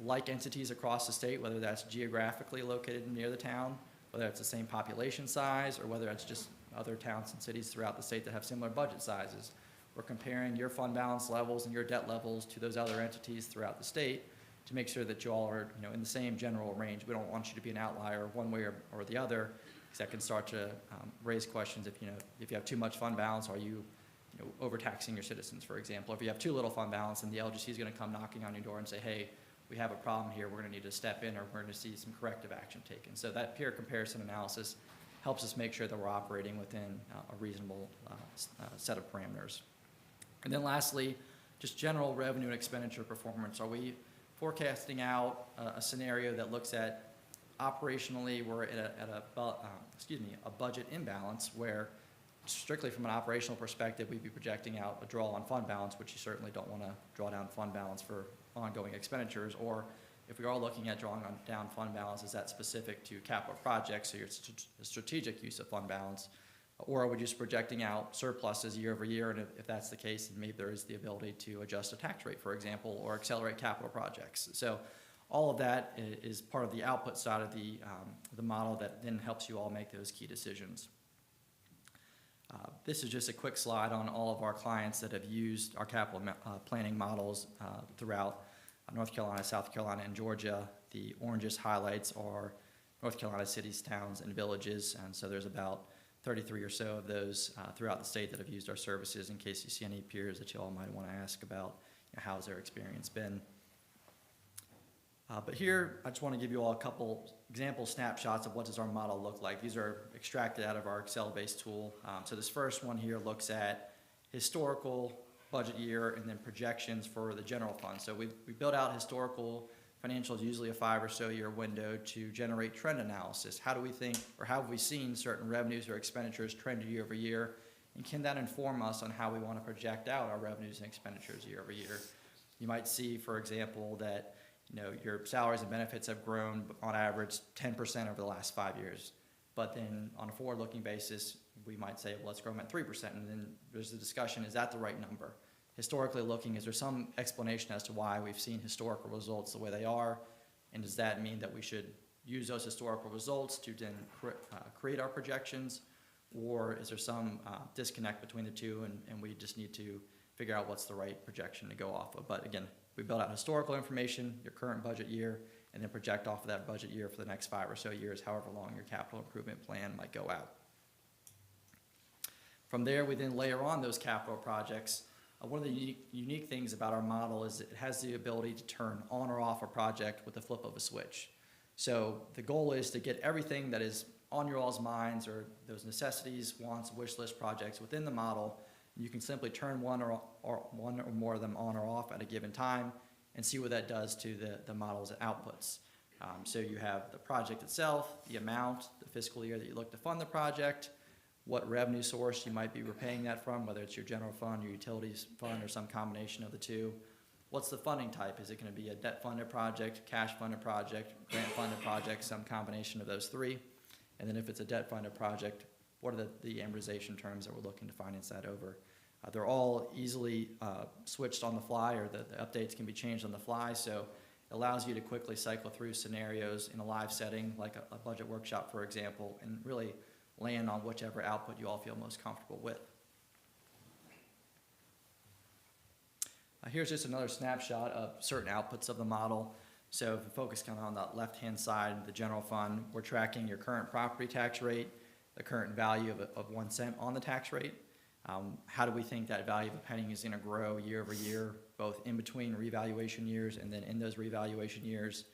like entities across the state, whether that's geographically located near the town, whether it's the same population size, or whether it's just other towns and cities throughout the state that have similar budget sizes. We're comparing your fund balance levels and your debt levels to those other entities throughout the state to make sure that you all are in the same general range. We don't want you to be an outlier one way or the other, because that can start to raise questions. If you have too much fund balance, are you overtaxing your citizens, for example? If you have too little fund balance, and the LGC is going to come knocking on your door and say, hey, we have a problem here, we're going to need to step in, or we're going to see some corrective action taken. So that peer comparison analysis helps us make sure that we're operating within a reasonable set of parameters. And then lastly, just general revenue and expenditure performance. Are we forecasting out a scenario that looks at operationally we're at a budget imbalance where strictly from an operational perspective, we'd be projecting out a draw on fund balance, which you certainly don't want to draw down fund balance for ongoing expenditures, or if we are looking at drawing down fund balance, is that specific to capital projects, so your strategic use of fund balance, or are we just projecting out surpluses year over year, and if that's the case, then maybe there is the ability to adjust a tax rate, for example, or accelerate capital projects. So all of that is part of the output side of the model that then helps you all make those key decisions. This is just a quick slide on all of our clients that have used our capital planning models throughout North Carolina, South Carolina, and Georgia. The oranges highlights are North Carolina cities, towns, and villages, and so there's about 33 or so of those throughout the state that have used our services, in case you see any peers that you all might want to ask about how's their experience been. But here, I just want to give you all a couple example snapshots of what does our model look like. These are extracted out of our Excel-based tool. So this first one here looks at historical budget year and then projections for the general fund. So we build out historical financials, usually a 5 or so year window, to generate trend analysis. How do we think, or how have we seen certain revenues or expenditures trend year over year? And can that inform us on how we want to project out our revenues and expenditures year over year? You might see, for example, that your salaries and benefits have grown on average 10% over the last 5 years. But then on a forward-looking basis, we might say, well, let's grow them at 3%. And then there's the discussion, is that the right number? Historically looking, is there some explanation as to why we've seen historical results the way they are? And does that mean that we should use those historical results to then create our projections? Or is there some disconnect between the two, and we just need to figure out what's the right projection to go off of. But again, we build out historical information, your current budget year, and then project off of that budget year for the next 5 or so years, however long your capital improvement plan might go out. From there, we then layer on those capital projects. One of the unique things about our model is it has the ability to turn on or off a project with the flip of a switch. So the goal is to get everything that is on your all's minds, or those necessities, wants, wish list projects within the model. You can simply turn one or more of them on or off at a given time and see what that does to the model's outputs. So you have the project itself, the amount, the fiscal year that you look to fund the project, what revenue source you might be repaying that from, whether it's your general fund, your utilities fund, or some combination of the two. What's the funding type? Is it going to be a debt-funded project, cash-funded project, grant-funded project, some combination of those three? And then if it's a debt-funded project, what are the amortization terms that we're looking to finance that over? They're all easily switched on the fly, or the updates can be changed on the fly, so it allows you to quickly cycle through scenarios in a live setting, like a budget workshop, for example, and really land on whichever output you all feel most comfortable with. Here's just another snapshot of certain outputs of the model. So if we focus kind of on the left-hand side, the general fund, we're tracking your current property tax rate, the current value of 1 cent on the tax rate. How do we think that value of a penny is going to grow year over year, both in between revaluation years and then in those revaluation years?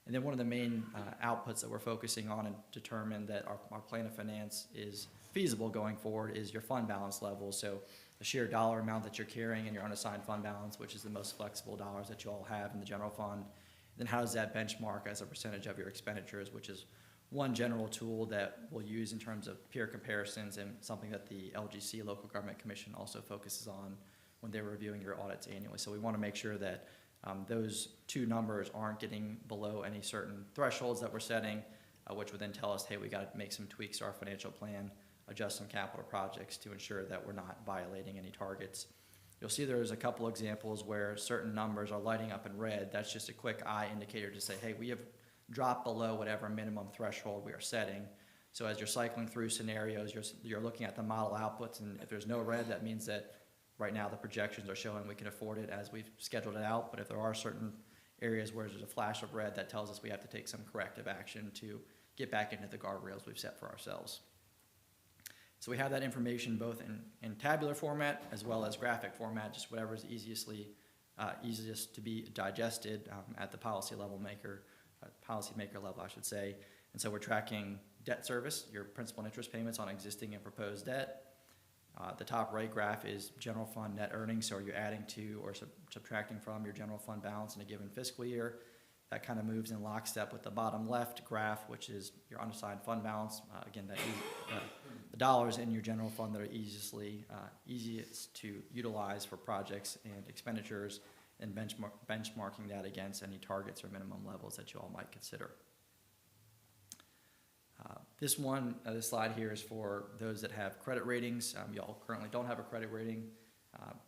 And then one of the main outputs that we're focusing on and determine that our plan of finance is feasible going forward is your fund balance level. So the sheer dollar amount that you're carrying in your unassigned fund balance, which is the most flexible dollars that you all have in the general fund. Then how does that benchmark as a percentage of your expenditures, which is one general tool that we'll use in terms of peer comparisons, and something that the LGC, Local Government Commission, also focuses on when they're reviewing your audits annually. So we want to make sure that those two numbers aren't getting below any certain thresholds that we're setting, which would then tell us, hey, we got to make some tweaks to our financial plan, adjust some capital projects to ensure that we're not violating any targets. You'll see there's a couple examples where certain numbers are lighting up in red. That's just a quick eye indicator to say, hey, we have dropped below whatever minimum threshold we are setting. So as you're cycling through scenarios, you're looking at the model outputs, and if there's no red, that means that right now the projections are showing we can afford it as we've scheduled it out. But if there are certain areas where there's a flash of red, that tells us we have to take some corrective action to get back into the guardrails we've set for ourselves. So we have that information both in tabular format as well as graphic format, just whatever is easiest to be digested at the policy maker level, I should say. And so we're tracking debt service, your principal and interest payments on existing and proposed debt. The top right graph is general fund net earnings, so are you adding to or subtracting from your general fund balance in a given fiscal year? That kind of moves in lockstep with the bottom left graph, which is your unassigned fund balance. Again, the dollars in your general fund that are easiest to utilize for projects and expenditures, and benchmarking that against any targets or minimum levels that you all might consider. This slide here is for those that have credit ratings. Y'all currently don't have a credit rating,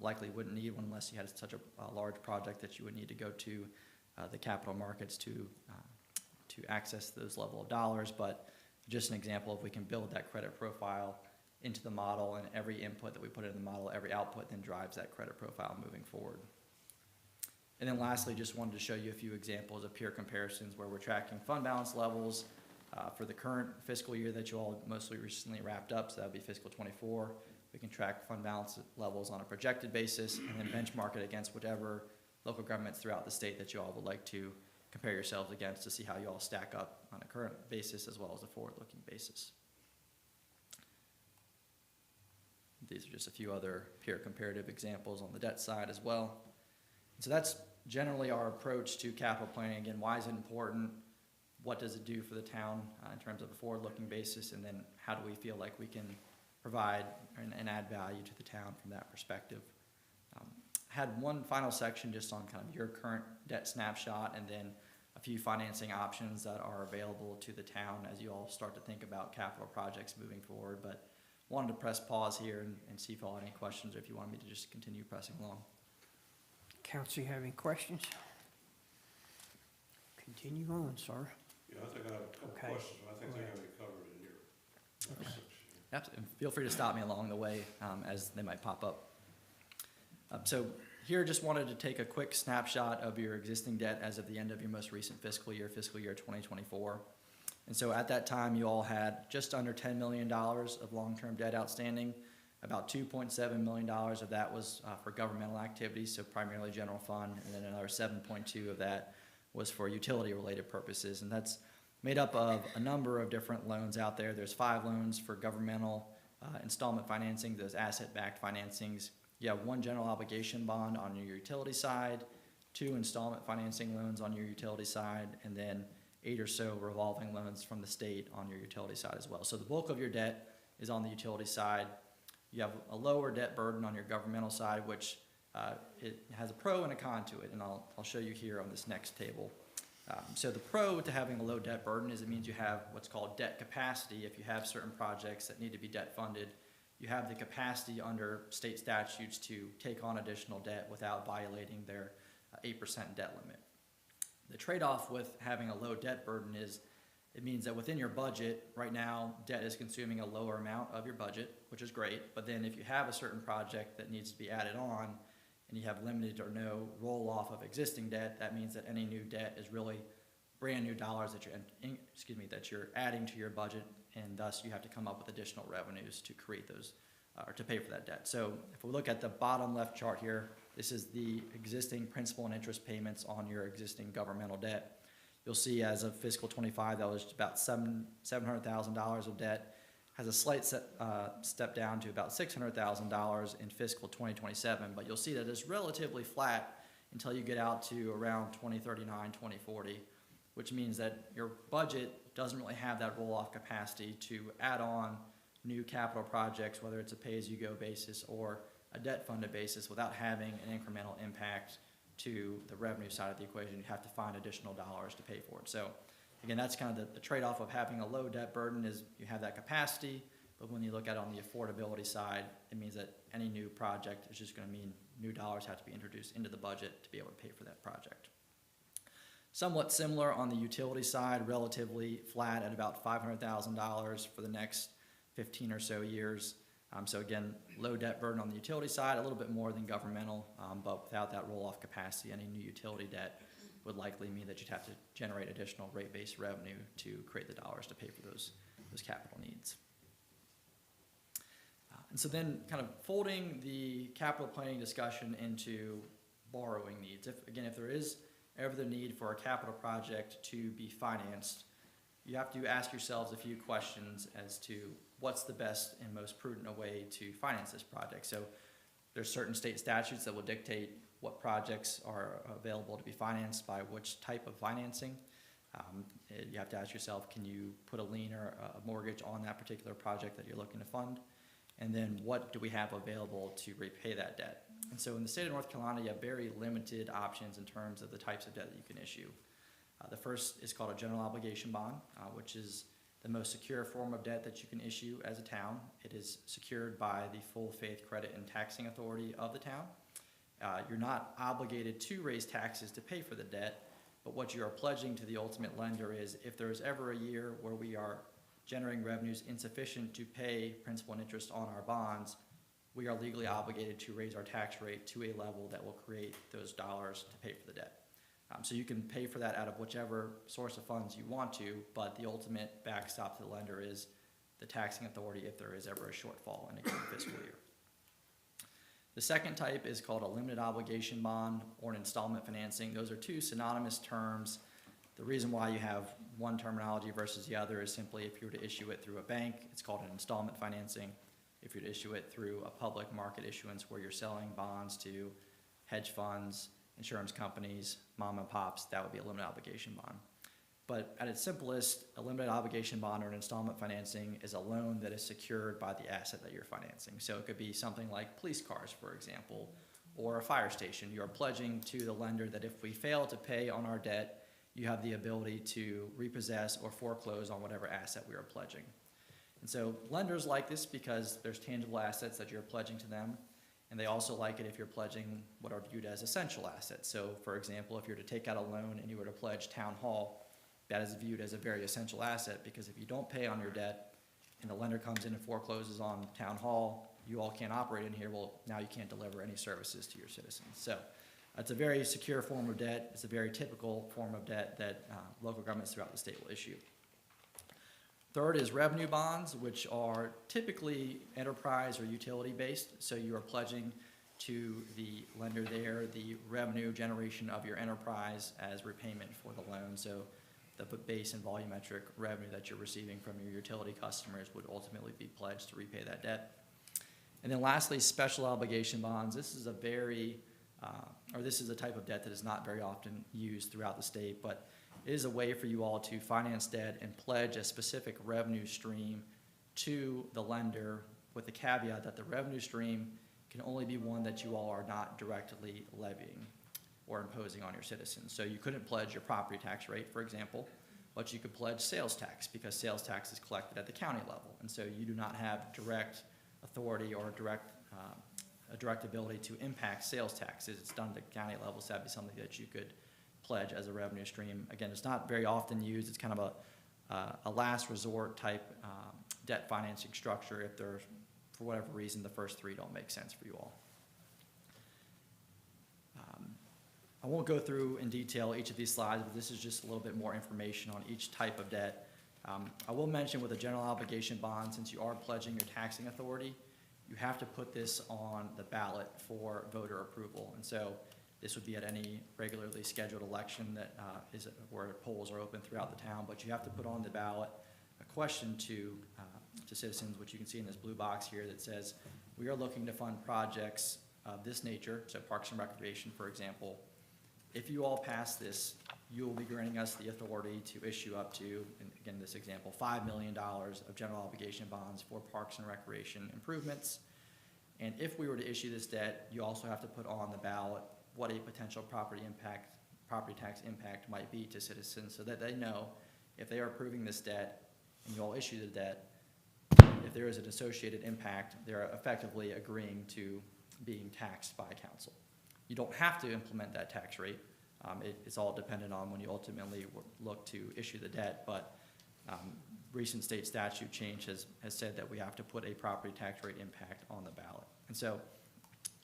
likely wouldn't need one unless you had such a large project that you would need to go to the capital markets to access those level of dollars. But just an example of we can build that credit profile into the model, and every input that we put in the model, every output then drives that credit profile moving forward. And then lastly, just wanted to show you a few examples of peer comparisons where we're tracking fund balance levels for the current fiscal year that you all mostly recently wrapped up, so that would be fiscal 24. We can track fund balance levels on a projected basis and then benchmark it against whatever local governments throughout the state that you all would like to compare yourselves against to see how you all stack up on a current basis as well as a forward-looking basis. These are just a few other peer comparative examples on the debt side as well. So that's generally our approach to capital planning. Again, why is it important? What does it do for the town in terms of a forward-looking basis? And then how do we feel like we can provide and add value to the town from that perspective? Had one final section just on kind of your current debt snapshot, and then a few financing options that are available to the town as you all start to think about capital projects moving forward. But wanted to press pause here and see if you all had any questions, or if you want me to just continue pressing along. Council, you have any questions? Continue on, sir. Yeah, I think I have a couple Okay. questions, but I think they're gonna be covered in your section. Absolutely. Feel free to stop me along the way as they might pop up. So here, just wanted to take a quick snapshot of your existing debt as of the end of your most recent fiscal year 2024. And so at that time, you all had just under $10 million of long-term debt outstanding. About $2.7 million of that was for governmental activities, so primarily general fund, and then another 7.2 of that was for utility-related purposes. And that's made up of a number of different loans out there. There's 5 loans for governmental installment financing, those asset-backed financings. You have 1 general obligation bond on your utility side, 2 installment financing loans on your utility side, and then 8 or so revolving loans from the state on your utility side as well. So the bulk of your debt is on the utility side. You have a lower debt burden on your governmental side, which it has a pro and a con to it, and I'll show you here on this next table. So the pro to having a low debt burden is it means you have what's called debt capacity. If you have certain projects that need to be debt funded, you have the capacity under state statutes to take on additional debt without violating their 8% debt limit. The trade-off with having a low debt burden is it means that within your budget, right now, debt is consuming a lower amount of your budget, which is great. But then if you have a certain project that needs to be added on and you have limited or no roll-off of existing debt, that means that any new debt is really brand new dollars that you're adding to your budget, and thus you have to come up with additional revenues to create those or to pay for that debt. So if we look at the bottom left chart here, this is the existing principal and interest payments on your existing governmental debt. You'll see as of fiscal 25, that was about $700,000 of debt, has a slight step down to about $600,000 in fiscal 2027, but you'll see that it's relatively flat until you get out to around 2039, 2040, which means that your budget doesn't really have that roll-off capacity to add on new capital projects, whether it's a pay-as-you-go basis or a debt-funded basis, without having an incremental impact to the revenue side of the equation. You have to find additional dollars to pay for it. So again, that's kind of the trade-off of having a low debt burden is you have that capacity, but when you look at it on the affordability side, it means that any new project is just going to mean new dollars have to be introduced into the budget to be able to pay for that project. Somewhat similar on the utility side, relatively flat at about $500,000 for the next 15 or so years. So again, low debt burden on the utility side, a little bit more than governmental, but without that roll-off capacity, any new utility debt would likely mean that you'd have to generate additional rate-based revenue to create the dollars to pay for those capital needs. And so then kind of folding the capital planning discussion into borrowing needs. If there is ever the need for a capital project to be financed, you have to ask yourselves a few questions as to what's the best and most prudent way to finance this project. So there's certain state statutes that will dictate what projects are available to be financed by which type of financing. You have to ask yourself, can you put a lien or a mortgage on that particular project that you're looking to fund? And then what do we have available to repay that debt? And so in the state of North Carolina, you have very limited options in terms of the types of debt that you can issue. The first is called a general obligation bond, which is the most secure form of debt that you can issue as a town. It is secured by the full faith, credit, and taxing authority of the town. You're not obligated to raise taxes to pay for the debt, but what you are pledging to the ultimate lender is if there is ever a year where we are generating revenues insufficient to pay principal and interest on our bonds, we are legally obligated to raise our tax rate to a level that will create those dollars to pay for the debt. So you can pay for that out of whichever source of funds you want to, but the ultimate backstop to the lender is the taxing authority if there is ever a shortfall in a given fiscal year. The second type is called a limited obligation bond or an installment financing. Those are two synonymous terms. The reason why you have one terminology versus the other is simply if you were to issue it through a bank, it's called an installment financing. If you were to issue it through a public market issuance where you're selling bonds to hedge funds, insurance companies, mom and pops, that would be a limited obligation bond. But at its simplest, a limited obligation bond or an installment financing is a loan that is secured by the asset that you're financing. So it could be something like police cars, for example, or a fire station. You're pledging to the lender that if we fail to pay on our debt, you have the ability to repossess or foreclose on whatever asset we are pledging. And so lenders like this because there's tangible assets that you're pledging to them. And they also like it if you're pledging what are viewed as essential assets. So for example, if you're to take out a loan and you were to pledge town hall, that is viewed as a very essential asset because if you don't pay on your debt and the lender comes in and forecloses on town hall, you all can't operate in here, well, now you can't deliver any services to your citizens. So it's a very secure form of debt. It's a very typical form of debt that local governments throughout the state will issue. Third is revenue bonds, which are typically enterprise or utility-based. So you are pledging to the lender there the revenue generation of your enterprise as repayment for the loan. So the base and volumetric revenue that you're receiving from your utility customers would ultimately be pledged to repay that debt. And then lastly, special obligation bonds. This is a this is a type of debt that is not very often used throughout the state, but it is a way for you all to finance debt and pledge a specific revenue stream to the lender, with the caveat that the revenue stream can only be one that you all are not directly levying or imposing on your citizens. So you couldn't pledge your property tax rate, for example, but you could pledge sales tax, because sales tax is collected at the county level. And so you do not have direct authority or a direct ability to impact sales taxes. It's done at the county level, so that'd be something that you could pledge as a revenue stream. Again, it's not very often used. It's kind of a last resort type debt financing structure if there's, for whatever reason, the first three don't make sense for you all. I won't go through in detail each of these slides, but this is just a little bit more information on each type of debt. I will mention with a general obligation bond, since you are pledging your taxing authority, you have to put this on the ballot for voter approval. And so this would be at any regularly scheduled election that where polls are open throughout the town, but you have to put on the ballot a question to citizens, which you can see in this blue box here that says, we are looking to fund projects of this nature, so parks and recreation, for example. If you all pass this, you will be granting us the authority to issue up to, and again, this example, $5 million of general obligation bonds for parks and recreation improvements. And if we were to issue this debt, you also have to put on the ballot what a potential property tax impact might be to citizens, so that they know if they are approving this debt and you all issue the debt, if there is an associated impact, they're effectively agreeing to being taxed by council. You don't have to implement that tax rate. It's all dependent on when you ultimately look to issue the debt, but recent state statute change has said that we have to put a property tax rate impact on the ballot. And so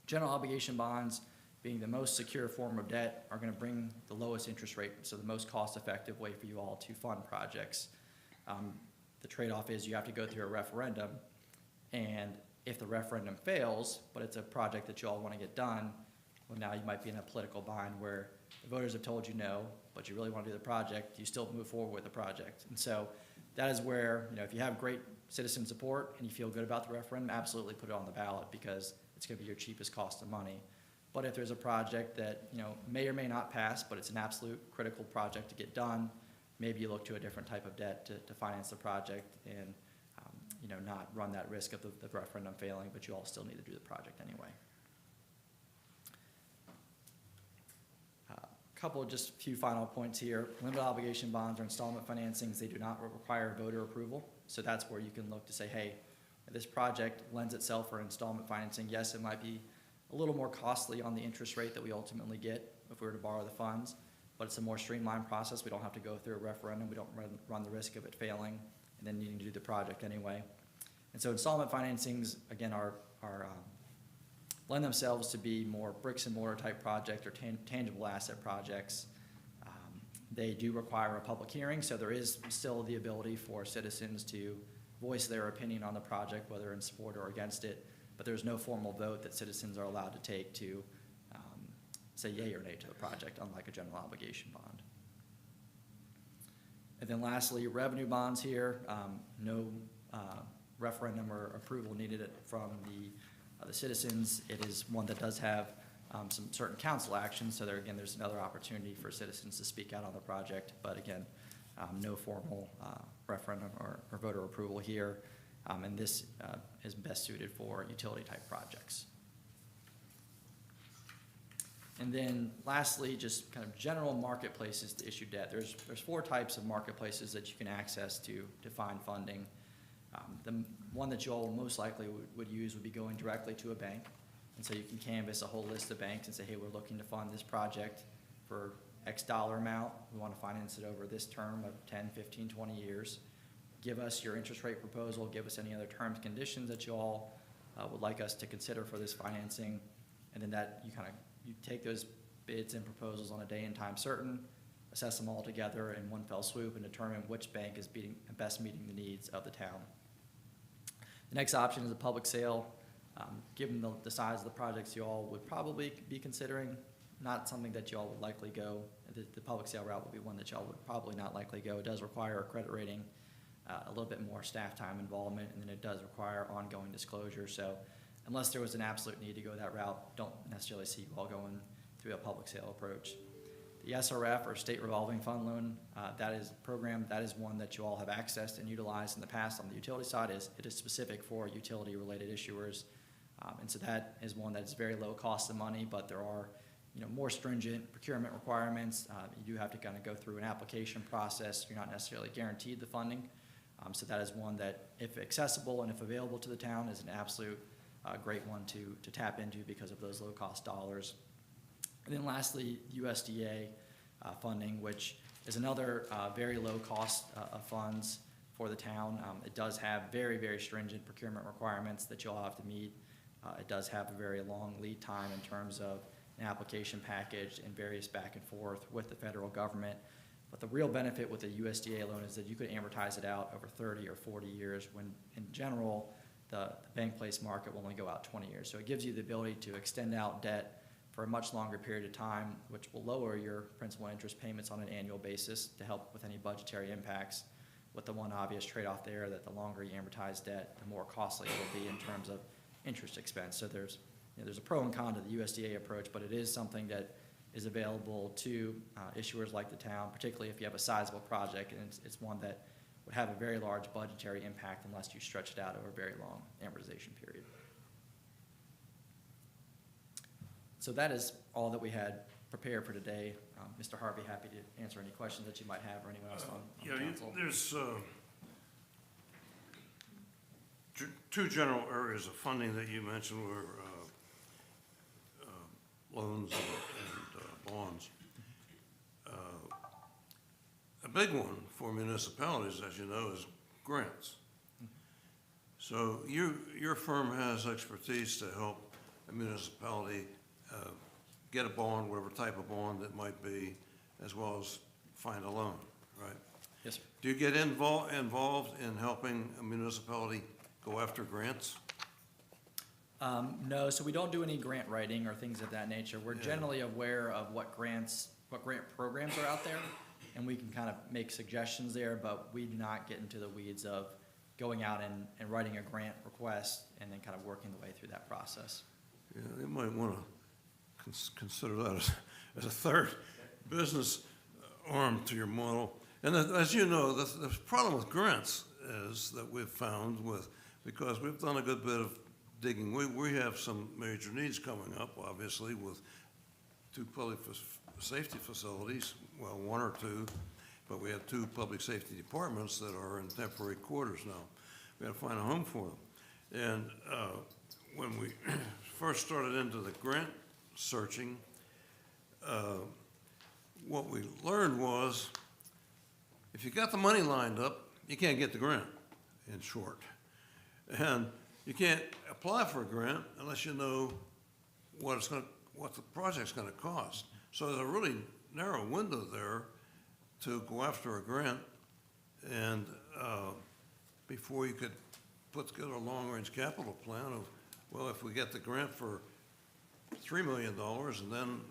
general obligation bonds, being the most secure form of debt, are going to bring the lowest interest rate, so the most cost-effective way for you all to fund projects. The trade-off is you have to go through a referendum, and if the referendum fails, but it's a project that you all want to get done, well, now you might be in a political bind where the voters have told you no, but you really want to do the project, you still move forward with the project. And so that is where, if you have great citizen support and you feel good about the referendum, absolutely put it on the ballot, because it's going to be your cheapest cost of money. But if there's a project that, may or may not pass, but it's an absolute critical project to get done, maybe you look to a different type of debt to finance the project and, not run that risk of the referendum failing, but you all still need to do the project anyway. Couple of just few final points here. Limited obligation bonds or installment financings, they do not require voter approval. So that's where you can look to say, hey, this project lends itself for installment financing. Yes, it might be a little more costly on the interest rate that we ultimately get if we were to borrow the funds, but it's a more streamlined process. We don't have to go through a referendum. We don't run the risk of it failing and then needing to do the project anyway. And so installment financings, again, are lend themselves to be more bricks and mortar type project or tangible asset projects. They do require a public hearing, so there is still the ability for citizens to voice their opinion on the project, whether in support or against it, but there's no formal vote that citizens are allowed to take to say yay or nay to the project, unlike a general obligation bond. And then lastly, revenue bonds here, no referendum or approval needed from the citizens. It is one that does have some certain council actions, so there's another opportunity for citizens to speak out on the project, but again, no formal referendum or voter approval here, and this is best suited for utility type projects. And then lastly, just kind of general marketplaces to issue debt. There's 4 types of marketplaces that you can access to find funding. The one that you all most likely would use would be going directly to a bank. And so you can canvass a whole list of banks and say, hey, we're looking to fund this project for X dollar amount. We want to finance it over this term of 10, 15, 20 years. Give us your interest rate proposal. Give us any other terms, conditions that you all would like us to consider for this financing. And then that, you take those bids and proposals on a day and time certain, assess them all together in one fell swoop, and determine which bank is best meeting the needs of the town. The next option is a public sale. Given the size of the projects you all would probably be considering, not something that you all would likely go. The public sale route would be one that y'all would probably not likely go. It does require a credit rating, a little bit more staff time involvement, and then it does require ongoing disclosure. So unless there was an absolute need to go that route, don't necessarily see you all going through a public sale approach. The SRF, or State Revolving Fund Loan, that is a program, that is one that you all have accessed and utilized in the past on the utility side. It is specific for utility-related issuers. And so that is one that is very low cost of money, but there are more stringent procurement requirements. You do have to kind of go through an application process. You're not necessarily guaranteed the funding. So that is one that, if accessible and if available to the town, is an absolute great one to tap into because of those low-cost dollars. And then lastly, USDA funding, which is another very low cost of funds for the town. It does have very, very stringent procurement requirements that you'll have to meet. It does have a very long lead time in terms of an application package and various back and forth with the federal government. But the real benefit with the USDA loan is that you could amortize it out over 30 or 40 years, when in general, the bank place market will only go out 20 years. So it gives you the ability to extend out debt for a much longer period of time, which will lower your principal and interest payments on an annual basis to help with any budgetary impacts, with the one obvious trade-off there that the longer you amortize debt, the more costly it will be in terms of interest expense. So there's a pro and con to the USDA approach, but it is something that is available to issuers like the town, particularly if you have a sizable project, and it's one that would have a very large budgetary impact unless you stretch it out over a very long amortization period. So that is all that we had prepared for today. Mr. Harvey, happy to answer any questions that you might have, or anyone else on council. There's two general areas of funding that you mentioned were loans and bonds. A big one for municipalities, as you know, is grants. So your firm has expertise to help a municipality get a bond, whatever type of bond it might be, as well as find a loan, right? Yes, sir. Do you get involved in helping a municipality go after grants? No, so we don't do any grant writing or things of that nature. We're generally aware of what grant programs are out there, and we can kind of make suggestions there, but we do not get into the weeds of going out and writing a grant request and then kind of working the way through that process. Yeah, you might want to consider that as a third business arm to your model. And as you know, the problem with grants is that we've found because we've done a good bit of digging. We have some major needs coming up, obviously, with two public safety facilities, well, one or two, but we have two public safety departments that are in temporary quarters now. We got to find a home for them. And when we first started into the grant searching, what we learned was if you got the money lined up, you can't get the grant, in short. And you can't apply for a grant unless you know what the project's going to cost. So there's a really narrow window there to go after a grant, and before you could put together a long-range capital plan of, well, if we get the grant for $3 million, and then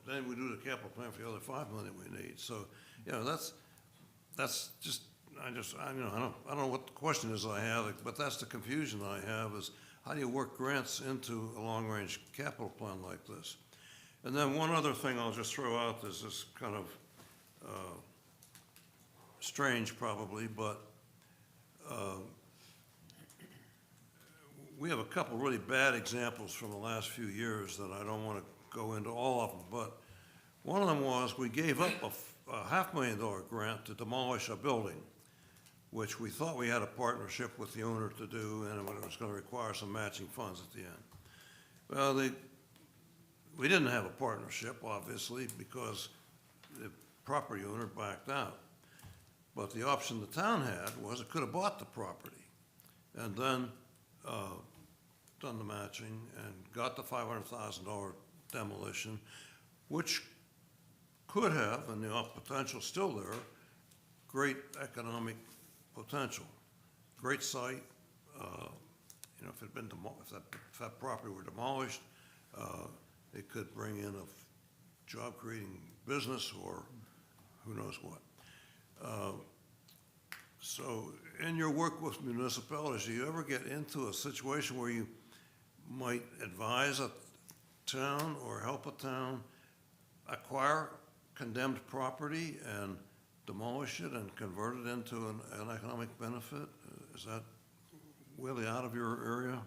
then we do the capital plan for the other $5 million we need. So, that's just. I don't know what the question is I have, but that's the confusion I have, is how do you work grants into a long-range capital plan like this? And then one other thing I'll just throw out is this kind of strange probably, but we have a couple really bad examples from the last few years that I don't want to go into all of them, but one of them was we gave up a $500,000 grant to demolish a building, which we thought we had a partnership with the owner to do, and it was going to require some matching funds at the end. Well, we didn't have a partnership, obviously, because the property owner backed out. But the option the town had was it could have bought the property and then done the matching and got the $500,000 demolition, which could have, and the potential still there, great economic potential. Great site, you know, if it'd been if that property were demolished, it could bring in a job-creating business or who knows what. So in your work with municipalities, do you ever get into a situation where you might advise a town or help a town acquire condemned property and demolish it and convert it into an economic benefit? Is that really out of your area?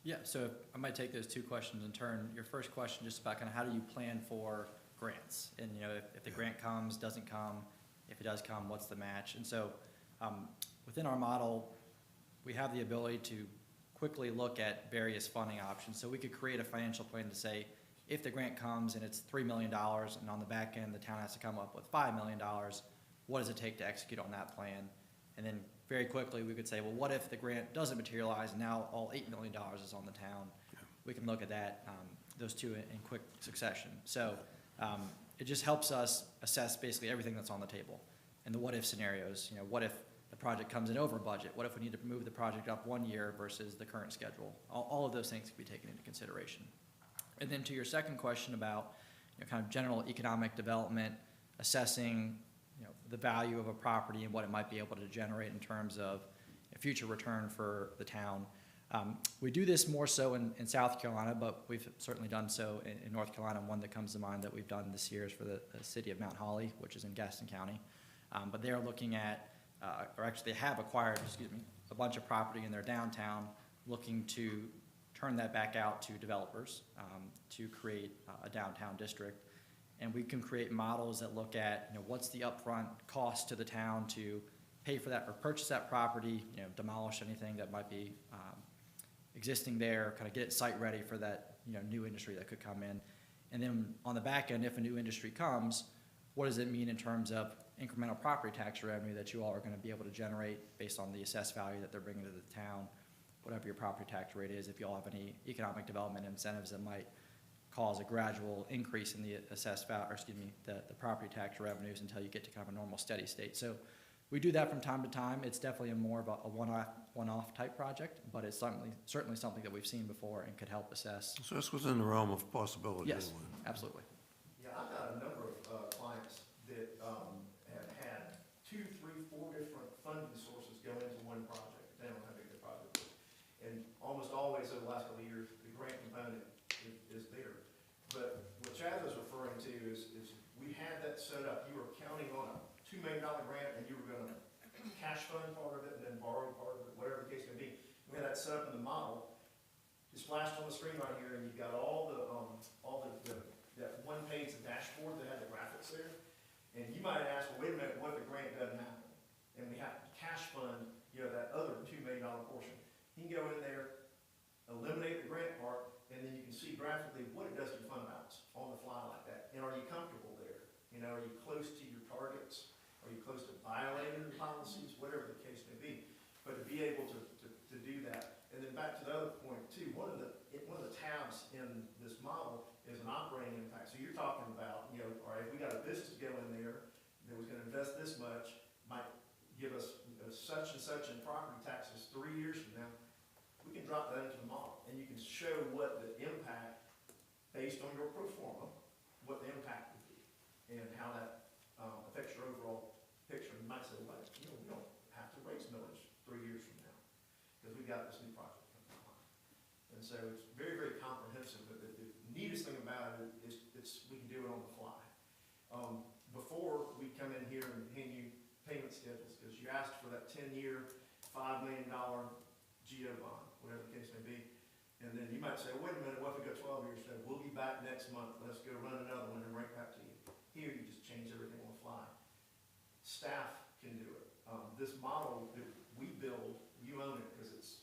Yeah, so I might take those two questions in turn. Your first question, just about kind of how do you plan for grants? And, you know, if the grant comes, doesn't come, if it does come, what's the match? And so within our model, we have the ability to quickly look at various funding options. So we could create a financial plan to say, if the grant comes and it's $3 million, and on the back end, the town has to come up with $5 million, what does it take to execute on that plan? And then very quickly, we could say, well, what if the grant doesn't materialize and now all $8 million is on the town? Yeah. We can look at that, those two in quick succession. So it just helps us assess basically everything that's on the table and the what-if scenarios. You know, what if the project comes in over budget? What if we need to move the project up 1 year versus the current schedule? All of those things can be taken into consideration. And then to your second question about, you know, kind of general economic development, assessing, you know, the value of a property and what it might be able to generate in terms of a future return for the town. We do this more so in South Carolina, but we've certainly done so in North Carolina. One that comes to mind that we've done this year is for the city of Mount Holly, which is in Gaston County. But they're looking at, or actually they have acquired, a bunch of property in their downtown, looking to turn that back out to developers to create a downtown district. And we can create models that look at, you know, what's the upfront cost to the town to pay for that or purchase that property, you know, demolish anything that might be existing there, kind of get it site ready for that, you know, new industry that could come in. And then on the back end, if a new industry comes, what does it mean in terms of incremental property tax revenue that you all are going to be able to generate based on the assessed value that they're bringing to the town, whatever your property tax rate is, if you all have any economic development incentives that might cause a gradual increase in the assessed value, or the property tax revenues until you get to kind of a normal steady state. So we do that from time to time. It's definitely more of a one-off type project, but it's certainly something that we've seen before and could help assess. So that's within the realm of possibility. Yes, anyway. absolutely. Yeah, I've got a number of clients that have had 2, 3, 4 different funding sources go into one project. They don't know how big the project is. And almost always over the last couple of years, the grant component is there. But what Chaz was referring to is we had that set up. You were counting on a $2 million grant and you were going to cash fund part of it and then borrow part of it, whatever the case may be. We had that set up in the model. It's flashed on the screen right here, and you've got all that one page, the dashboard that had the graphics there. And you might ask, well, wait a minute, what if the grant doesn't happen? And we have to cash fund, you know, that other $2 million portion. You can go in there, eliminate the grant part, and then you can see graphically what it does to your fund balance on the fly like that. And are you comfortable there? You know, are you close to your targets? Are you close to violating the policies? Whatever the case may be. But to be able to do that. And then back to the other point too, one of the tabs in this model is an operating impact. So you're talking about, you know, all right, we got a business go in there that was gonna invest this much, might give us such and such in property taxes 3 years from now. We can drop that into the model, and you can show what the impact, based on your pro forma, what the impact would be, and how that affects your overall picture. You might say, well, you know, we don't have to raise millage 3 years from now, because we've got this new project coming online. And so it's very, very comprehensive, but the neatest thing about it is we can do it on the fly. Before we come in here and hand you payment schedules, because you asked for that 10-year, $5 million GO bond, whatever the case may be. And then you might say, wait a minute, what if we go 12 years? So we'll be back next month. Let's go run another one and bring it back to you. Here, you just change everything on the fly. Staff can do it. This model that we build, you own it because it's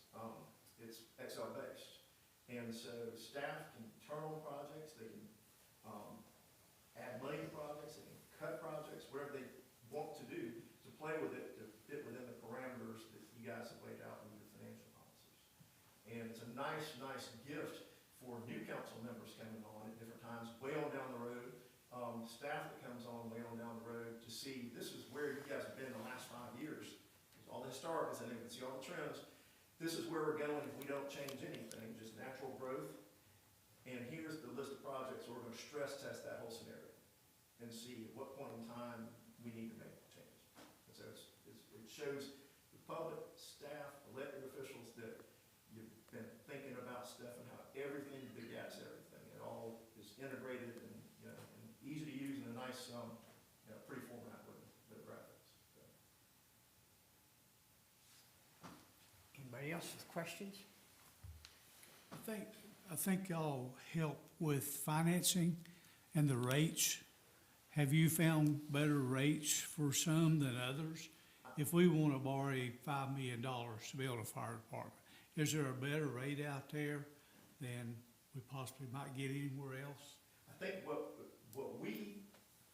Excel based. And so staff can turn on projects, they can add money to projects, they can cut projects, whatever they want to do to play with it, to fit within the parameters that you guys have laid out in your financial policies. nice gift for new council members coming on at different times, way on down the road. Staff that comes on way on down the road to see, this is where you guys have been the last 5 years. All the historicals, and they can see all the trends. This is where we're going if we don't change anything, just natural growth. And here's the list of projects where we're gonna stress test that whole scenario and see at what point in time we need to make changes. And so it shows the public, staff, elected officials that you've been thinking about stuff and how everything begets everything. It all is integrated and, you know, and easy to use and a nice, pretty format with graphics. So. Anybody else with questions? I think y'all help with financing and the rates. Have you found better rates for some than others? If we want to borrow $5 million to build a fire department, is there a better rate out there than we possibly might get anywhere else? I think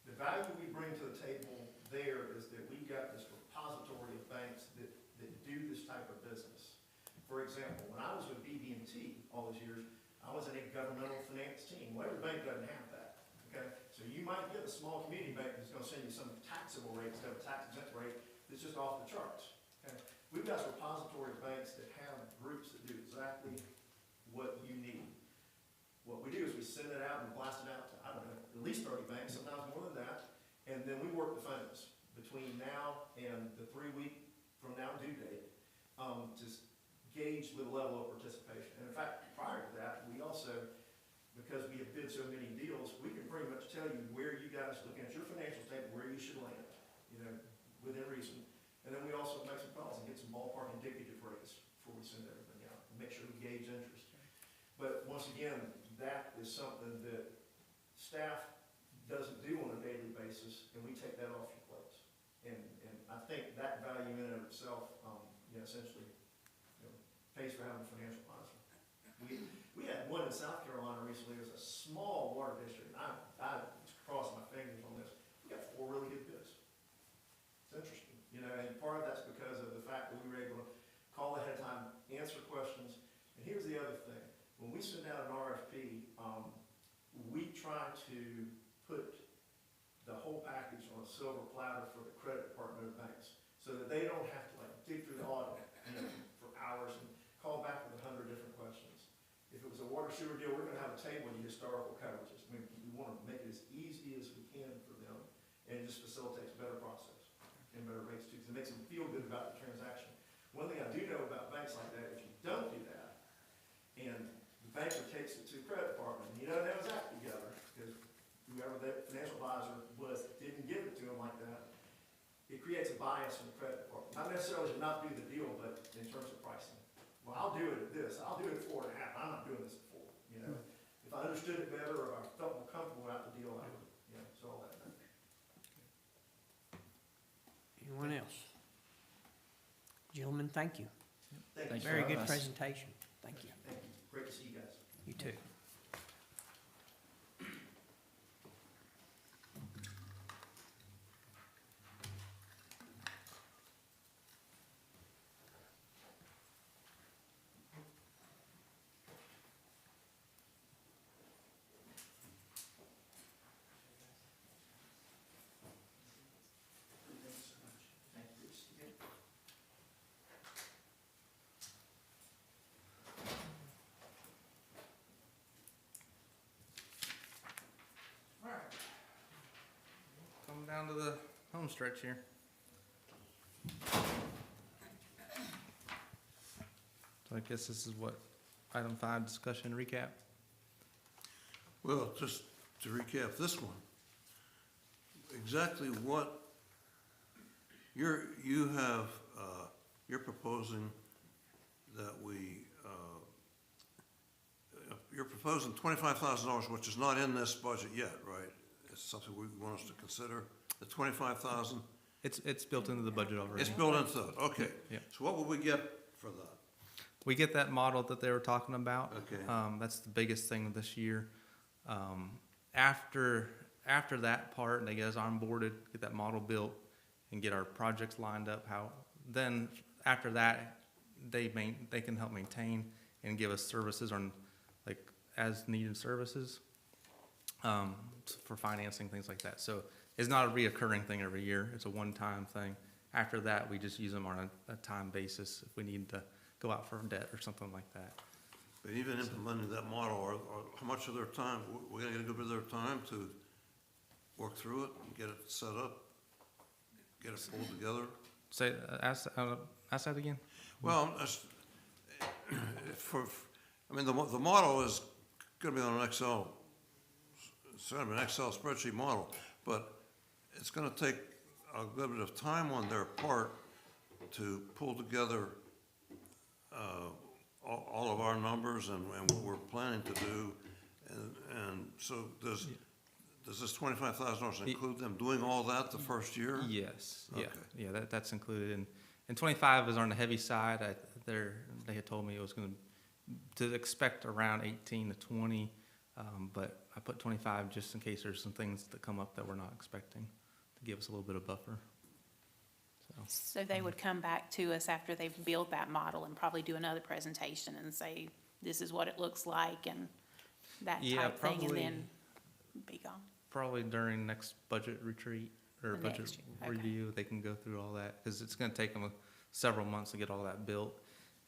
the value we bring to the table there is that we've got this repository of banks that do this type of business. For example, when I was with BB&T all those years, I was in a governmental finance team. Well, every bank doesn't have that, okay? So you might get a small community bank that's gonna send you some taxable rate instead of a tax exempt rate that's just off the charts, okay? We've got a repository of banks that have groups that do exactly what you need. What we do is we send it out and blast it out to, I don't know, at least 30 banks, sometimes more than that, and then we work the phones between now and the 3-week from now due date to gauge the level of participation. And in fact, prior to that, we also, because we have bid so many deals, we can pretty much tell you where you guys, looking at your financial statement, where you should land, you know, within reason. And then we also make some calls and get some ballpark indicative rates before we send everything out, and make sure we gauge interest. But once again, that is something that staff doesn't do on a daily basis, and we take that off your plates. And I think that value in and of itself, essentially, pays for having a financial advisor. We had one in South Carolina recently. It was a small water district. I crossed my fingers on this. We got 4 really good bids. It's interesting, and part of that's because of the fact that we were able to call ahead of time, answer questions. And here's the other thing. When we send out an RFP, we try to put the whole package on a silver platter for the credit department of banks so that they don't have to dig through the audit for hours and call back with 100 different questions. If it was a water sewer deal, we're gonna have a table of the historical coverages. I mean, we wanna make it as easy as we can for them, and it just facilitates a better process and better rates too, because it makes them feel good about the transaction. One thing I do know about banks like that, if you don't do that, and the banker takes it to the credit department, and he doesn't have his act together, because whoever that financial advisor was didn't give it to him like that, it creates a bias in the credit department. Not necessarily to not do the deal, but in terms of pricing. Well, I'll do it at this. I'll do it at 4.5. I'm not doing this at 4. If I understood it better or I felt more comfortable about the deal, I would. So all that. Anyone else? Gentlemen, thank you. Thank you. Very good presentation. Thank you. Thank you. Great to see you guys. You too. Coming down to the home stretch here. So I guess this is what, item 5, discussion recap? Well, just to recap this one, exactly what you're proposing that you're proposing $25,000, which is not in this budget yet, right? It's something we want us to consider, the $25,000? It's built into the budget already. It's built into it, okay. Yeah. So what will we get for that? We get that model that they were talking about. Okay. That's the biggest thing this year. After that part, they get us onboarded, get that model built, and get our projects lined up. Then after that, they can help maintain and give us services on, like, as-needed services, for financing, things like that. So it's not a reoccurring thing every year. It's a one-time thing. After that, we just use them on a time basis if we need to go out for debt or something like that. But even implementing that model, or how much of their time, we're gonna get a good bit of their time to work through it, and get it set up, get it pulled together? Say, ask that again? Well, I mean, the model is gonna be on an Excel, it's gonna be an Excel spreadsheet model, but it's gonna take a good bit of time on their part to pull together all of our numbers and what we're planning to do. And so does this $25,000 include them doing all that the first year? Yes, yeah, Okay. yeah, that's included, and 25 is on the heavy side. They had told me it was to expect around 18 to 20, but I put 25 just in case there's some things that come up that we're not expecting, to give us a little bit of buffer. So they would come back to us after they've built that model and probably do another presentation and say, this is what it looks like and that Yeah, type thing, and probably- then be gone. Probably during next budget retreat or The budget next year, okay. review, they can go through all that, because it's gonna take them several months to get all that built.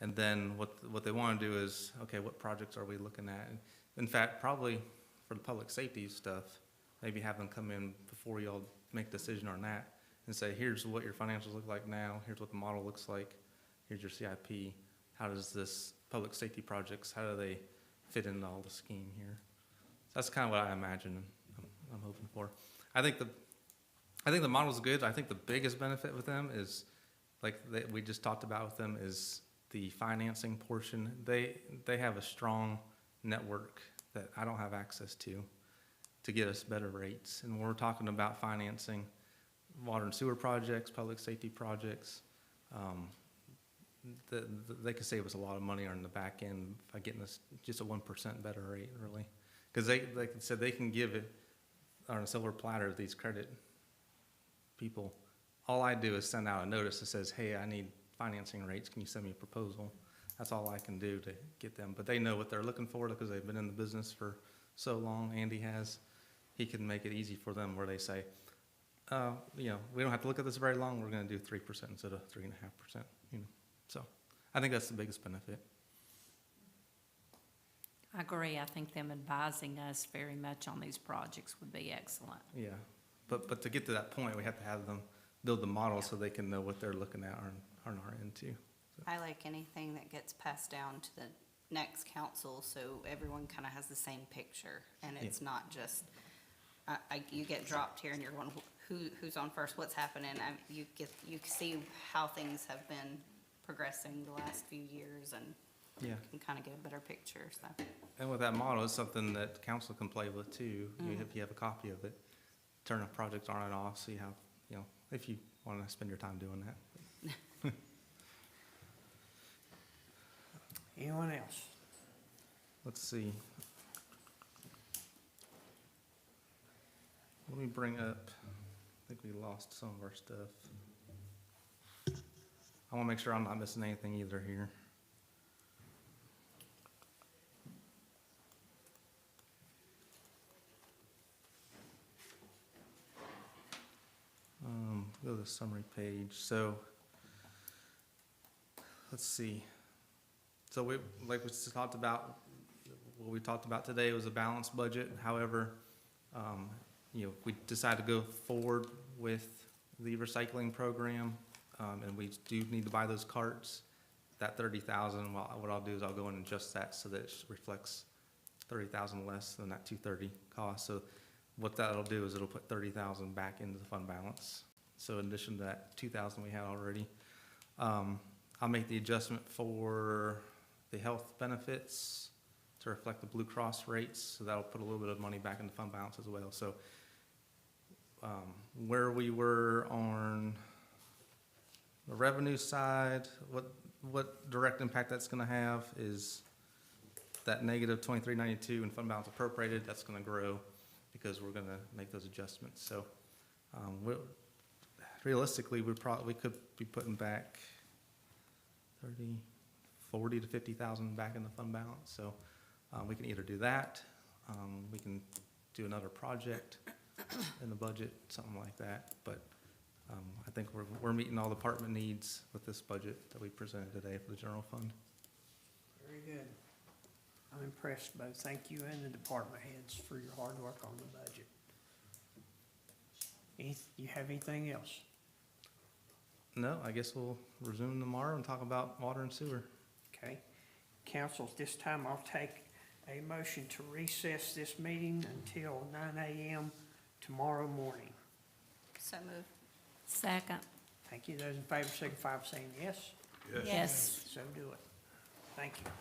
And then what they wanna do is, okay, what projects are we looking at? And in fact, probably for the public safety stuff, maybe have them come in before y'all make a decision on that and say, here's what your financials look like now, here's what the model looks like, here's your CIP. How does this public safety projects, how do they fit into all the scheme here? That's kind of what I imagine I'm hoping for. I think the model's good. I think the biggest benefit with them is, like we just talked about with them, is the financing portion. They have a strong network that I don't have access to get us better rates. And when we're talking about financing water and sewer projects, public safety projects, they could save us a lot of money on the back end by getting us just a 1% better rate, really. Because like I said, they can give it on a silver platter, these credit people. All I do is send out a notice that says, hey, I need financing rates, can you send me a proposal? That's all I can do to get them. But they know what they're looking for because they've been in the business for so long. Andy has. He can make it easy for them where they say, we don't have to look at this very long, we're gonna do 3% instead of 3.5%, So I think that's the biggest benefit. I agree. I think them advising us very much on these projects would be excellent. Yeah, but to get to that point, we have to have them build the model so they can know what they're looking at on our end too. I like anything that gets passed down to the next council, so everyone kind of has the same picture, and it's not just, you get dropped here and you're going, who's on first, what's happening? You see how things have been progressing the last few years, and Yeah. can kind of get a better picture, so. And with that model, it's something that council can play with too, if you have a copy of it. Turn a project on and off, see how, if you want to spend your time doing that. Anyone else? Let's see. Let me bring up, I think we lost some of our stuff. I want to make sure I'm not missing anything either here. Go to the summary page. So, let's see. So like we just talked about, what we talked about today was a balanced budget. However, we decided to go forward with the recycling program, and we do need to buy those carts. That 30,000, what I'll do is I'll go in and adjust that so that it reflects 30,000 less than that 230 cost. So what that'll do is it'll put 30,000 back into the fund balance. So in addition to that 2,000 we had already, I'll make the adjustment for the health benefits to reflect the Blue Cross rates. So that'll put a little bit of money back in the fund balance as well. So where we were on the revenue side, what direct impact that's going to have is that negative 2392 in fund balance appropriated. That's going to grow because we're going to make those adjustments. So realistically, we could be putting back 30, 40 to 50,000 back in the fund balance. So we can either do that, we can do another project in the budget, something like that. But I think we're meeting all department needs with this budget that we presented today for the general fund. Very good. I'm impressed, both thank you and the department heads for your hard work on the budget. You have anything else? No, I guess we'll resume tomorrow and talk about water and sewer. Okay. Council, at this time, I'll take a motion to recess this meeting until 9 a.m. tomorrow morning. So moved. Second. Thank you. Those in favor signify by saying yes. Yes. So do it. Thank you.